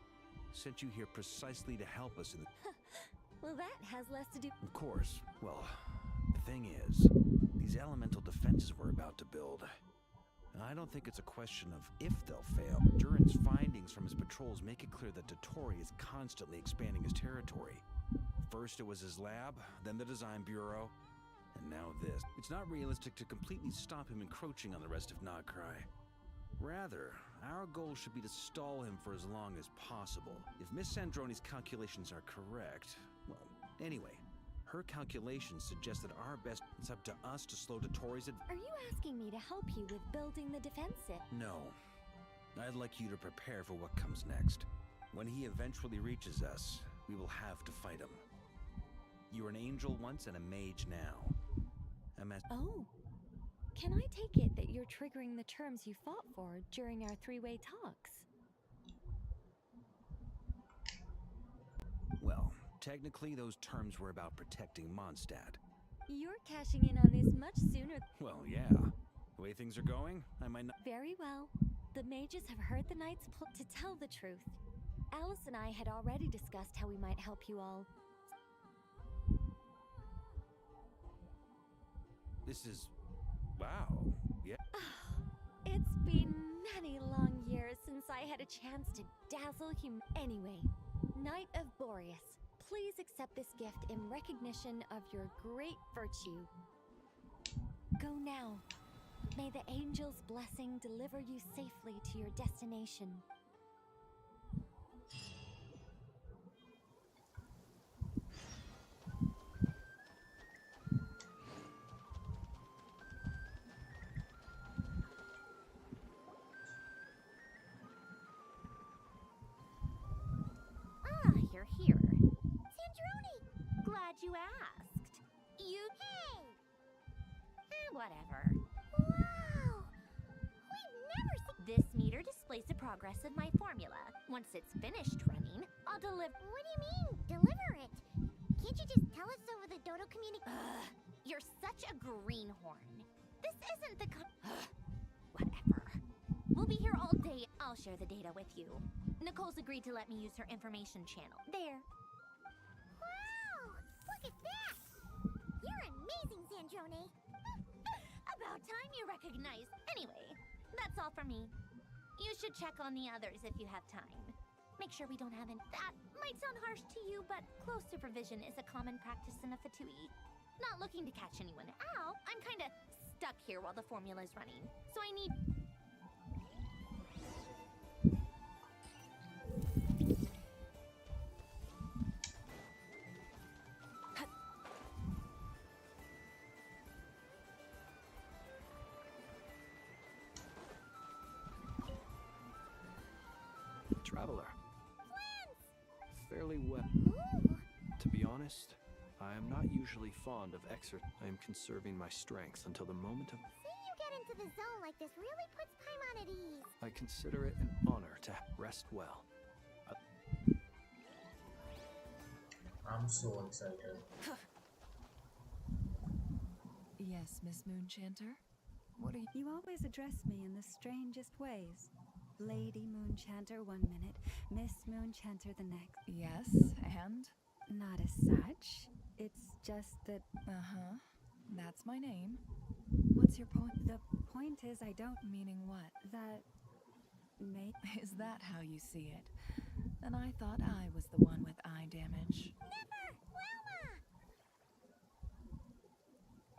sent you here precisely to help us in the... Well, that has less to do... Of course. Well, the thing is, these elemental defenses we're about to build, I don't think it's a question of if they'll fail. Durin's findings from his patrols make it clear that Dottore is constantly expanding his territory. First it was his lab, then the design bureau. And now this. It's not realistic to completely stop him encroaching on the rest of Nagcry. Rather, our goal should be to stall him for as long as possible. If Miss Sandroni's calculations are correct, well, anyway, her calculations suggest that our best, it's up to us to slow Dottoro's Are you asking me to help you with building the defensive? No. I'd like you to prepare for what comes next. When he eventually reaches us, we will have to fight him. You were an angel once and a mage now. Oh. Can I take it that you're triggering the terms you fought for during our three-way talks? Well, technically those terms were about protecting Mondstadt. You're cashing in on this much sooner. Well, yeah. The way things are going, I might not. Very well. The mages have heard the knight's to tell the truth. Alice and I had already discussed how we might help you all. This is... wow. Yeah. It's been many long years since I had a chance to dazzle him. Anyway, Knight of Boreas, please accept this gift in recognition of your great virtue. Go now. May the angel's blessing deliver you safely to your destination. You're here. Sandroni! Glad you asked. You... Hey! Whatever. Wow! We've never seen... This meter displays the progress of my formula. Once it's finished running, I'll deliver... What do you mean, deliver it? Can't you just tell us over the Dodo You're such a greenhorn. This isn't the Whatever. We'll be here all day. I'll share the data with you. Nicole's agreed to let me use her information channel. There. Wow! Look at that! You're amazing, Sandrone! About time you recognize. Anyway, that's all for me. You should check on the others if you have time. Make sure we don't have any... That might sound harsh to you, but close supervision is a common practice in a Fatui. Not looking to catch anyone out. I'm kinda stuck here while the formula's running, so I need... Traveler. Fairly well. To be honest, I am not usually fond of I am conserving my strength until the moment of... Seeing you get into the zone like this really puts Paimon at ease. I consider it an honor to rest well. I'm so excited. Yes, Miss Moonchanter? What are you... You always address me in the strangest ways. Lady Moonchanter 1 minute, Miss Moonchanter the next. Yes, and? Not as such. It's just that... Uh-huh. That's my name. What's your point? The point is I don't... Meaning what? That... Is that how you see it? Then I thought I was the one with eye damage. Never! Wilma!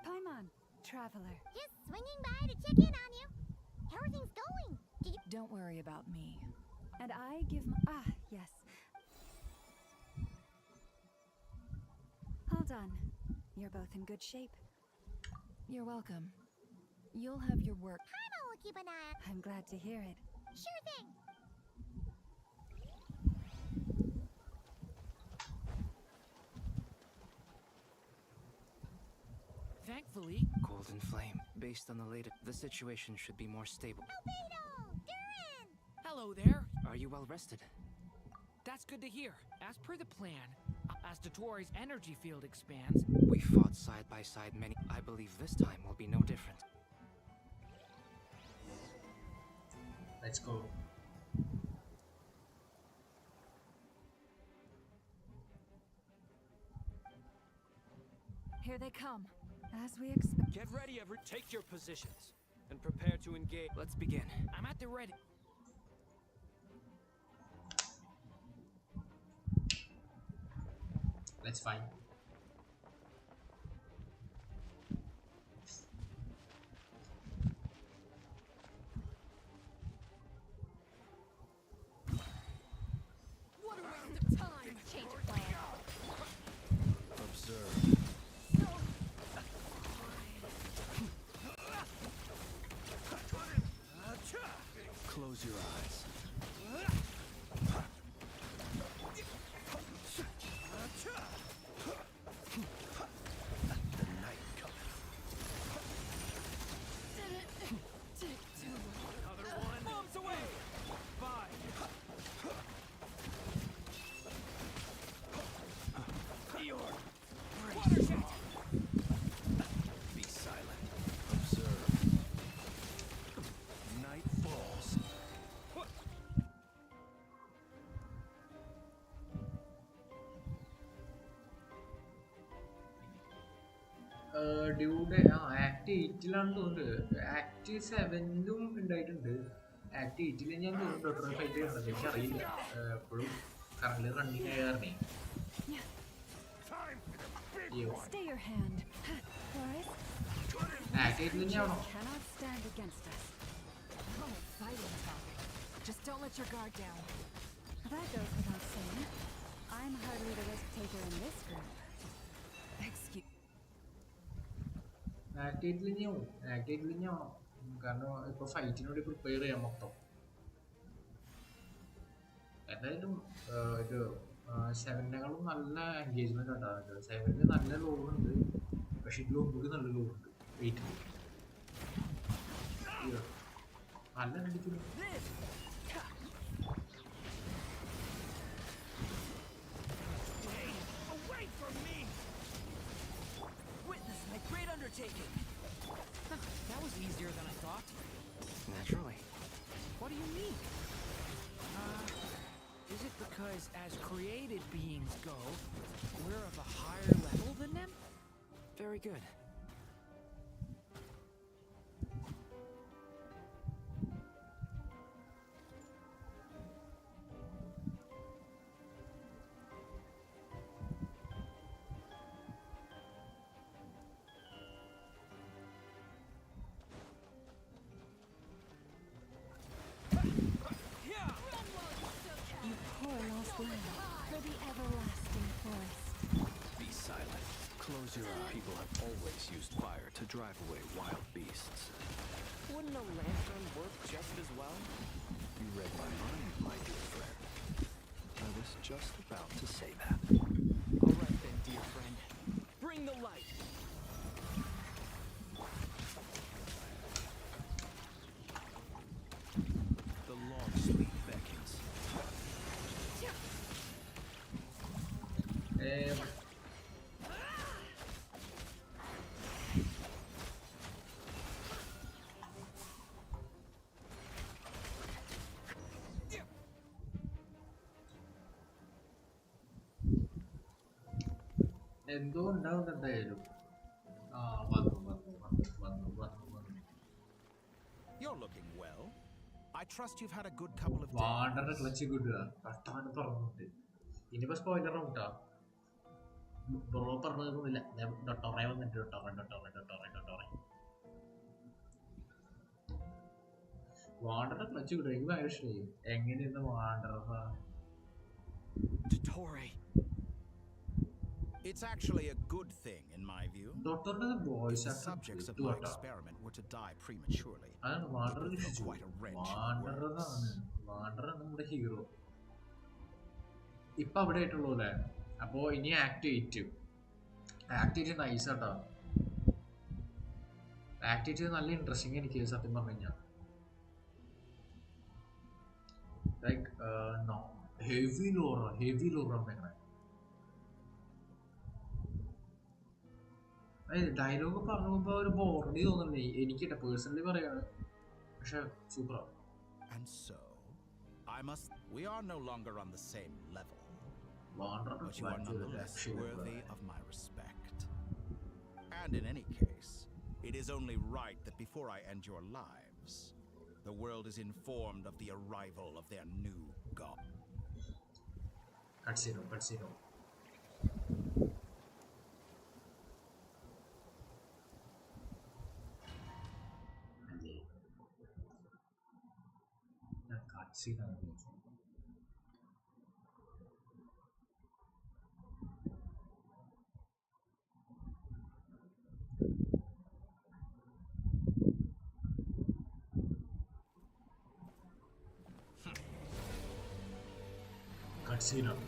Paimon, traveler. Just swinging by to check in on you. How are things going? Don't worry about me. And I give yes. Hold on. You're both in good shape. You're welcome. You'll have your work. Paimon will keep an eye on. I'm glad to hear it. Sure thing. Thankfully, Golden Flame. Based on the latest, the situation should be more stable. Albedo! Durin! hello there. Are you well rested? That's good to hear. As per the plan, as Dottoro's energy field expands... We fought side by side many... I believe this time will be no different. Let's go. Here they come. As we expect. Get ready, take your positions and prepare to engage. Let's begin. I'm at the ready. Let's fight. Close your eyes. The night coming. Another one. Bombs away. 5. Watershed. Be silent. Observe. Night falls. Dude act 8-ലാണ് തോന്നുന്നുണ്ട്. Act 7-ലും ഉണ്ടായിട്ടുണ്ട്. Act 8-ൽ ഞാൻ തോന്നുന്നു fight ചെയ്യുന്നത് എനിക്കറിയില്ല. എപ്പോഴും current running ആയ കാരണേ. Stay your hand. Boris? Act 8-ൽ തന്നെയാണോ? Cannot stand against us. Oh, fighting topic. Just don't let your guard down. That goes without saying. I'm hardly the risk taker in this group. Excuse. Act 8-ൽ തന്നെയാണോ? കാരണം ഇപ്പൊ ഫൈറ്റിനോട് prepare ചെയ്യാൻ മൊത്തം. എന്തായാലും ഇത് 7-നെക്കാളും നല്ല എൻഗേജ്മെന്റ് ഉണ്ടാകുന്നുണ്ട്. 7-ന് നല്ല ലോഡുണ്ട്, പക്ഷെ ഇതിൽ ഒന്നുകൂടി നല്ല ലോഡുണ്ട് 8-ൽ. നല്ല അടിക്കുന്നു. Away from me! Witness my great undertaking. That was easier than I thought. Naturally. What do you mean? Is it because as created beings go, we're of a higher level than them? Very good. You poor lost land for the everlasting forest. Be silent. Close your eyes. People have always used fire to drive away wild beasts. Wouldn't a lantern work just as well? You read my mind, my dear friend. I was just about to say that. All right then, dear friend. Bring the light. The long sleep beckons. എന്തോ ഉണ്ടാവും എന്തായാലും. വന്നു. You're looking well. I trust you've had a good couple of days. വാണ്ടറിന്റെ clutch കിട്ടുക കഷ്ടാണ് പറഞ്ഞിട്ട്. ഇനിയിപ്പോ spoiler ഉണ്ടാ ബ്രോ പറഞ്ഞതൊന്നുമില്ല. ഡൊട്ടോറെ വന്നിട്ട് ഡൊട്ടോറെ വാണ്ടറിന്റെ ക്ലച്ച് കിട്ടുക. എനിക്ക് ഭയങ്കര ഇഷ്ടമായി എങ്ങനെയെന്ന് wander. Dottore. It's actually a good thing, in my view. If the subjects of my experiment were to die prematurely, it would throw quite a wrench in the works. വാണ്ടറാണ് നമ്മുടെ hero ഇപ്പൊ അവിടെ ആയിട്ടുള്ളൂല്ലേ. അപ്പോ ഇനി ആക്ട് 8 നൈസ് ആട്ടോ. Act 8 നല്ല interesting എനിക്ക് സത്യം പറഞ്ഞു കഴിഞ്ഞാൽ. ലൈക്ക് ഹെവി ലോറ വന്നേക്കണേ. ഡയലോഗ് പറഞ്ഞപ്പോ ഒരു ബോറടി തോന്നുന്നില്ലേ എനിക്കിட்ட പേഴ്സണലി പറയാണ്. പക്ഷെ super. And so, we are no longer on the same level, but you are nonetheless worthy of my respect. And in any case, it is only right that before I end your lives, the world is informed of the arrival of their new god. Cutscene. സീനാണ്.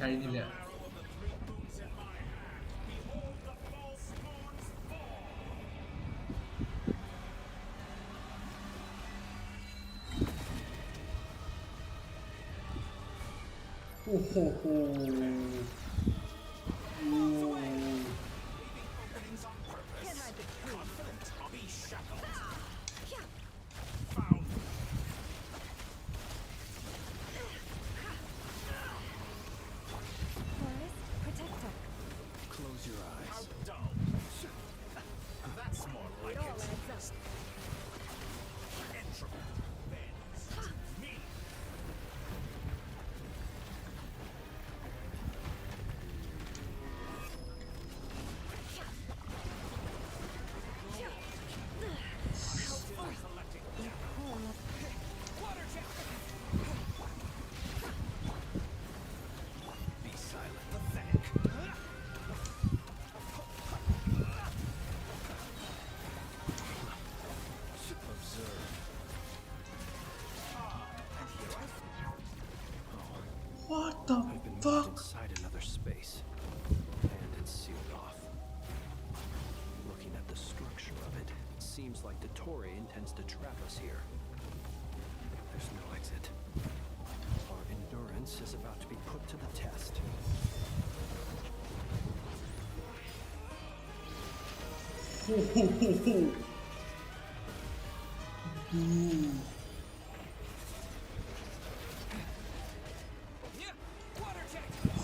കഴിഞ്ഞില്ല. What the fuck? Inside another space, and it's sealed off. Looking at the structure of it, it seems like Dottore intends to trap us here. There's no exit. Our endurance is about to be put to the test.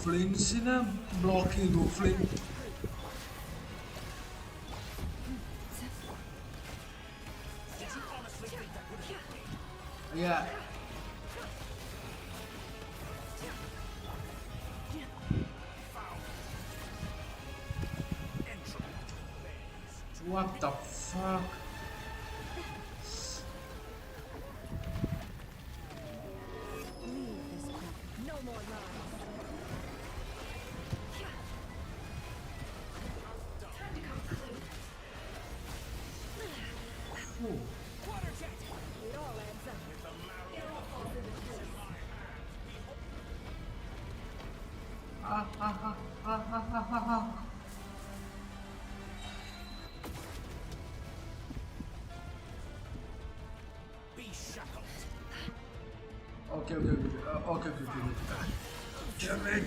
ഫ്ലിൻസിനെ block ചെയ്തു. ഫ്ലിൻ What the fuck? Okay. Damn it.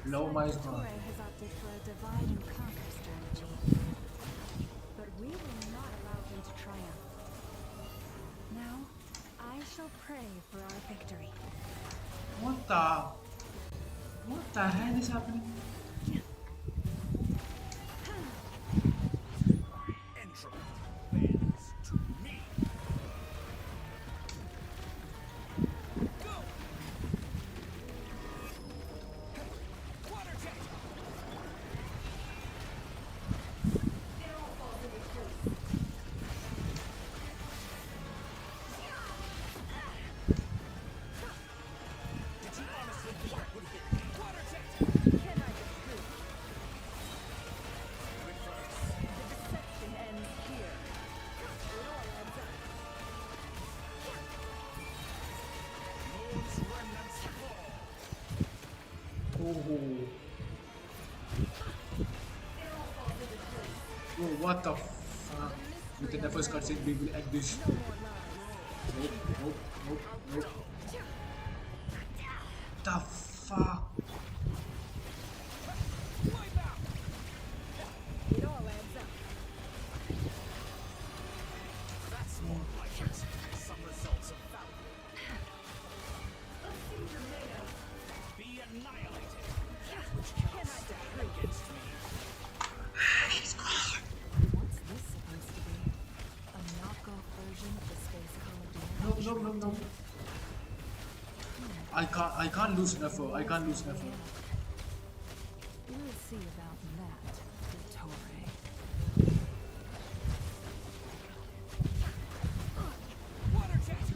Low my Dottore has opted for a divide and conquer strategy. But we will not allow him to triumph. Now, I shall pray for our victory. What the hell is happening? Bro, what the fuck? Within the first cutscene we will end this. Nope. The fuck? It all adds up. That's more like it. Some results of value. Be annihilated. That which cannot stand against me. What's this supposed to be? A knockoff version of the space Columbina? No. I can't lose Nefer. I can't lose Nefer. We'll see about that, Dottore. Water jet!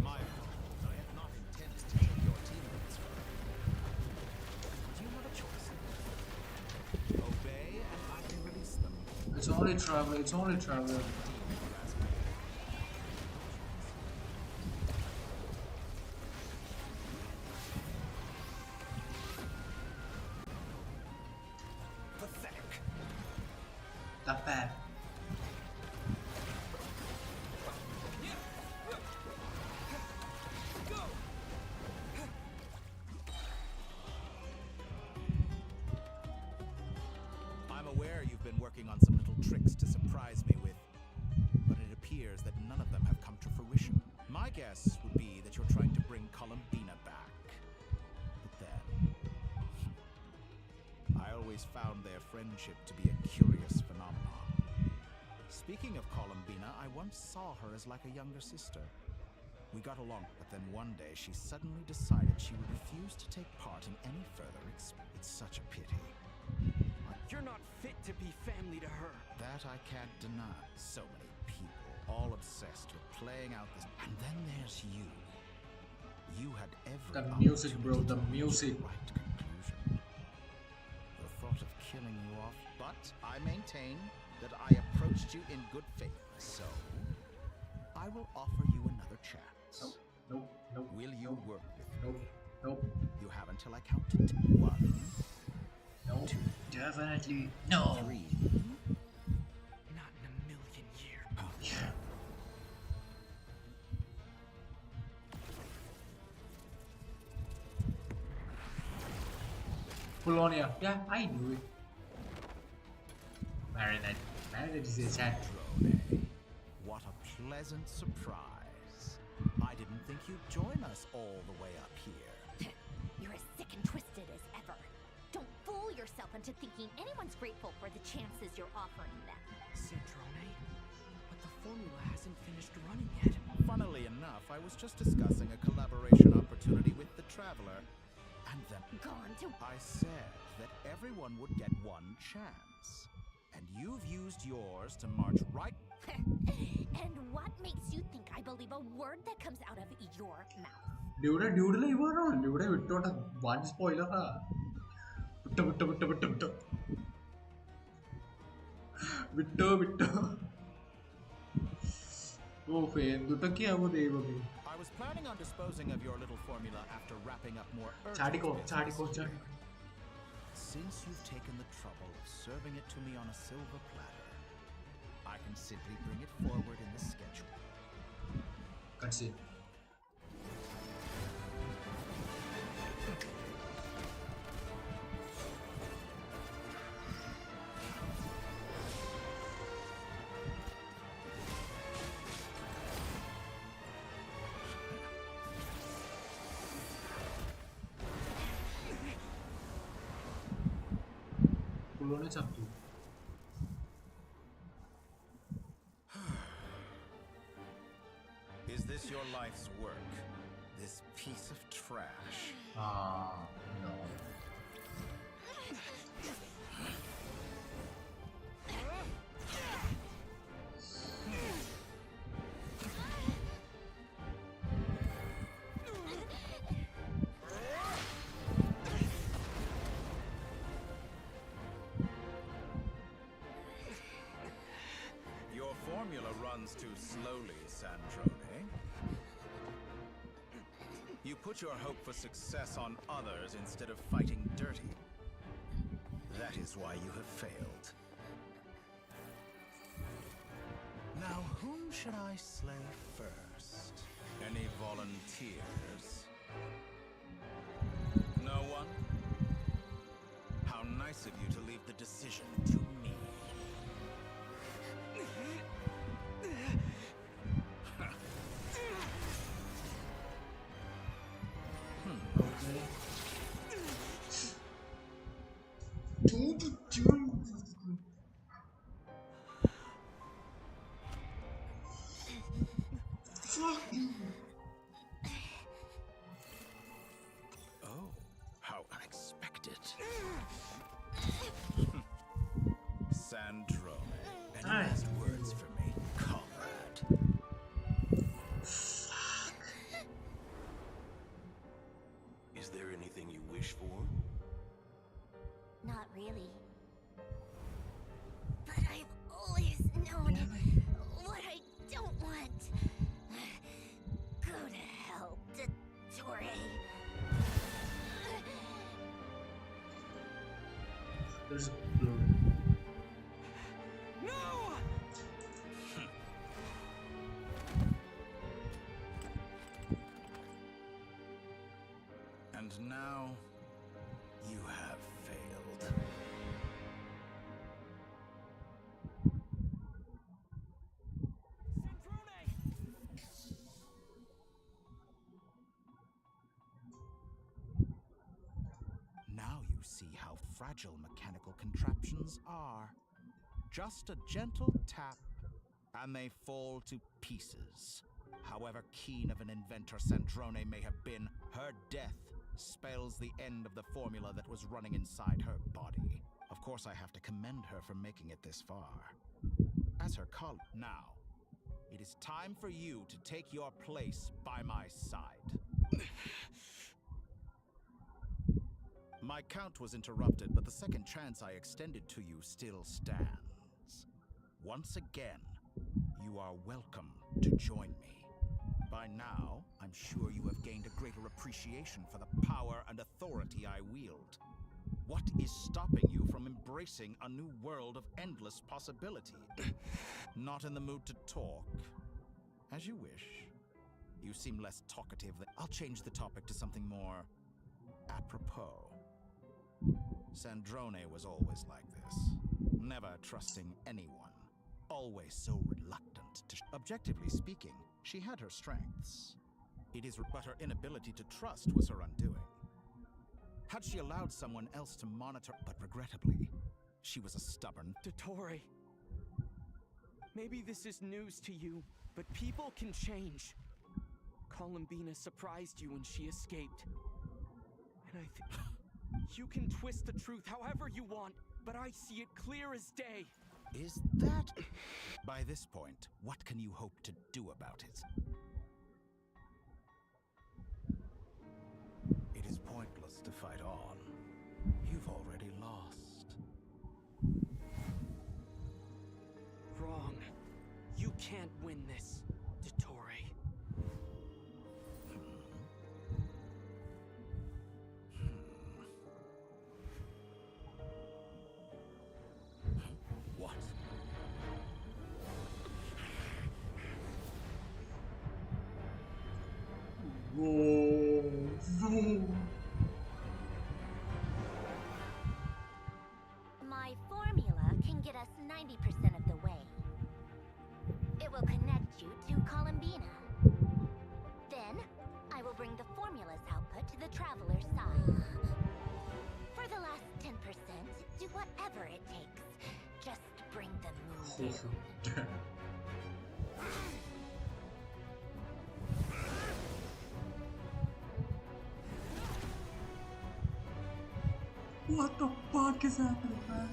My fault. I have not intended to take your teammates from you. Do you have a choice? Obey and I can release them. It's only traveler. Pathetic. That bad. I'm aware you've been working on some little tricks to surprise me with, but it appears that none of them have come to fruition. My guess would be that you're trying to bring Columbina back. But then, I always found their friendship to be a curious phenomenon. Speaking of Columbina, I once saw her as like a younger sister. We got along, but then one day she suddenly decided she would refuse to take part in any further It's such a pity. You're not fit to be family to her. That I can't deny. So many people, all obsessed with playing out this. And then there's you. You had every The music, bro, the opportunity to music. reach the right conclusion. The thought of killing you off, but I maintain that I approached you in good faith. So, I will offer you another chance. Nope. Will you work with me? Nope. You have until I count to 1. No. 2. Definitely no. 3. Not in a million years. Yeah. Polonia. Yeah, I knew it. Marinette is a chat. What a pleasant surprise. I didn't think you'd join us all the way up here. You're as sick and twisted as ever. Don't fool yourself into thinking anyone's grateful for the chances you're offering them. Citrone? But the formula hasn't finished running yet. Funnily enough, I was just discussing a collaboration opportunity with the Traveler, and then Gone to... I said that everyone would get one chance. And you've used yours to march right... And what makes you think I believe a word that comes out of your mouth? Dude, വിട്ടോട്ടെ one spoiler. വിട്ടോ. ഓ എന്തൊക്കെയാവോ ദൈവമേ. I was planning on disposing of your little formula after wrapping up more urgent ചാടിക്കോ. Since you've taken the trouble of serving it to me on a silver platter, I can simply bring it forward in the schedule. Cutscene. Pulone chaptu. Is this your life's work? This piece of trash? No. Your formula runs too slowly, Sandrone. You put your hope for success on others instead of fighting dirty. That is why you have failed. Now, whom should I slay first? first. Any volunteers? No one? How nice of you to leave the decision to me. Oh, how unexpected. Sandrone, any last words for me, comrade? Is there anything you wish for? Not really. But I've always known what I don't want. Go to hell, Dottore. There's blue. No! And now, you have failed. Now you see how fragile mechanical contraptions are. Just a gentle tap, and they fall to pieces. However keen of an inventor Sandrone may have been, her death spells the end of the formula that was running inside her body. Of course, I have to commend her for making it this far. As her colleague, now, it is time for you to take your place by my side. My count was interrupted, but the second chance I extended to you still stands. Once again, you are welcome to join me. By now, I'm sure you have gained a greater appreciation for the power and authority I wield. What is stopping you from embracing a new world of endless possibility? Not in the mood to talk? As you wish. You seem less talkative than... I'll change the topic to something more apropos. Sandrone was always like this. Never trusting anyone. Always so reluctant to... Objectively speaking, she had her strengths. It is but her inability to trust was her undoing. Had she allowed someone else to monitor... But regrettably, she was a stubborn... Dottore. Maybe this is news to you, but people can change. Columbina surprised you when she escaped. And I think... You can twist the truth however you want, but I see it clear as day. Is that... By this point, what can you hope to do about it? It is pointless to fight on. You've already lost. Wrong. You can't win this, Dottore. What? My formula can get us 90% of the way. It will connect you to Columbina. Then, I will bring the formula's output to the traveler's side. For the last 10%, do whatever it takes. Just bring the moon down. What the fuck is happening, man?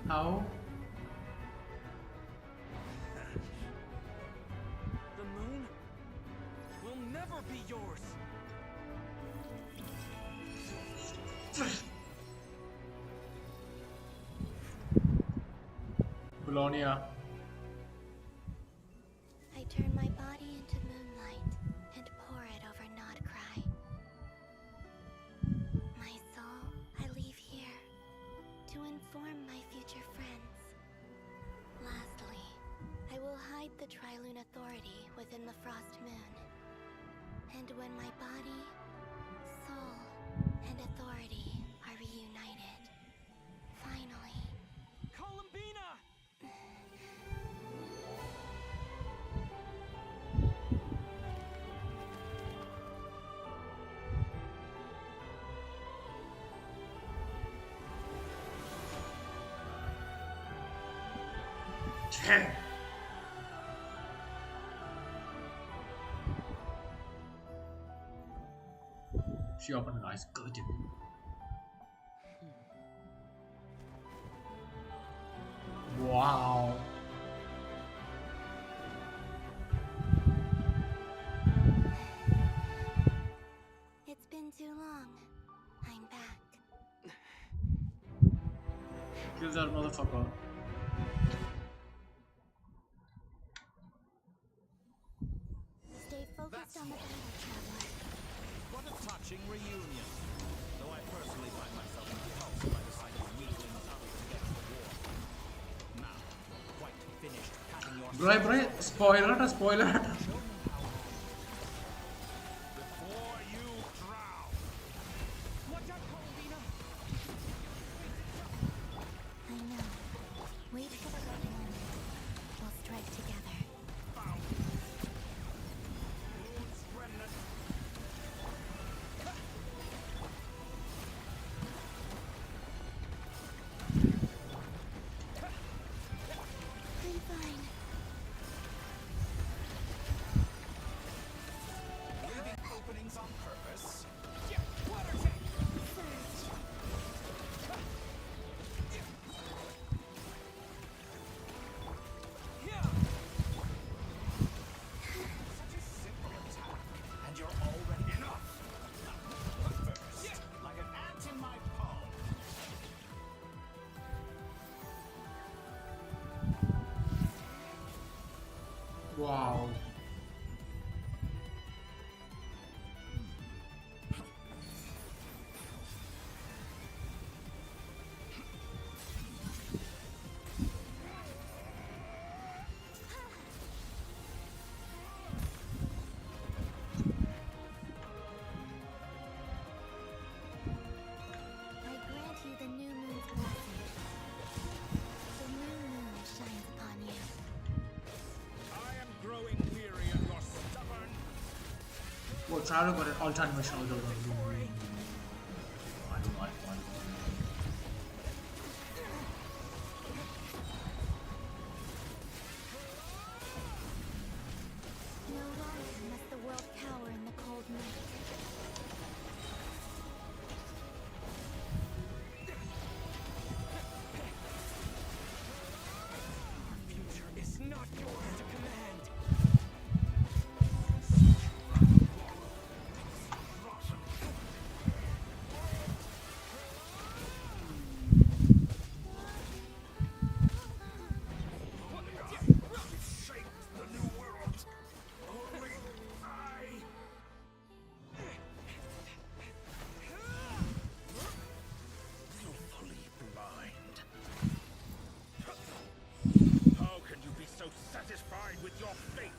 How? Colonia. I turn my body into moonlight and pour it over Nodcry. My soul, I leave here to inform my future friends. Lastly, I will hide the Trilune Authority within the Frost Moon. And when my body, soul, and authority are reunited, finally... Columbina! She opened her eyes. Good. Wow. It's been too long. I'm back. Kill that motherfucker. Stay focused on the battle, Traveler. What a touching reunion. Though I personally find myself repulsed by the sight of weaklings out against the war. Now, quite finished patting your... Bro, spoiler. Before you drown. Watch out, Columbina! I know. Wait for the right moment. We'll strike together. I'm fine. Leaving openings on purpose. Such a simple attack, and you're already enough. First, like an ant in my palm. Wow. I grant you the new moon's blessing. The new moon shines upon you. I am growing weary of your stubborn... Well, Traveler got an alt animation although. I don't like one. No longer must the world cower in the cold night. Future is not yours to command. Willfully blind. How can you be so satisfied with your fate?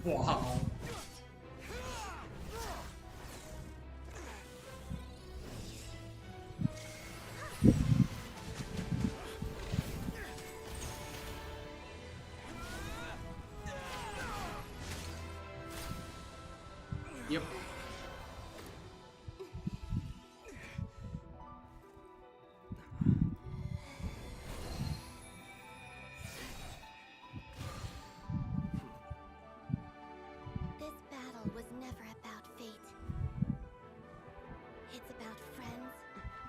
Wow. Yep. This battle was never about fate. It's about friends,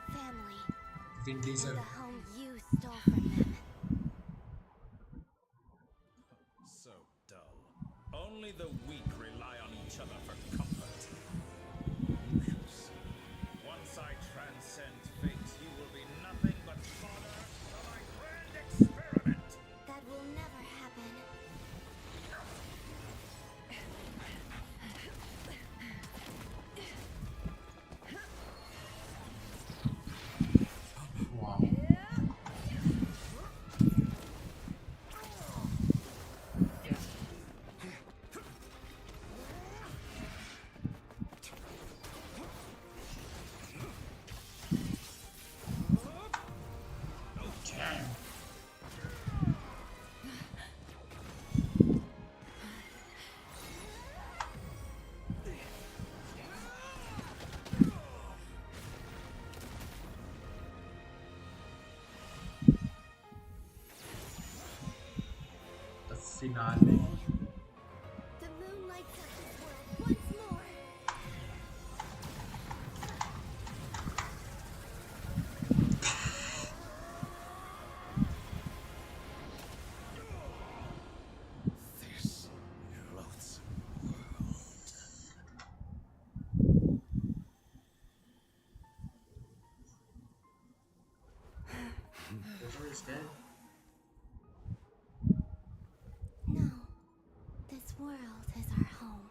family, Vin and Diesel. the home you stole from them. Only the weak rely on each other for comfort. Once I transcend fate, you will be nothing but fodder for my grand experiment. That will never happen. Wow. The finale. The moon lights up this world once more. This loathsome Water is dead. No, this world is our home.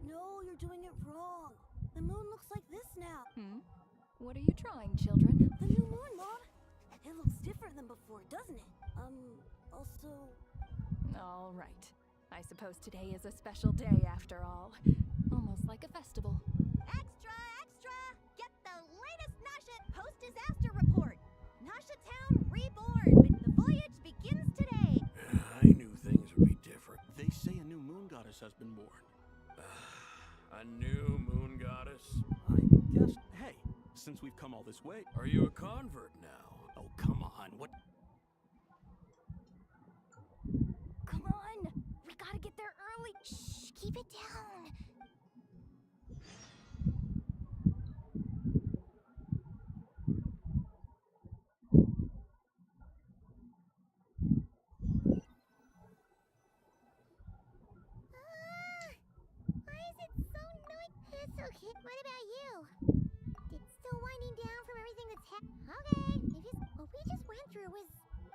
No, you're doing it wrong. The moon looks like this now. What are you drawing, children? The new moon, Mom. It looks different than before, doesn't it? Also... All right. I suppose today is a special day after all. Almost like a festival. Extra, extra! Get the latest Nasha post-disaster report. Nasha Town reborn. The voyage begins today. I knew things would be different. They say a new moon goddess has been born. A new moon goddess? I guess... Hey, since we've come all this way... Are you a convert now? Oh, come on, what... Come on! We gotta get there early. Shh, keep it down. Why is it so noisy? It's okay. What about you? It's still winding down from everything that's Okay, what we just went through was...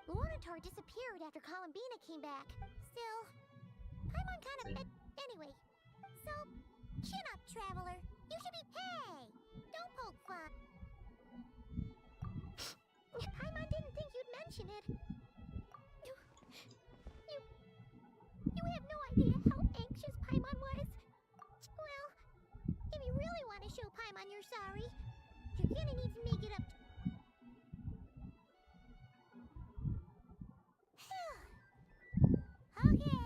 Luonatar disappeared after Columbina came back. Still, Paimon kind of... Anyway, so, chin up, traveler. You should be... Hey! Don't poke fun. Paimon didn't think you'd mention it. You have no idea how anxious Paimon was. Well, if you really want to show Paimon you're sorry, you're gonna need to make it up. Okay.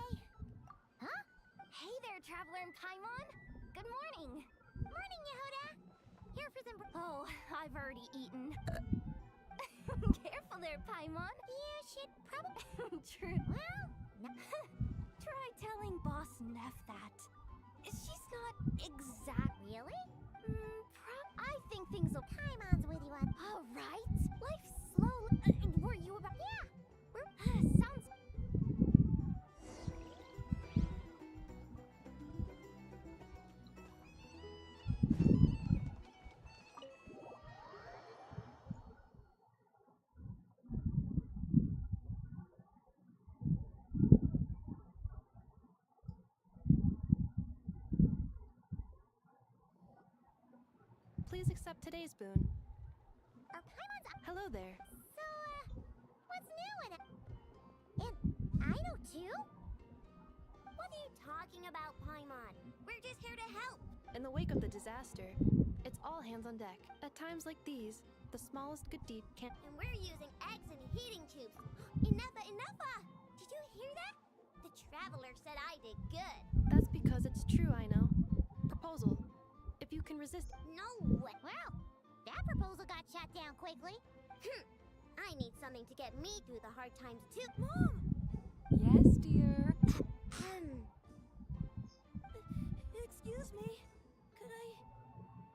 Huh? Hey there, Traveler and Paimon. Good morning. Morning, Yehuda. Here for some... Oh, I've already eaten. Careful there, Paimon. Yeah, shit, probably... True. Well... Try telling Boss Neff that. She's not exact... Really? I think things will... Paimon's with you on... All right. Life's slow... were you about... Yeah. Sounds... Please accept today's boon. Paimon's... Hello there. So, what's new in it? too? What are you talking about, Paimon? We're just here to help. In the wake of the disaster, it's all hands on deck. At times like these, the smallest good deed can. And we're using eggs and heating tubes. Enough! Did you hear that? The traveler said I did good. That's because it's true, I know. Proposal. If you can resist. No way. Well, that proposal got shot down quickly. I need something to get me through the hard times too. Mom! Yes, dear. Excuse me.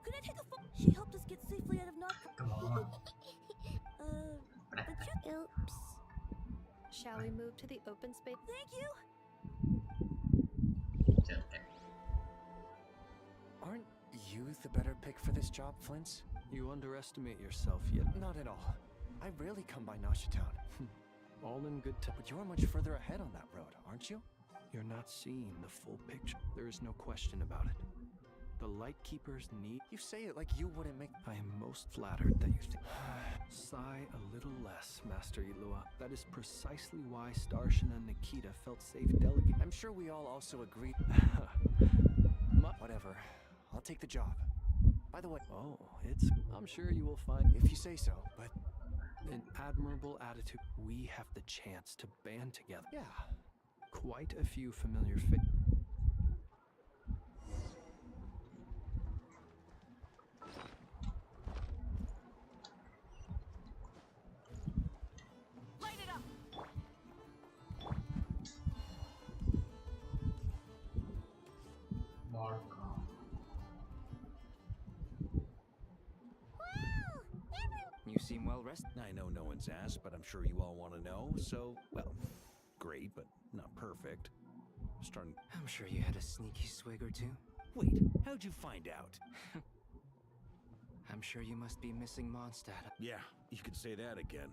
Could I take a phone? She helped us get safely out of Come on. Oops. Shall we move to the open space? Thank you. Aren't you the better pick for this job, Flint? You underestimate yourself yet. Not at all. I rarely come by Nashitown. All in good time. But you're much further ahead on that road, aren't you? You're not seeing the full picture. There is no question about it. The Lightkeepers need... You say it like you wouldn't make... I am most flattered that you think... Sigh a little less, Master Ilua. That is precisely why Starshin and Nikita felt safe delegating. I'm sure we all also agree... Whatever. I'll take the job. By the way... Oh, I'm sure you will find... If you say so, but... An admirable attitude. We have the chance to band together. Yeah. Quite a few familiar faces. You seem well rested. I know no one's asked, but I'm sure you all want to know, so, well, great, but not perfect. Starting... I'm sure you had a sneaky swig or two. Wait, how'd you find out? I'm sure you must be missing Mondstadt. Yeah, you could say that again.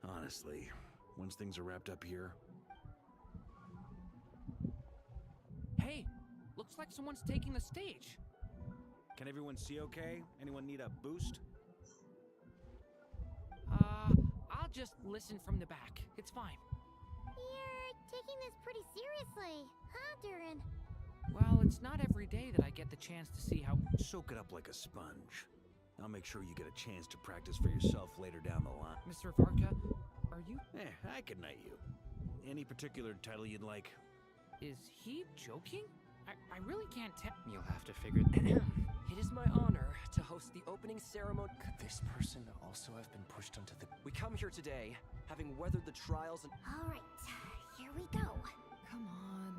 Honestly, once things are wrapped up here... Hey, looks like someone's taking the stage. Can everyone see okay? Anyone need a boost? I'll just listen from the back. It's fine. You're taking this pretty seriously, huh, Durin? Well, it's not every day that I get the chance to see how... Soak it up like a sponge. I'll make sure you get a chance to practice for yourself later down the line. Mr. Varka, are you... I can knight you. Any particular title you'd like? Is he joking? I really can't tell. You'll have to figure... It is my honor to host the opening ceremony. Could this person also have been pushed onto the... We come here today, having weathered the trials and... All right, here we go. Come on.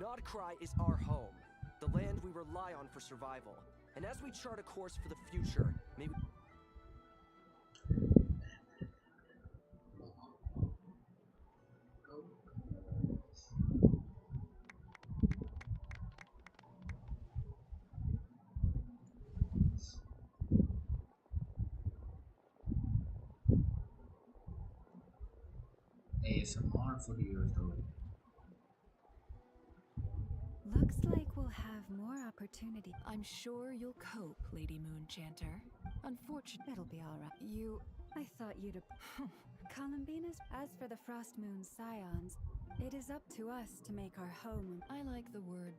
Nodcry is our home, the land we rely on for survival. And as we chart a course for the future, maybe... ASMR for years though. Looks like we'll have more opportunity. I'm sure you'll cope, Lady Moonchanter. Unfortunately, it'll be all right. I thought you'd... Columbina's... As for the Frost Moon Scions, it is up to us to make our home... I like the word...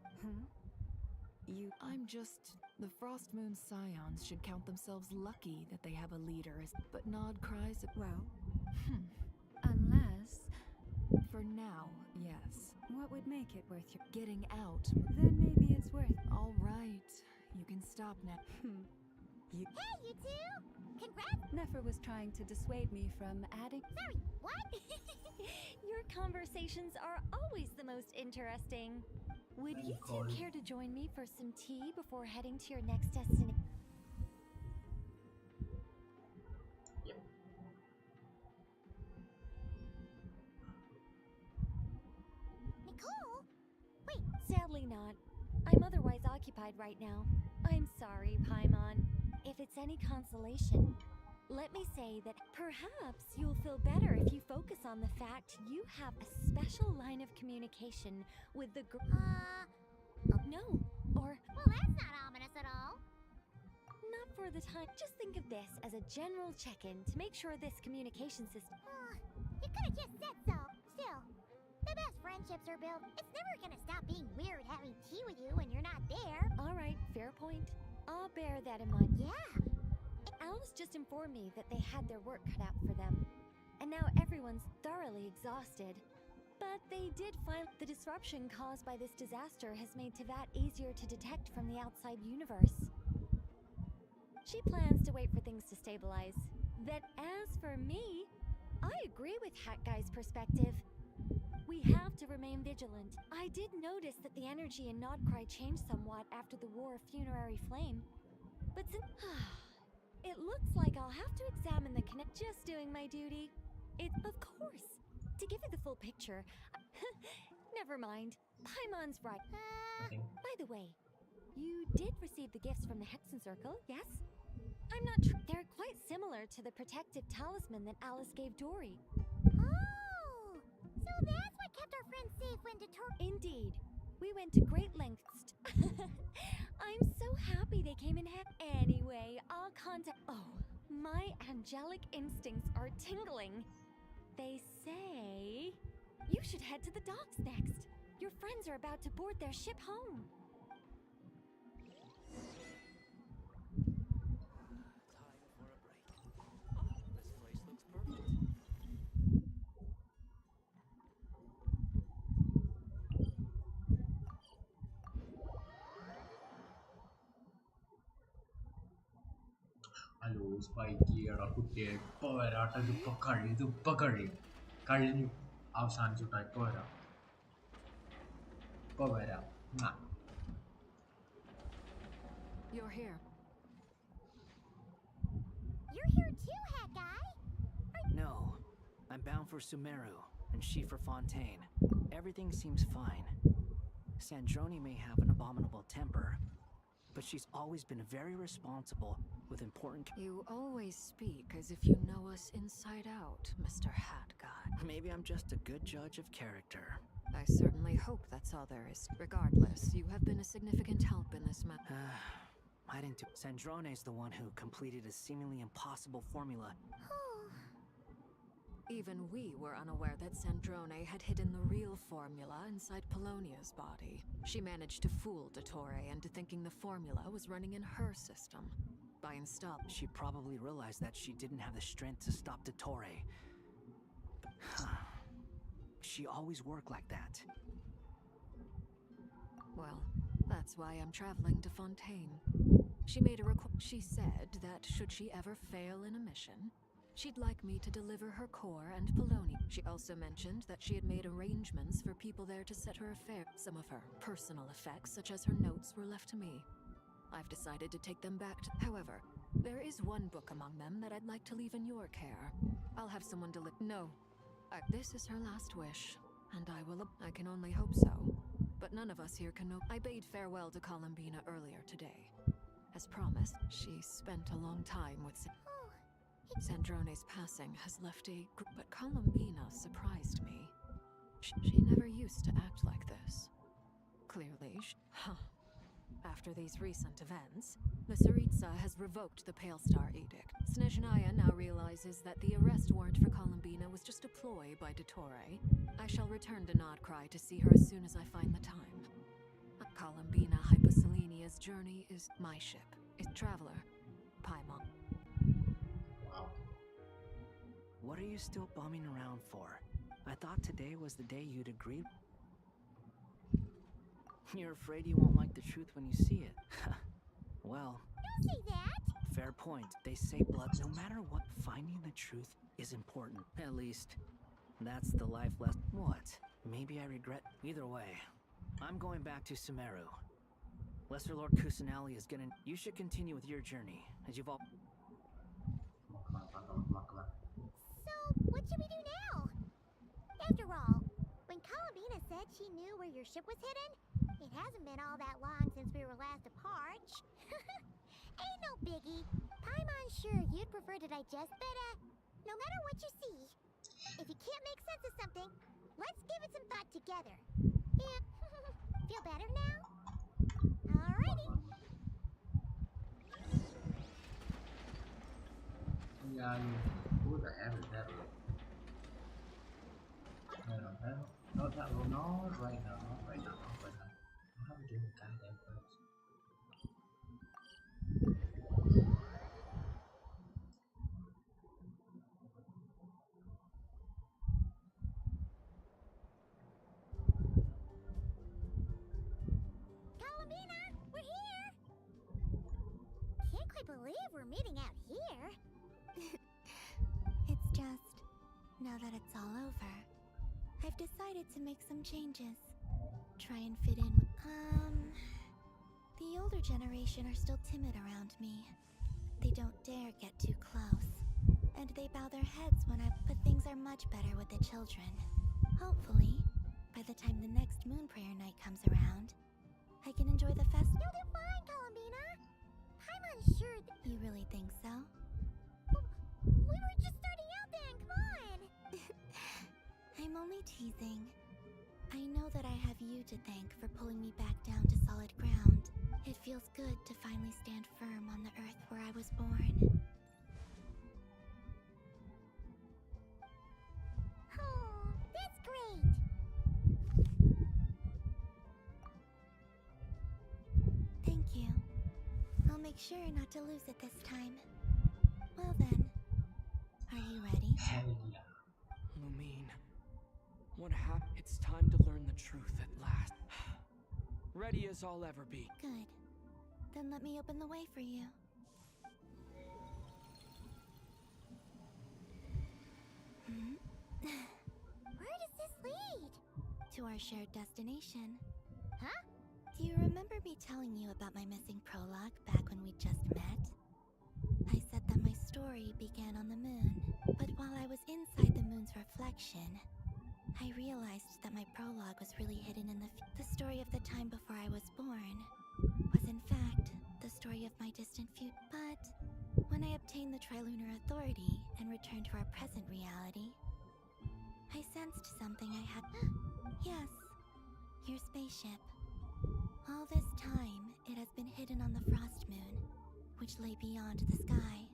I'm just... The Frost Moon Scions should count themselves lucky that they have a leader, but Nod cries... Well... Unless... For now, yes. What would make it worth your... Getting out. Then maybe it's worth... All right. You can stop now. You... Hey, you two! Congrats! Nefer was trying to dissuade me from adding... Sorry, what? Your conversations are always the most interesting. Would you two care to join me for some tea before heading to your next destination? Nicole? Wait. Sadly not. I'm otherwise occupied right now. I'm sorry, Paimon. If it's any consolation, let me say that perhaps you'll feel better if you focus on the fact you have a special line of communication with the no, or... Well, that's not ominous at all. Not for the time. Just think of this as a general check-in to make sure this communication system... You could've just said so. Still, The best friendships are built. It's never gonna stop being weird having tea with you when you're not there. Alright, fair point. I'll bear that in mind. Yeah. Alice just informed me that they had their work cut out for them. And now everyone's thoroughly exhausted. But they did find the disruption caused by this disaster has made Teyvat easier to detect from the outside universe. She plans to wait for things to stabilize. That as for me, I agree with Hat Guy's perspective. We have to remain vigilant. I did notice that the energy in Nodcry changed somewhat after the War of Funerary Flame. But since it looks like I'll have to examine the connect. Just doing my duty. Of course. To give you the full picture, never mind. Paimon's right. By the way, you did receive the gifts from the Hexen Circle, yes? I'm not sure. They're quite similar to the protective talisman that Alice gave Dory. Oh, so that's what kept our friends safe when Indeed. We went to great lengths. I'm so happy they came in Anyway, I'll contact. Oh, my angelic instincts are tingling. They say you should head to the docks next. Your friends are about to board their ship home. Hello സ്പൈക്കിയടാ കുട്ടിയെ ഇപ്പോൾ വരാട്ടെ ഇതിപ്പോൾ കഴിഞ്ഞു അവസാനിച്ചുട്ടാ ഇപ്പോൾ വരാം You're here. You're here too, Hat Guy. No, I'm bound for Sumeru, and she for Fontaine. Everything seems fine. Sandrone may have an abominable temper, but she's always been very responsible with important. You always speak as if you know us inside out, Mr. Hat Guy. Maybe I'm just a good judge of character. I certainly hope that's all there is. Regardless, you have been a significant help in this matter. I didn't do. Sandrone's the one who completed a seemingly impossible formula. Even we were unaware that Sandrone had hidden the real formula inside Polonia's body. She managed to fool Dottore into thinking the formula was running in her system. By installing, she probably realized that she didn't have the strength to stop Dottore. She always worked like that. Well, that's why I'm traveling to Fontaine. She made a She said that should she ever fail in a mission, she'd like me to deliver her core and Poloni. She also mentioned that she had made arrangements for people there to set her affair. Some of her personal effects, such as her notes, were left to me. I've decided to take them back to. However, there is one book among them that I'd like to leave in your care. I'll have someone deliver. No. This is her last wish, and I can only hope so. But none of us here can know. I bade farewell to Columbina earlier today. As promised, she spent a long time with Sandrone's passing has left but Columbina surprised me. She never used to act like this. Clearly, after these recent events, the Tsaritsa has revoked the Pale Star Edict. Snezhnaya now realizes that the arrest warrant for Columbina was just a ploy by Dottore. I shall return to Nodcry to see her as soon as I find the time. Columbina Hyposelenia's journey is my ship. Is Traveler, Paimon. What are you still bumming around for? I thought today was the day you'd agree. You're afraid you won't like the truth when you see it. Well, don't say that. Fair point. They say blood, no matter what, finding the truth is important. At least, that's the life lesson. What? Maybe I regret. Either way, I'm going back to Sumeru. Lesser Lord Kusanali is gonna. You should continue with your journey, as you've all. So, what should we do now? After all, when Columbina said she knew where your ship was hidden, it hasn't been all that long since we were last apart. Ain't no biggie. Paimon's sure you'd prefer to digest, but no matter what you see, if you can't make sense of something, let's give it some thought together. Yeah. Feel better now? Alrighty. Who the hell is that? Not that one, not right now, not right now, not right now. I have to do the goddamn first. Columbina, we're here! Can't quite believe we're meeting out here. It's just, now that it's all over, I've decided to make some changes. Try and fit in with, the older generation are still timid around me. They don't dare get too close, and they bow their heads but things are much better with the children. Hopefully, by the time the next moon prayer night comes around, I can enjoy the festival. You'll do fine, Columbina. I'm unsure that... You really think so? We were just starting out then, come on! I'm only teasing. I know that I have you to thank for pulling me back down to solid ground. It feels good to finally stand firm on the earth where I was born. Oh, that's great! Thank you. I'll make sure not to lose it this time. Well then, are you ready? Hell yeah. Lumine, what happened? It's time to learn the truth at last. Ready as I'll ever be. Good. Then let me open the way for you. Where does this lead? To our shared destination. Huh? Do you remember me telling you about my missing prologue back when we just met? I said that my story began on the moon, but while I was inside the moon's reflection, I realized that my prologue was really hidden in the story of the time before I was born was in fact the story of my distant future. But when I obtained the Trilunar Authority and returned to our present reality, I sensed something I had... Yes, your spaceship. All this time, it has been hidden on the Frost Moon, which lay beyond the sky.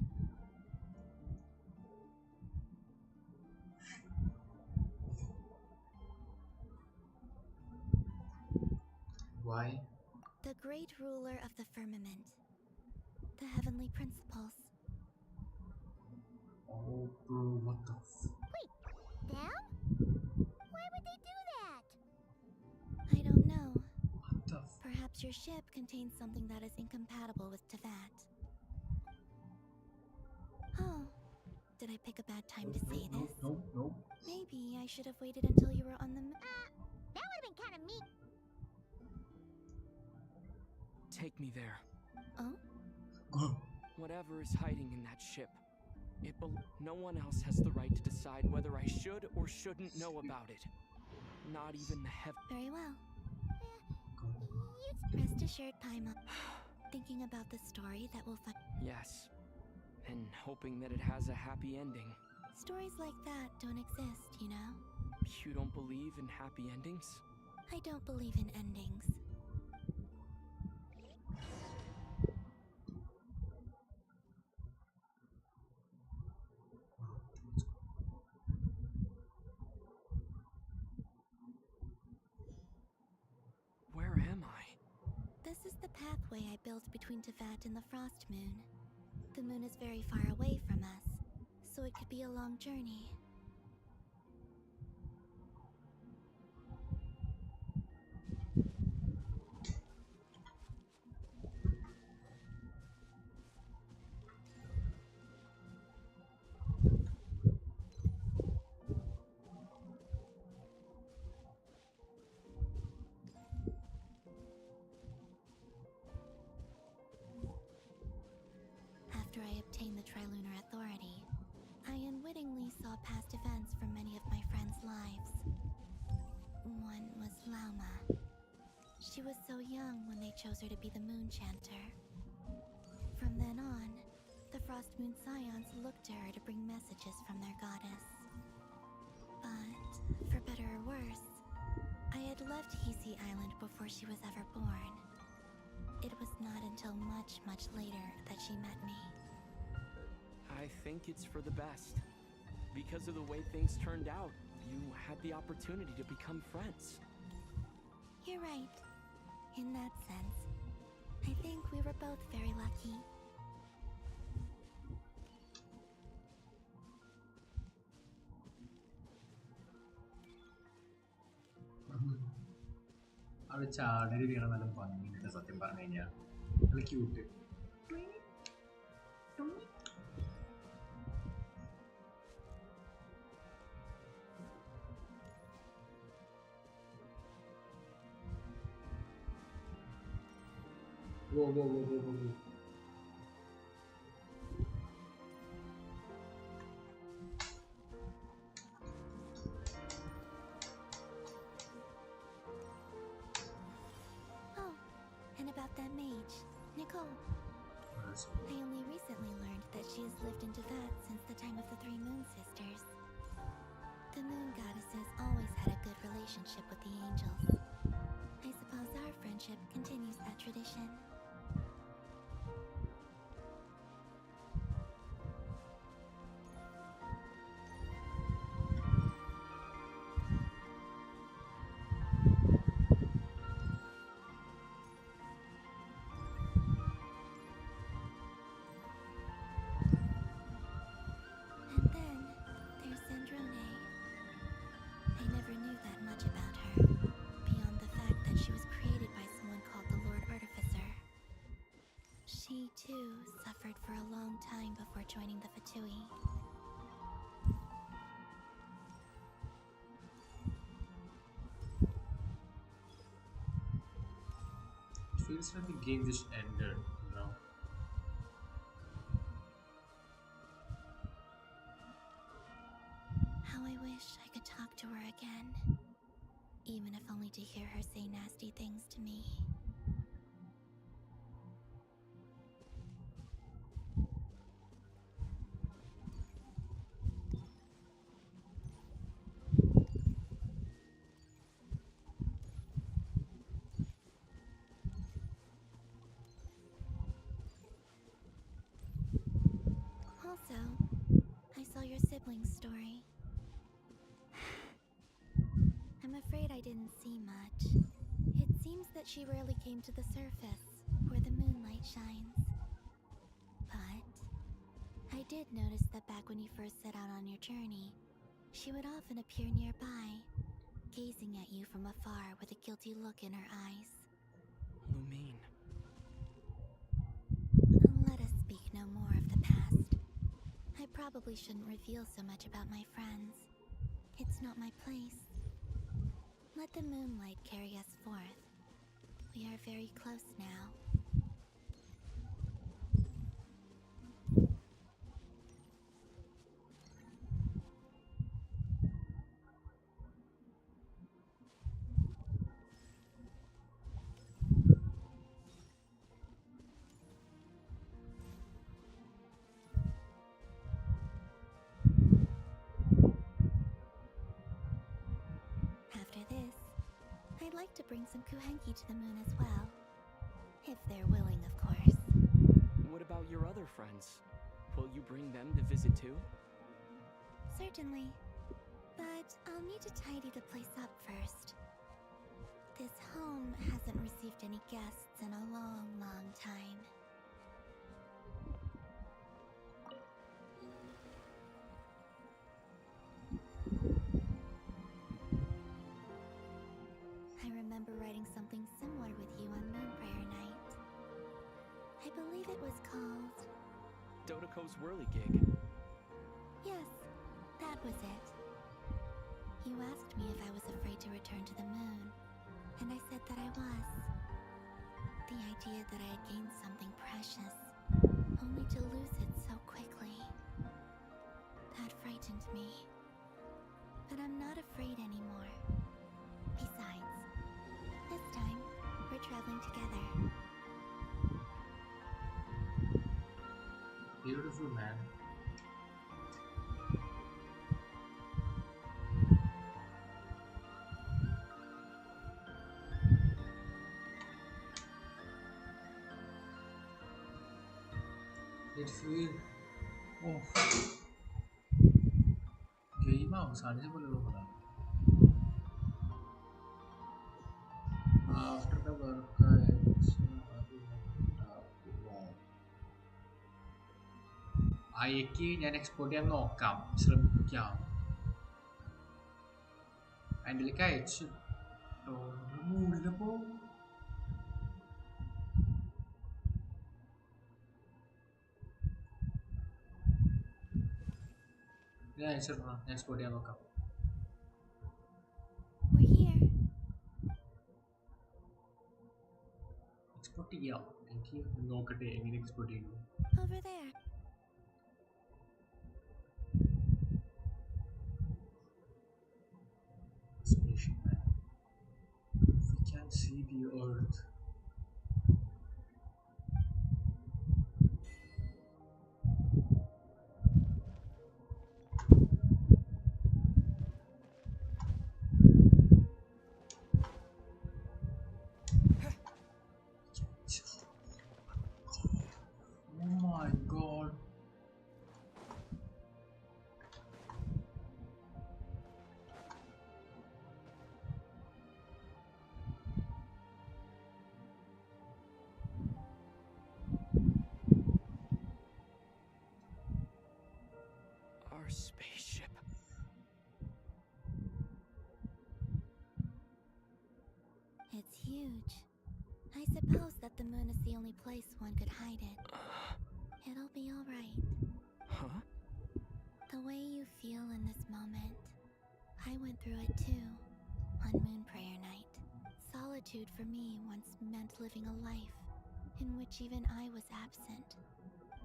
Why? The great ruler of the firmament. The heavenly principles. Oh, bro, what the f... Wait, them? Why would they do that? I don't know. What the f... Perhaps your ship contains something that is incompatible with Teyvat. Oh, did I pick a bad time to say this? No. Maybe I should have waited until you were on the that would have been kind of mean. Take me there. Oh? Whatever is hiding in that ship, no one else has the right to decide whether I should or shouldn't know about it. Not even the Very well. Rest assured, Paimon. Thinking about the story that will find... Yes. And hoping that it has a happy ending. Stories like that don't exist, you know? You don't believe in happy endings? I don't believe in endings. Where am I? This is the pathway I built between Teyvat and the Frost Moon. The moon is very far away from us, so it could be a long journey. After I obtained the Trilunar Authority, I unwittingly saw past events from many of my friends' lives. One was Lauma. She was so young when they chose her to be the Moon Chanter. From then on, the Frost Moon Scions looked to her to bring messages from their goddess. But, for better or worse, I had left Hisi Island before she was ever born. It was not until much, much later that she met me. I think it's for the best. Because of the way things turned out, you had the opportunity to become friends. You're right. In that sense, I think we were both very lucky. അവിടെ ചാടര് വീണ നല്ല ഭംഗിയുണ്ട് സത്യം പറഞ്ഞു കഴിഞ്ഞാൽ. നല്ല cute. Whoa. And about that mage, Nicole. I only recently learned that she has lived in Teyvat since the time of the Three Moon Sisters. The moon goddesses always had a good relationship with the angels. I suppose our friendship continues that tradition. She, too, suffered for a long time before joining the Fatui. It feels like the game just ended, you know? How I wish I could talk to her again. Even if only to hear her say nasty things to me. Also, I saw your sibling's story. I'm afraid I didn't see much. It seems that she rarely came to the surface, where the moonlight shines. But I did notice that back when you first set out on your journey, she would often appear nearby, gazing at you from afar with a guilty look in her eyes. Lumine. Let us speak no more of the past. I probably shouldn't reveal so much about my friends. It's not my place. Let the moonlight carry us forth. We are very close now. After this, I'd like to bring some Kuhenki to the moon as well. If they're willing, of course. What about your other friends? Will you bring them to visit too? Certainly. But I'll need to tidy the place up first. This home hasn't received any guests in a long, long time. I remember writing something similar with you on Moon Prayer Night. I believe it was called... Dodoko's Whirligig. Yes, that was it. You asked me if I was afraid to return to the moon, and I said that I was. The idea that I had gained something precious, only to lose it so quickly. That frightened me. But I'm not afraid anymore. Besides, this time, we're traveling together. Beautiful, man. It feels... Oh. Game അവസാനിച്ച പോലെ after the work അയക്ക് ഞാൻ export ചെയ്യാൻ നോക്കാം, ശ്രമിക്കാം. അതിലേക്ക് അയച്ചു മൂടിലപ്പോ ഞാൻ അയച്ചിടണം, ഞാൻ എക്സ്പോർട്ട് ചെയ്യാൻ നോക്കാം. എക്സ്പോർട്ട് ചെയ്യാം, എനിക്ക് നോക്കട്ടെ എങ്ങനെ എക്സ്പോർട്ട് ചെയ്യുന്നു. Over there. Spaceship man. We can see the earth. Oh my god. Our spaceship. It's huge. I suppose that the moon is the only place one could hide it. It'll be alright. Huh? The way you feel in this moment, I went through it too, on Moon Prayer Night. Solitude for me once meant living a life in which even I was absent.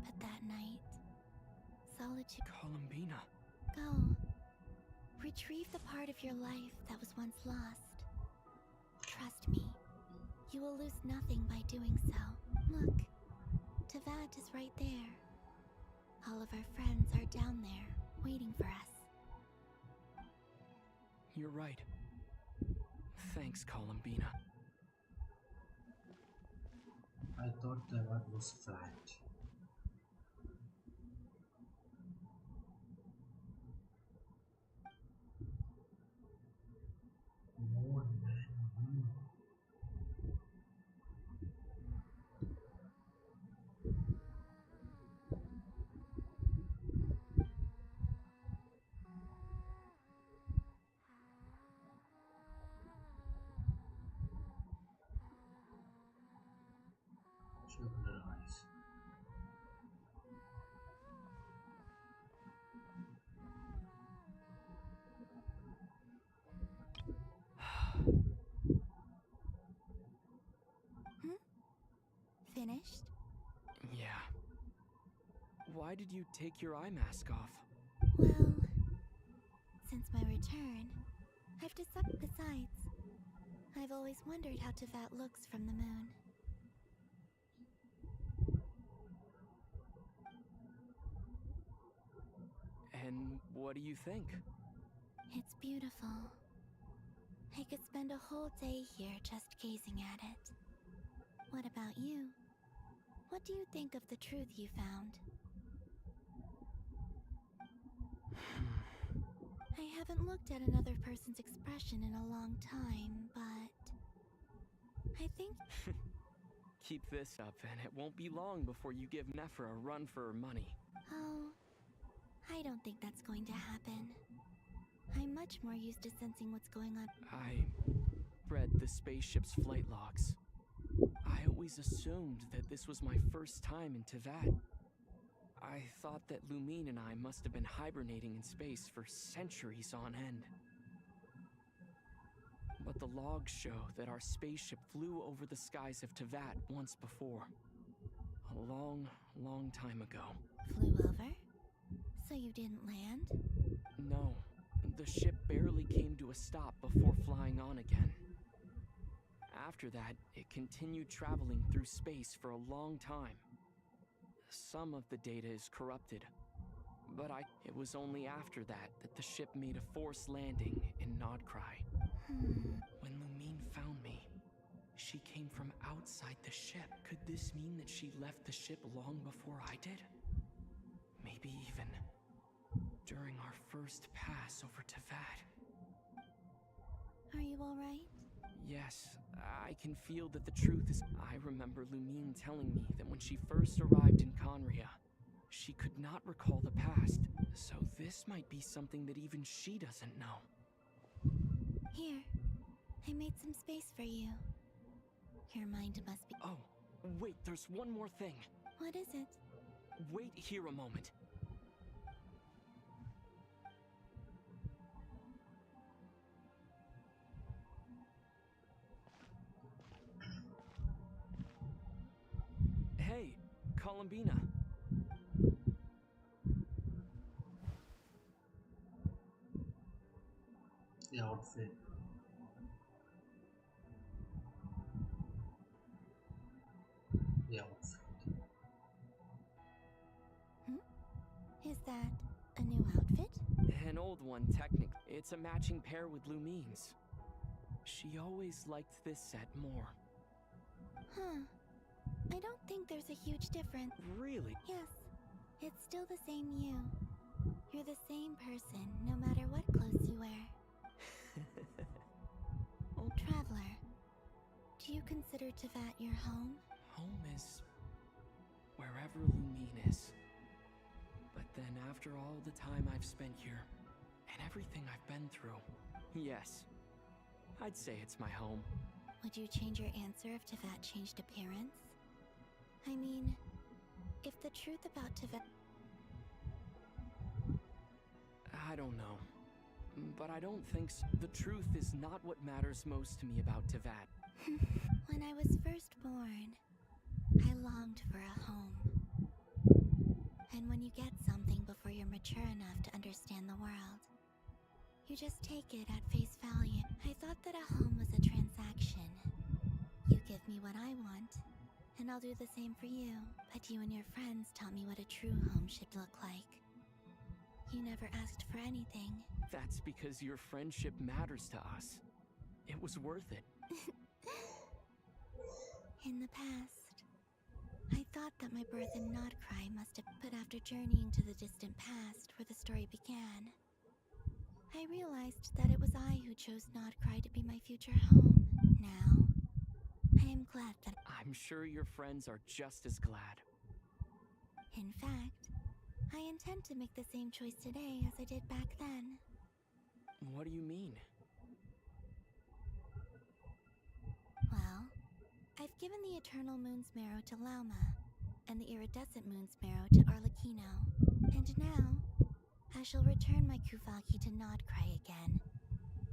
But that night, solitude... Columbina. Go. Retrieve the part of your life that was once lost. Trust me, you will lose nothing by doing so. Look, Teyvat is right there. All of our friends are down there, waiting for us. You're right. Thanks, Columbina. I thought Teyvat was flat. Moon, man, moon. She opened her eyes. Finished? Yeah. Why did you take your eye mask off? Well, since my return, I've decided. Besides, I've always wondered how Teyvat looks from the moon. And what do you think? It's beautiful. I could spend a whole day here just gazing at it. What about you? What do you think of the truth you found? I haven't looked at another person's expression in a long time, but I think... Keep this up and it won't be long before you give Nefer a run for her money. Oh, I don't think that's going to happen. I'm much more used to sensing what's going on. I read the spaceship's flight logs. I always assumed that this was my first time in Teyvat. I thought that Lumine and I must have been hibernating in space for centuries on end. But the logs show that our spaceship flew over the skies of Teyvat once before. A long, long time ago. Flew over? So you didn't land? No. The ship barely came to a stop before flying on again. After that, it continued traveling through space for a long time. Some of the data is corrupted, but it was only after that the ship made a forced landing in Nodcry. When Lumine found me, she came from outside the ship. Could this mean that she left the ship long before I did? Maybe even during our first pass over Teyvat. Are you alright? Yes, I can feel that the truth is. I remember Lumine telling me that when she first arrived in Conria, she could not recall the past, so this might be something that even she doesn't know. Here, I made some space for you. Your mind must be. Oh, wait, there's one more thing. What is it? Wait here a moment. Hey, Columbina. The outfit. The outfit. Is that a new outfit? An old one, technically. It's a matching pair with Lumine's. She always liked this set more. Huh. I don't think there's a huge difference. Really? Yes. It's still the same you. You're the same person, no matter what clothes you wear. Oh. Traveler, do you consider Teyvat your home? Home is wherever Lumine is. But then after all the time I've spent here, and everything I've been through, yes, I'd say it's my home. Would you change your answer if Teyvat changed appearance? I mean, if the truth about Teyvat... I don't know. But I don't think so. The truth is not what matters most to me about Teyvat. When I was first born, I longed for a home. And when you get something before you're mature enough to understand the world, you just take it at face value. I thought that a home was a transaction. You give me what I want, and I'll do the same for you. But you and your friends taught me what a true home should look like. You never asked for anything. That's because your friendship matters to us. It was worth it. In the past, I thought that my birth in Nodcry must have... But after journeying to the distant past where the story began, I realized that it was I who chose Nodcry to be my future home. Now, I am glad that... I'm sure your friends are just as glad. In fact, I intend to make the same choice today as I did back then. What do you mean? Well, I've given the Eternal Moon's Marrow to Lauma, and the Iridescent Moon's Marrow to Arlecchino. And now, I shall return my Kuvaki to Nodcry again,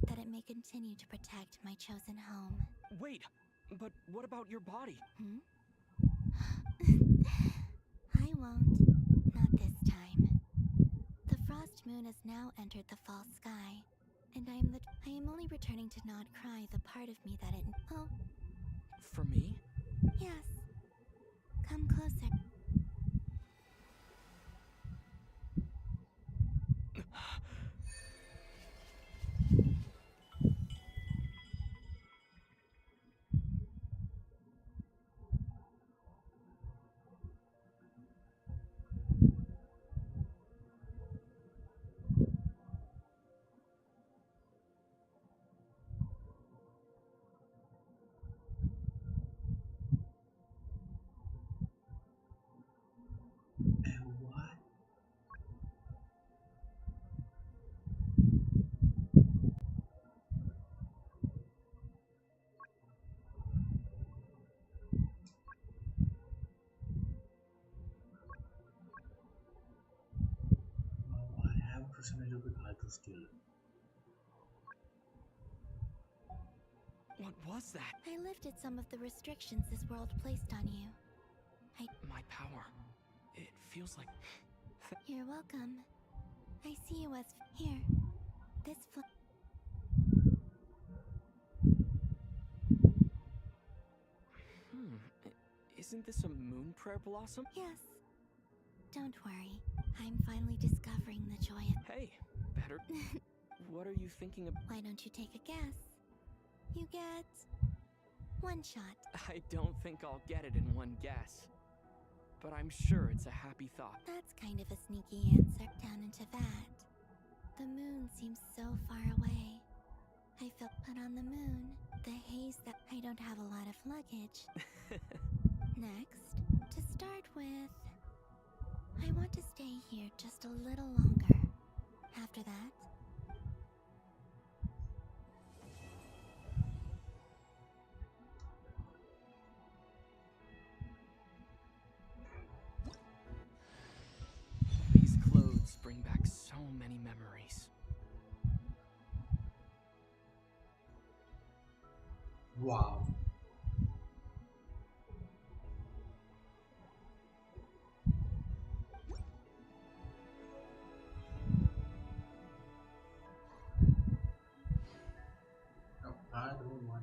that it may continue to protect my chosen home. Wait, but what about your body? I won't. Not this time. The Frost Moon has now entered the fall sky, and I am only returning to Nodcry the part of me that it... Oh. For me? Yes. Come closer. Percentage of it hard to steal. What was that? I lifted some of the restrictions this world placed on you. My power. It feels like... You're welcome. I see you as... Here. This Isn't this a moon prayer blossom? Yes. Don't worry. I'm finally discovering the joy of... Hey, better... What are you thinking of... Why don't you take a guess? You get... one shot. I don't think I'll get it in one guess. But I'm sure it's a happy thought. That's kind of a sneaky answer. Down into that. everything seems so far away. I felt put on the moon, the haze that I don't have a lot of luggage. Next, to start with, I want to stay here just a little longer. After that, These clothes bring back so many memories. Wow. I don't want